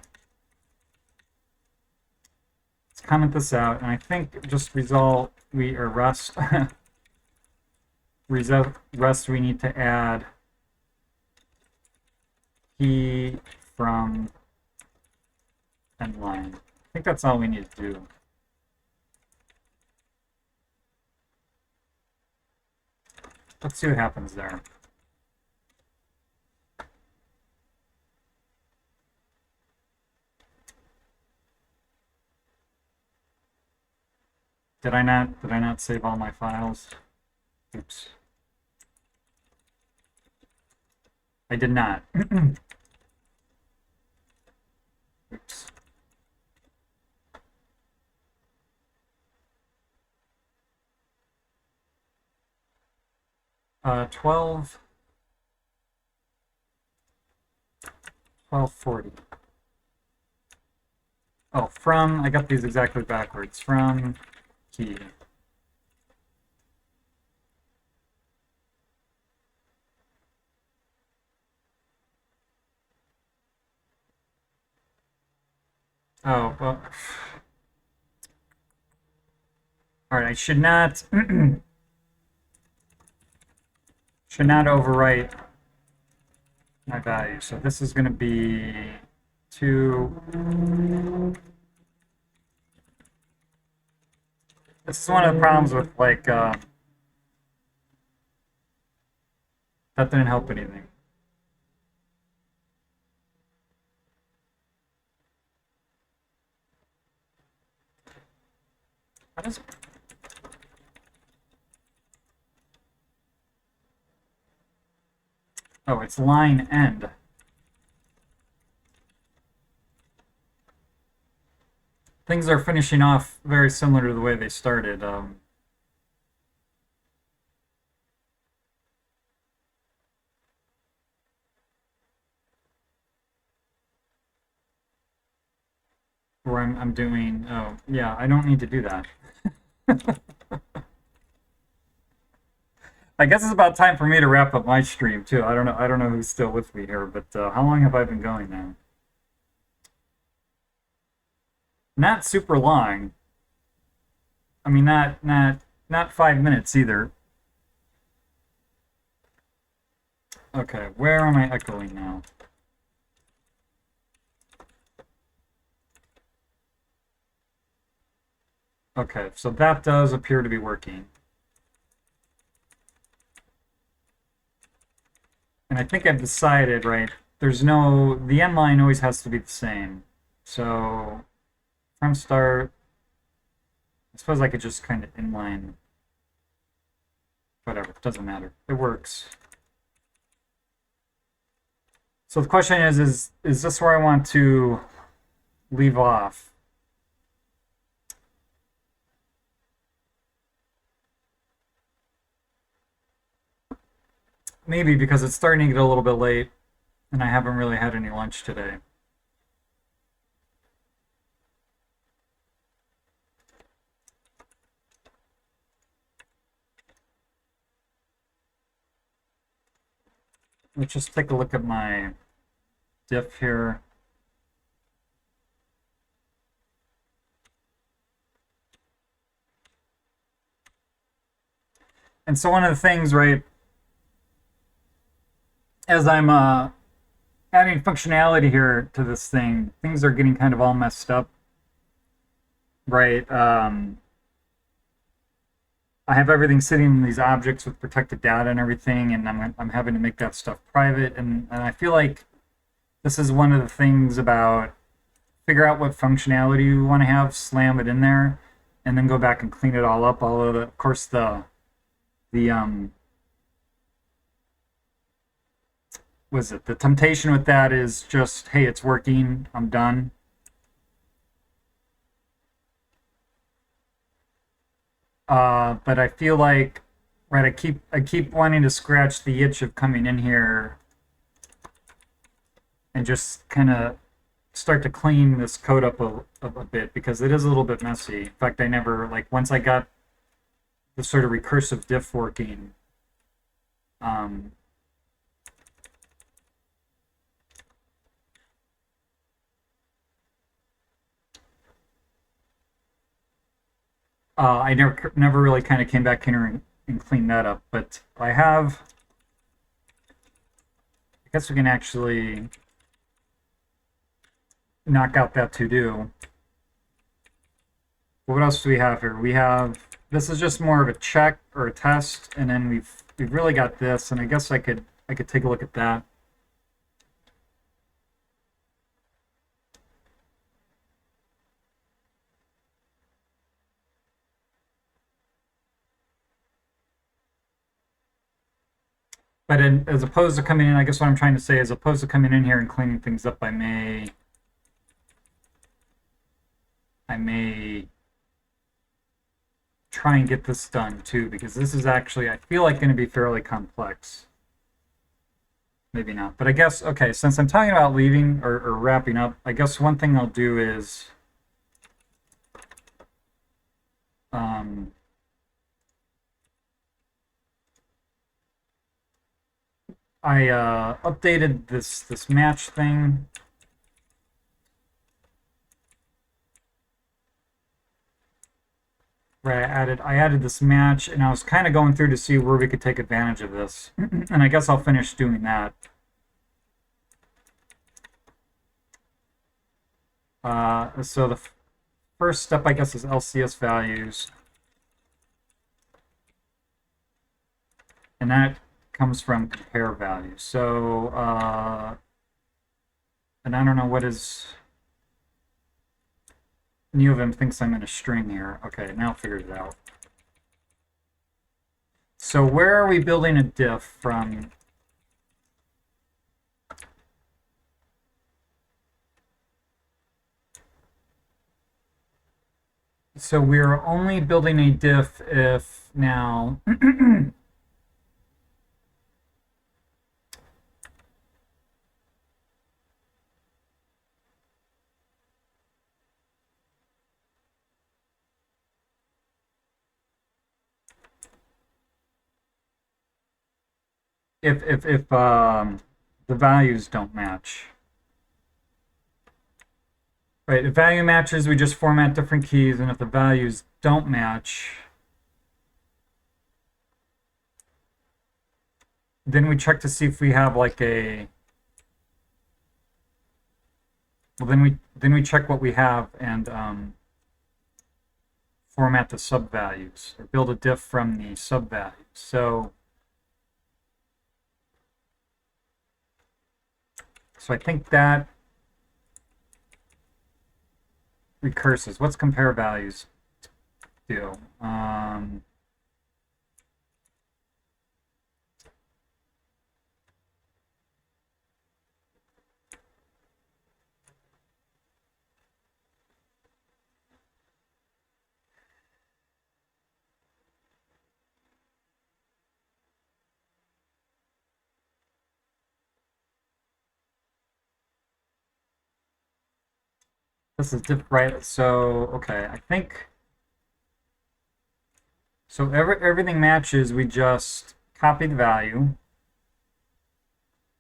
comment this out, and I think just rest rest we need to add key from end line. I think that's all we need to do. Let's see what happens there. Did I not save all my files? Oops. I did not. Oops. 1240. Oh, from, I got these exactly backwards. From key. Oh, well. All right, I should not should not overwrite my value. So this is going to be 2. This is one of the problems with like that didn't help anything. What is? Oh, it's line end. Things are finishing off very similar to the way they started. Where I'm doing, oh, yeah, I don't need to do that. I guess it's about time for me to wrap up my stream too. I don't know who's still with me here, but how long have I been going now? Not super long. I mean, not 5 minutes either. Okay, where am I echoing now? Okay, so that does appear to be working. And I think I've decided, right, the end line always has to be the same. So from start, I suppose I could just kind of inline, whatever, it doesn't matter. It works. So the question is this where I want to leave off? Maybe because it's starting to get a little bit late and I haven't really had any lunch today. Let's just take a look at my diff here. And so one of the things, right, as I'm adding functionality here to this thing, things are getting kind of all messed up, right? I have everything sitting in these objects with protected data and everything, and I'm having to make that stuff private. And I feel like this is one of the things about figure out what functionality you want to have, slam it in there, and then go back and clean it all up. Although, of course, the temptation with that is just, hey, it's working, I'm done. But I feel like, right, I keep wanting to scratch the itch of coming in here and just kind of start to clean this code up a bit, because it is a little bit messy. In fact, I never, like, once I got the sort of recursive diff working, I never really kind of came back in here and cleaned that up. But I guess we can actually knock out that to do. What else do we have here? We have, this is just more of a check or a test, and then we've really got this, and I guess I could take a look at that. But as opposed to coming in, I guess what I'm trying to say, as opposed to coming in here and cleaning things up, I may try and get this done too, because this is actually, I feel like, going to be fairly complex. Maybe not, but I guess, okay, since I'm talking about leaving or wrapping up, I guess one thing I'll do is I updated this match thing. Right, I added this match, and I was kind of going through to see where we could take advantage of this. And I guess I'll finish doing that. So the first step, I guess, is LCS values. And that comes from compare values. So, and I don't know what is... New of him thinks I'm in a string here. Okay, now figured it out. So where are we building a diff from? So we're only building a diff if now if the values don't match. Right, if value matches, we just format different keys, and if the values don't match, then we check to see if we have like a... Well, then we check what we have and format the sub values, or build a diff from the sub values. So I think that recurses. What's compare values do? This is diff, right? So, okay, I think... So everything matches, we just copy the value.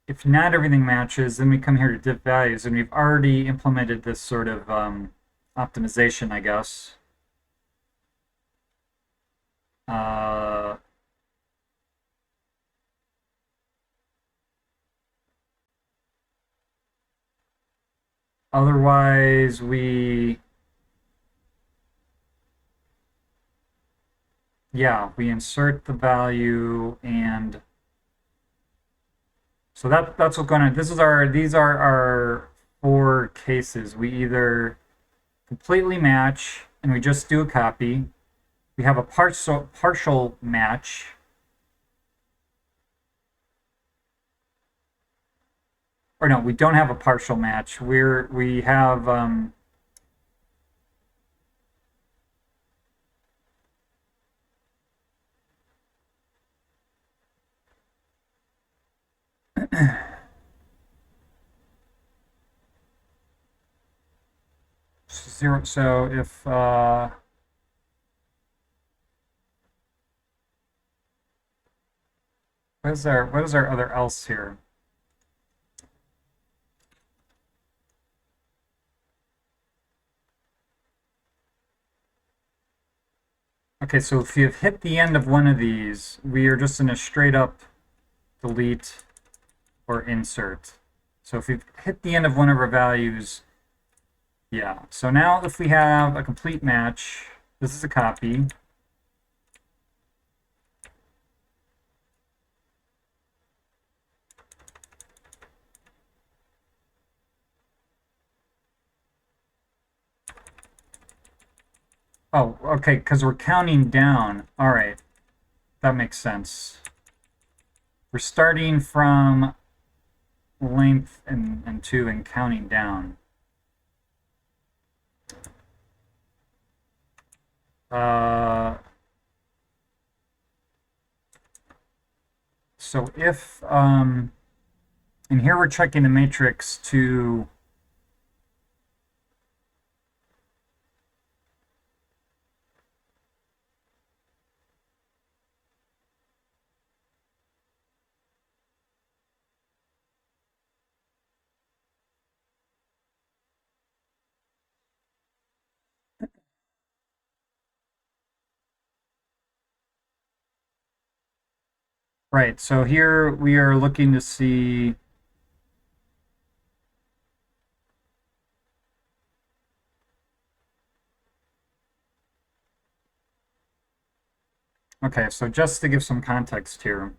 If not everything matches, then we come here to diff values, and we've already implemented this sort of optimization, I guess. Otherwise, we insert the value, and so that's what's going on. These are our 4 cases. We either completely match and we just do a copy. We have a partial match. Or no, we don't have a partial match. We have zero. So if what is our other else here? Okay, so if you've hit the end of one of these, we are just in a straight up delete or insert. So if we've hit the end of one of our values, yeah. So now if we have a complete match, this is a copy. Oh, okay, because we're counting down. All right, that makes sense. We're starting from length and 2 and counting down. So if, and here we're checking the matrix to, right, so here we are looking to see, okay, so just to give some context here.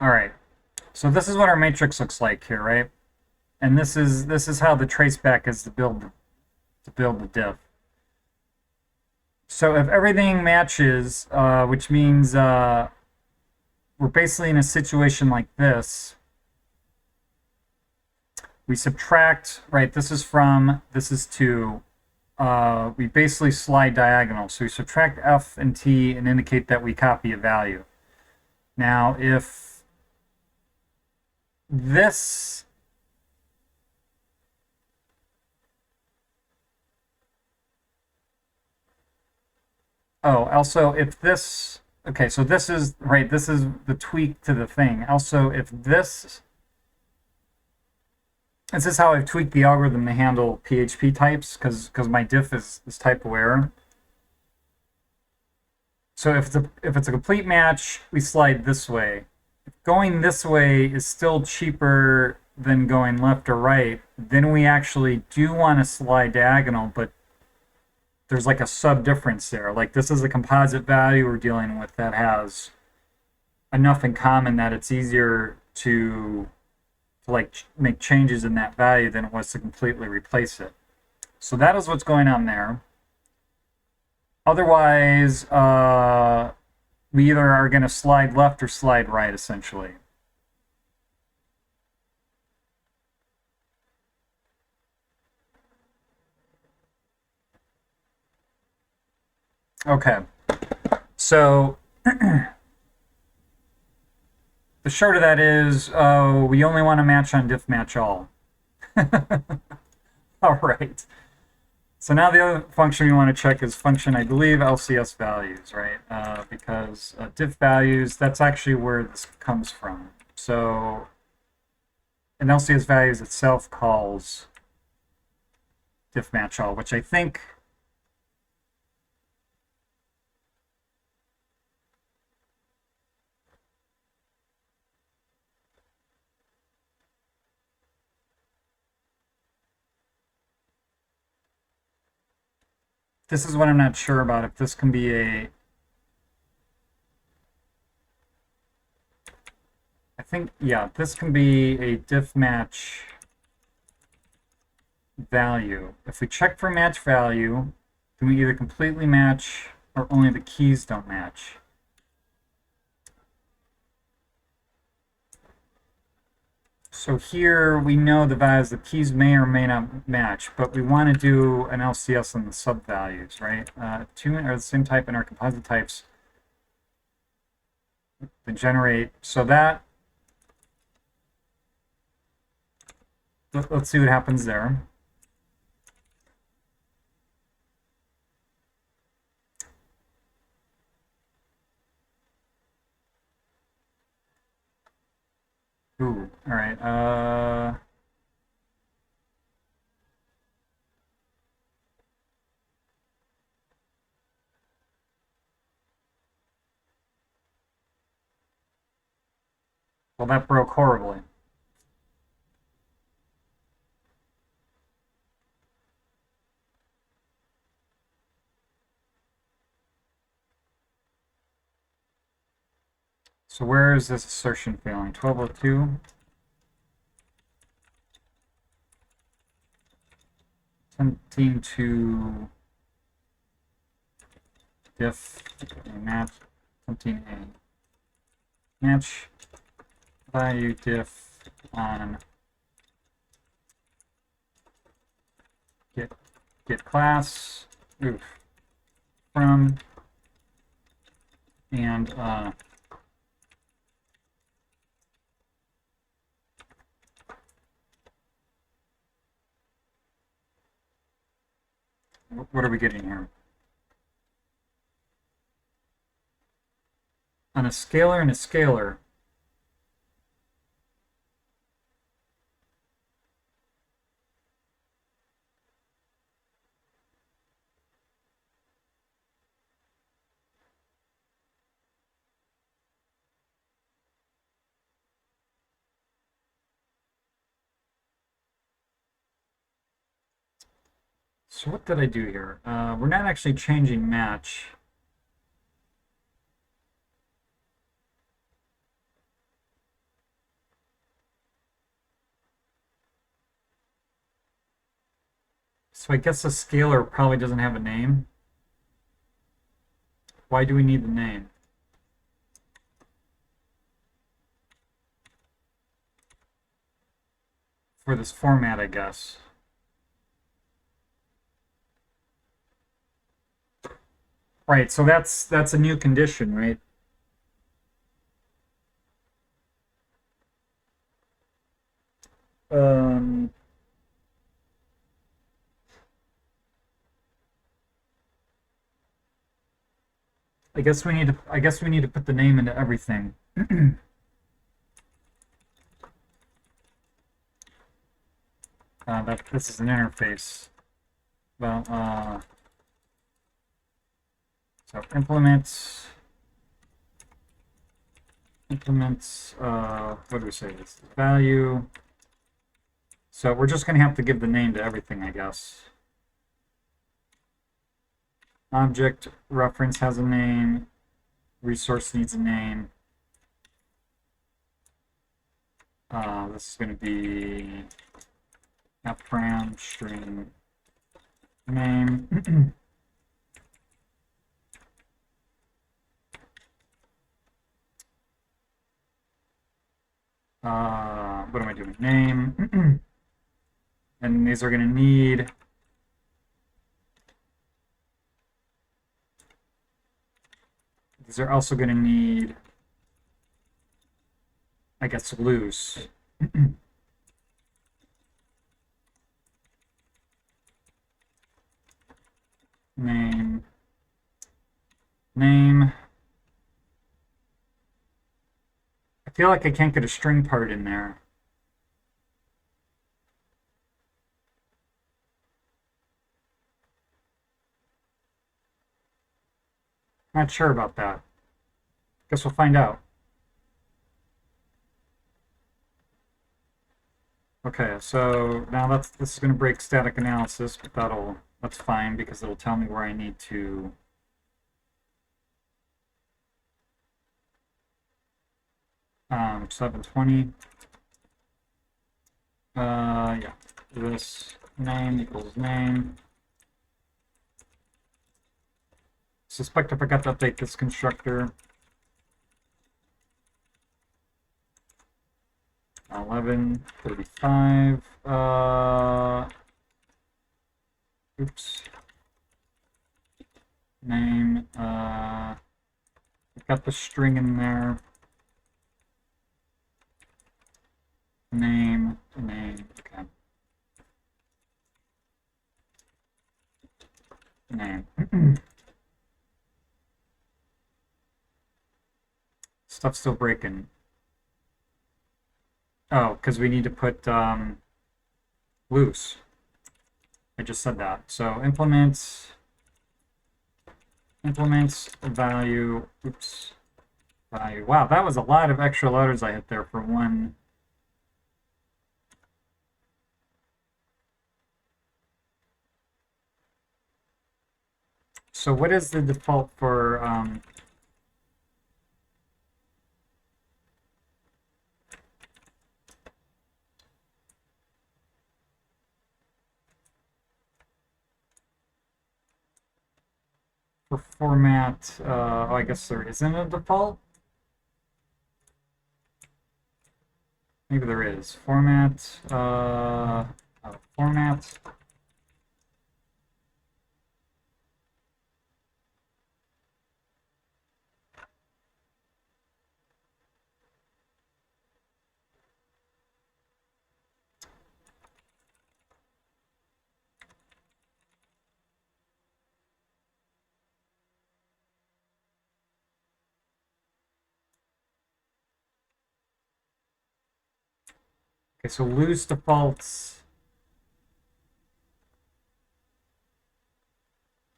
All right, so this is what our matrix looks like here, right? And this is how the traceback is to build the diff. So if everything matches, which means we're basically in a situation like this, we subtract, right, this is from, this is to, we basically slide diagonal. So we subtract F and T and indicate that we copy a value. Now, if this, oh, also if this, okay, so this is, right, this is the tweak to the thing. Also, if this is how I've tweaked the algorithm to handle PHP types, because my diff is type aware. So if it's a complete match, we slide this way. If going this way is still cheaper than going left or right, then we actually do want to slide diagonal, but there's like a sub difference there. Like this is a composite value we're dealing with that has enough in common that it's easier to like make changes in that value than it was to completely replace it. So that is what's going on there. Otherwise, we either are going to slide left or slide right, essentially. Okay, so the short of that is we only want to match on diff match all. All right. So now the other function we want to check is function, I believe, LCS values, right? Because diff values, that's actually where this comes from. So an LCS values itself calls diff match all, which I think this is what I'm not sure about, if this can be a, I think, yeah, this can be a diff match value. If we check for match value, then we either completely match or only the keys don't match. So here we know the values, the keys may or may not match, but we want to do an LCS on the sub values, right? Two are the same type in our composite types. They generate, so that, let's see what happens there. Ooh, all right. Well, that broke horribly. So where is this assertion failing? 1202? 17 diff match 17a. match value diff on get class from and what are we getting here? On a scalar and a scalar. So what did I do here? We're not actually changing match. So I guess a scalar probably doesn't have a name. Why do we need the name? For this format, I guess. Right, so that's a new condition, right? I guess we need to put the name into everything. This is an interface. Well, so implements, what do we say? This is value. So we're just going to have to give the name to everything, I guess. Object reference has a name. Resource needs a name. This is going to be appram string name. What am I doing? Name. And these are going to need these are also going to need, I guess, loose. Name. I feel like I can't get a string part in there. Not sure about that. Guess we'll find out. Okay, so now this is going to break static analysis, but that's fine because it'll tell me where I need to 720. Yeah, this name equals name. Suspect I forgot to update this constructor. 11:35. Oops. Name. I've got the string in there. Name. Okay. Name. Stuff's still breaking. Oh, because we need to put loose. I just said that. So implements value. Oops. Value. Wow, that was a lot of extra letters I hit there for one. So what is the default for format? Oh, I guess there isn't a default. Maybe there is. Format, format. Okay, so lose defaults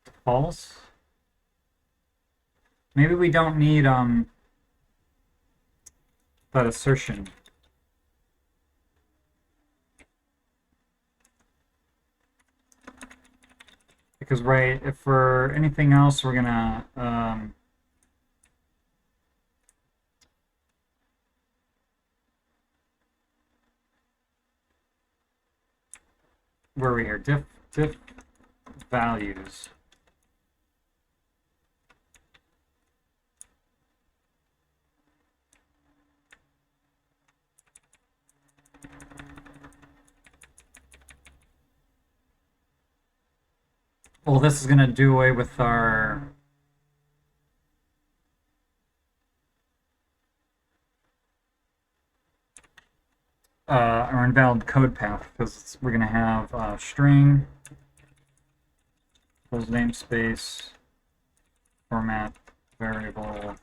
to false. Maybe we don't need that assertion. Because right, if for anything else we're gonna where are we here? Diff values. Well, this is going to do away with our invalid code path, because we're going to have string, close namespace, format variable,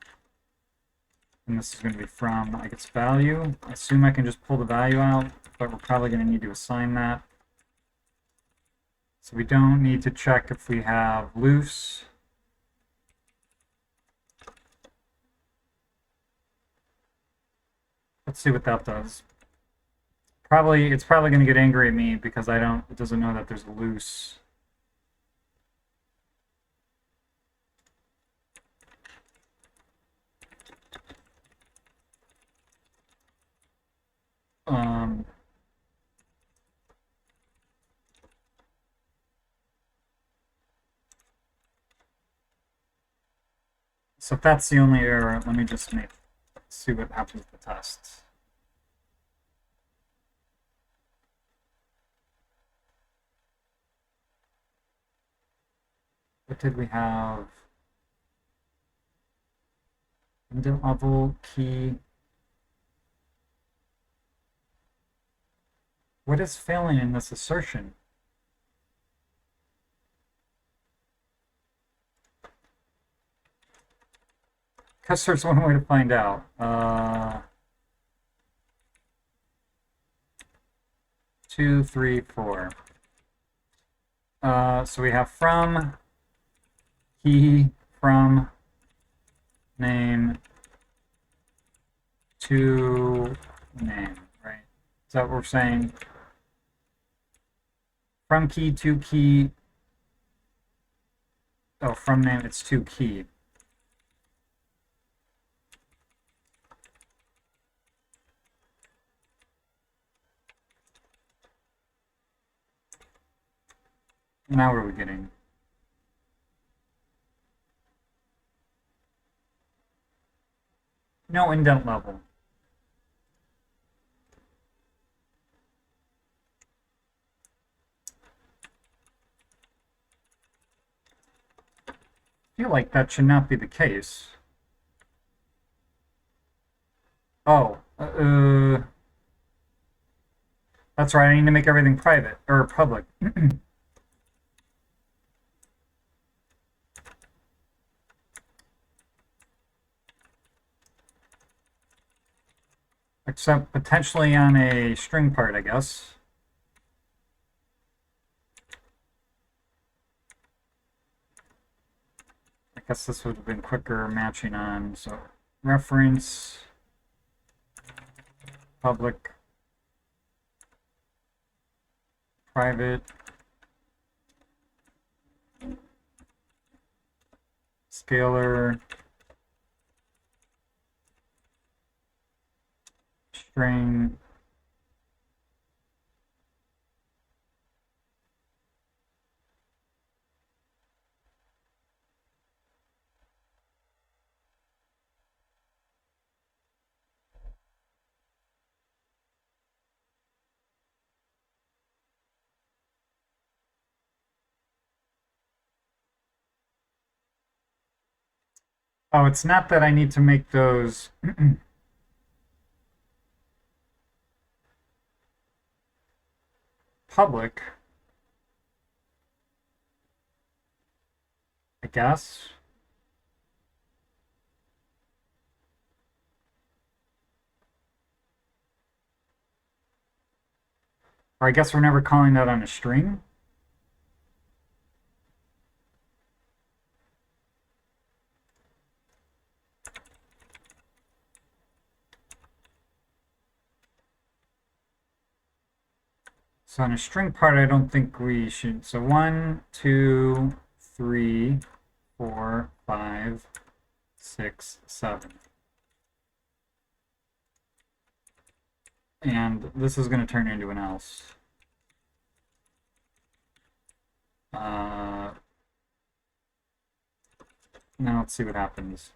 and this is going to be from, I guess, value. I assume I can just pull the value out, but we're probably going to need to assign that. So we don't need to check if we have loose. Let's see what that does. It's probably going to get angry at me because it doesn't know that there's a loose. So if that's the only error, let me just see what happens with the test. What did we have? Indent level key. What is failing in this assertion? Because there's one way to find out. 2, 3, 4. So we have from key, from name to name, right? Is that what we're saying? From key to key. Oh, from name, it's to key. Now what are we getting? No indent level. I feel like that should not be the case. Oh, that's right. I need to make everything private or public. Except potentially on a string part, I guess. I guess this would have been quicker matching on. So reference, public, private, scalar, string, Oh, it's not that I need to make those public, I guess. Or I guess we're never calling that on a string. So on a string part, I don't think we should. So 1, 2, 3, 4, 5, 6, 7. And this is going to turn into an else. Now let's see what happens.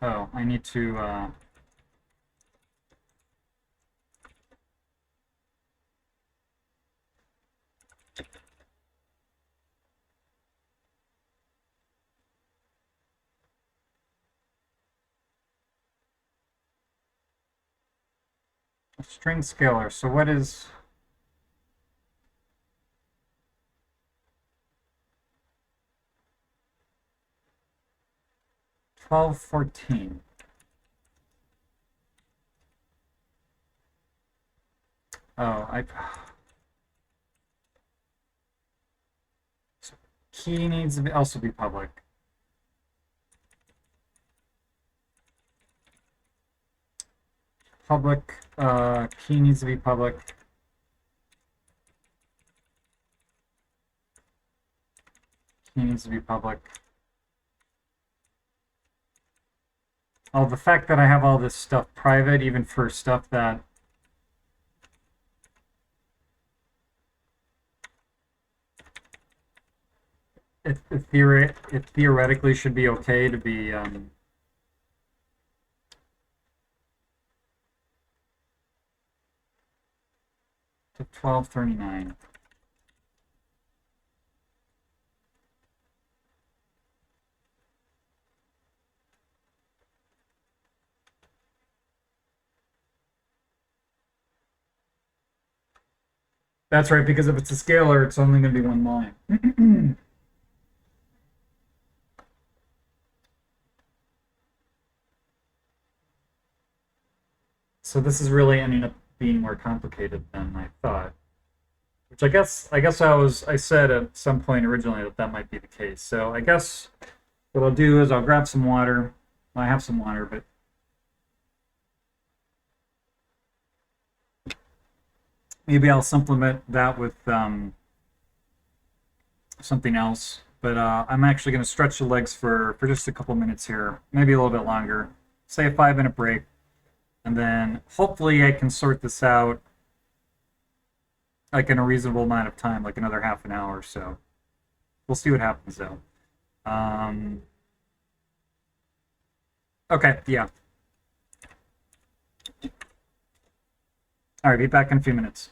Oh, I need to a string scalar. So what is 1214? Oh, so key needs to also be public. Public, key needs to be public. Key needs to be public. Oh, the fact that I have all this stuff private, even for stuff that it theoretically should be okay to be to 1239. That's right, because if it's a scalar, it's only going to be one line. So this is really ending up being more complicated than I thought. Which I said at some point originally that that might be the case. So I guess what I'll do is I'll grab some water. I have some water, but maybe I'll supplement that with something else. But I'm actually going to stretch the legs for just a couple minutes here, maybe a little bit longer. Say a 5-minute break, and then hopefully I can sort this out like in a reasonable amount of time, like another half an hour or so. We'll see what happens though. Um, okay, yeah. All right, be back in a few minutes.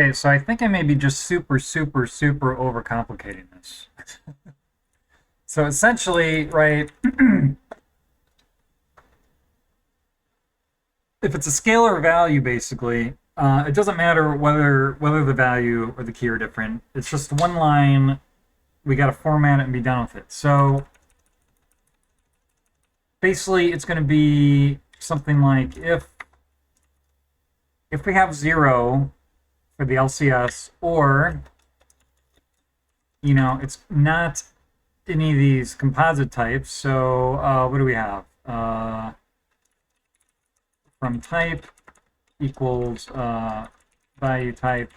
Okay, so I think I may be just super overcomplicating this. So essentially, right, if it's a scalar value, basically, it doesn't matter whether the value or the key are different. It's just one line. We got to format it and be done with it. So basically, it's going to be something like if we have 0 for the LCS, or it's not any of these composite types. So what do we have? From type equals value type.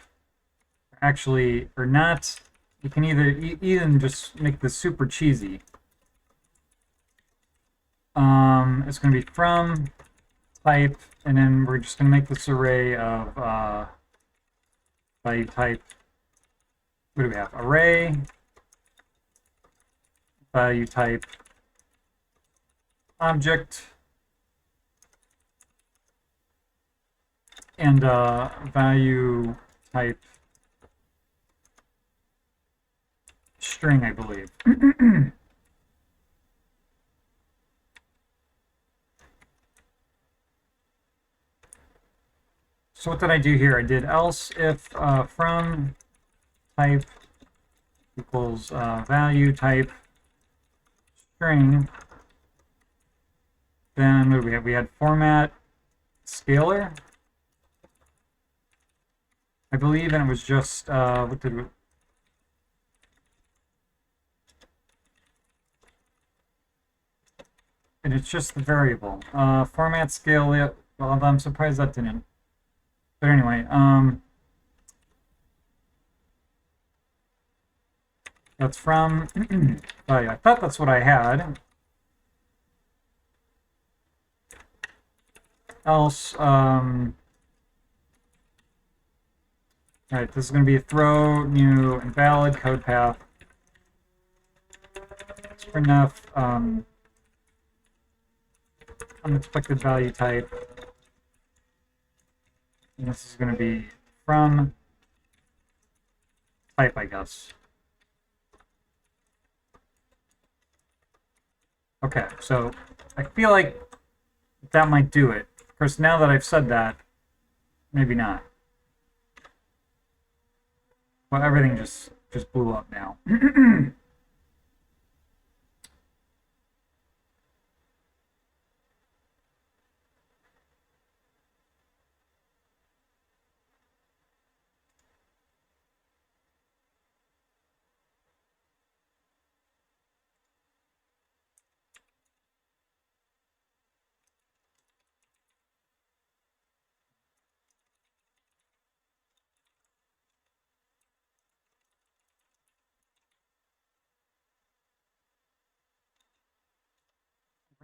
Actually, or not. You can either even just make this super cheesy. It's going to be from type, and then we're just going to make this array of value type. What do we have? Array, value type, object, and value type string, I believe. So what did I do here? I did else if from type equals value type string. Then what do we have? We had format scalar, I believe, and it was just what did we? And it's just the variable format scale. Well, I'm surprised that didn't. But anyway, that's from. Oh, yeah, I thought that's what I had. Else, all right, this is going to be a throw new invalid code path. It's printf unexpected value type. And this is going to be from type, I guess. Okay, so I feel like that might do it. Of course, now that I've said that, maybe not. Well, everything just blew up now.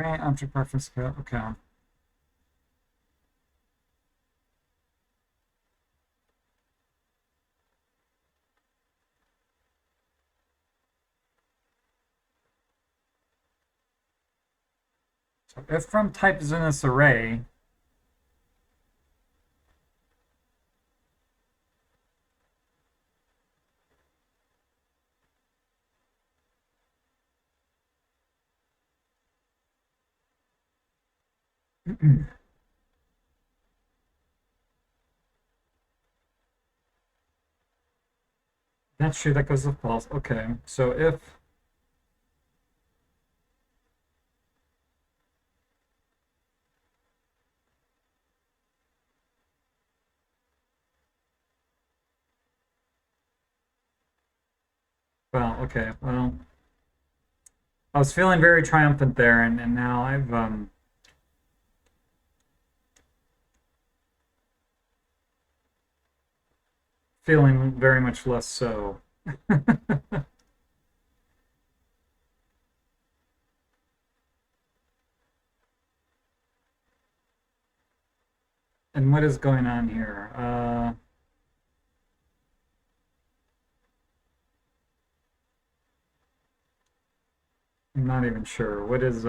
Right, object reference code. Okay. So if from type is in this array, that's true, that goes to false. Okay, so if well, okay, well, I was feeling very triumphant there, and now I've feeling very much less so. And what is going on here? I'm not even sure. What is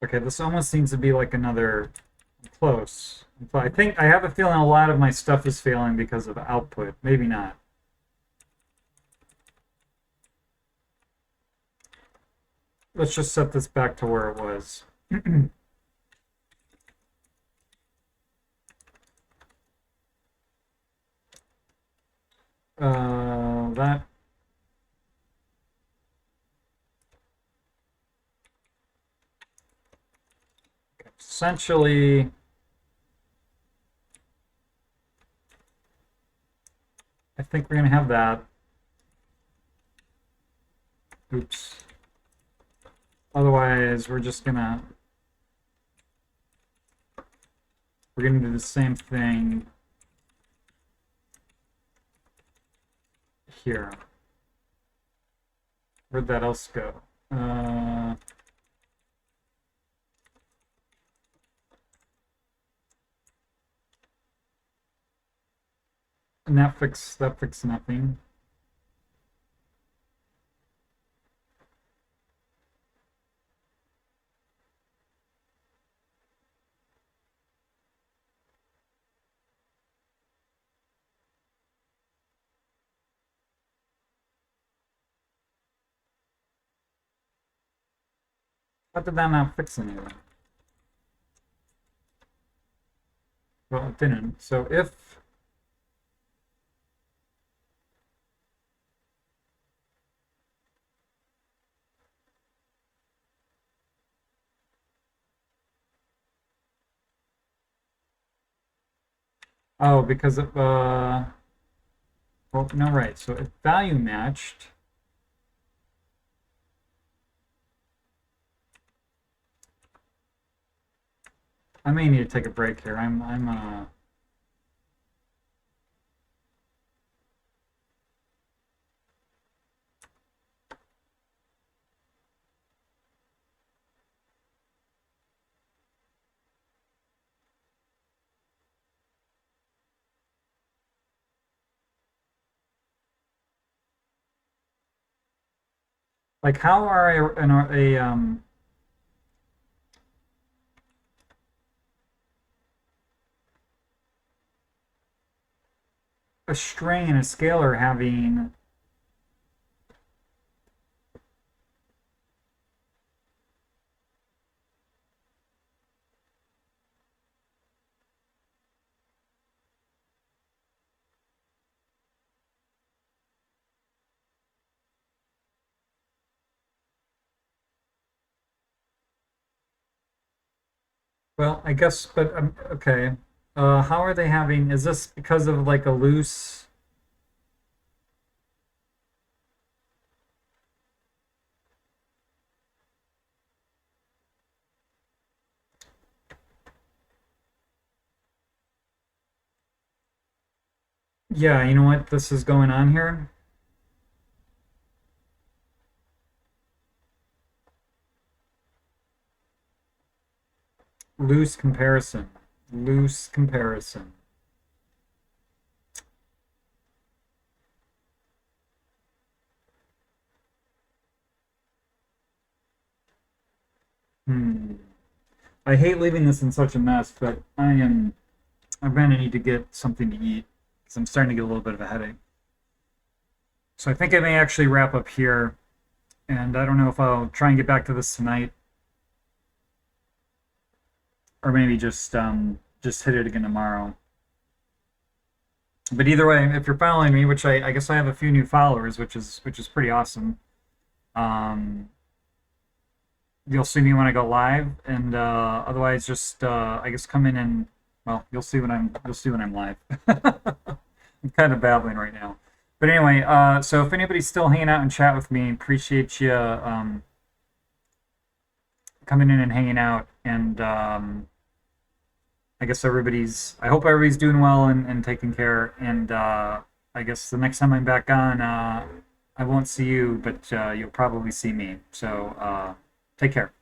Okay, this almost seems to be like another close. I think I have a feeling a lot of my stuff is failing because of output. Maybe not. Let's just set this back to where it was. That. Essentially, I think we're going to have that. Oops. Otherwise, we're gonna do the same thing here. Where'd that else go? And that fixed nothing. How did that not fix anything? Well, it didn't. So if oh, because of well, no, right. So if value matched, I may need to take a break here. I'm like, how are a string and a scalar having well, I guess, but okay. How are they having? Is this because of like a loose? Yeah, you know what this is going on here? Loose comparison. Loose comparison. I hate leaving this in such a mess, but I'm gonna need to get something to eat because I'm starting to get a little bit of a headache. So I think I may actually wrap up here, and I don't know if I'll try and get back to this tonight, or maybe just hit it again tomorrow. But either way, if you're following me, which I guess I have a few new followers, which is pretty awesome. You'll see me when I go live, and otherwise, just I guess come in and well, you'll see when I'm live. I'm kind of babbling right now, but anyway, so if anybody's still hanging out and chat with me, appreciate you coming in and hanging out, and I guess I hope everybody's doing well and taking care, and I guess the next time I'm back on, I won't see you, but you'll probably see me. So take care.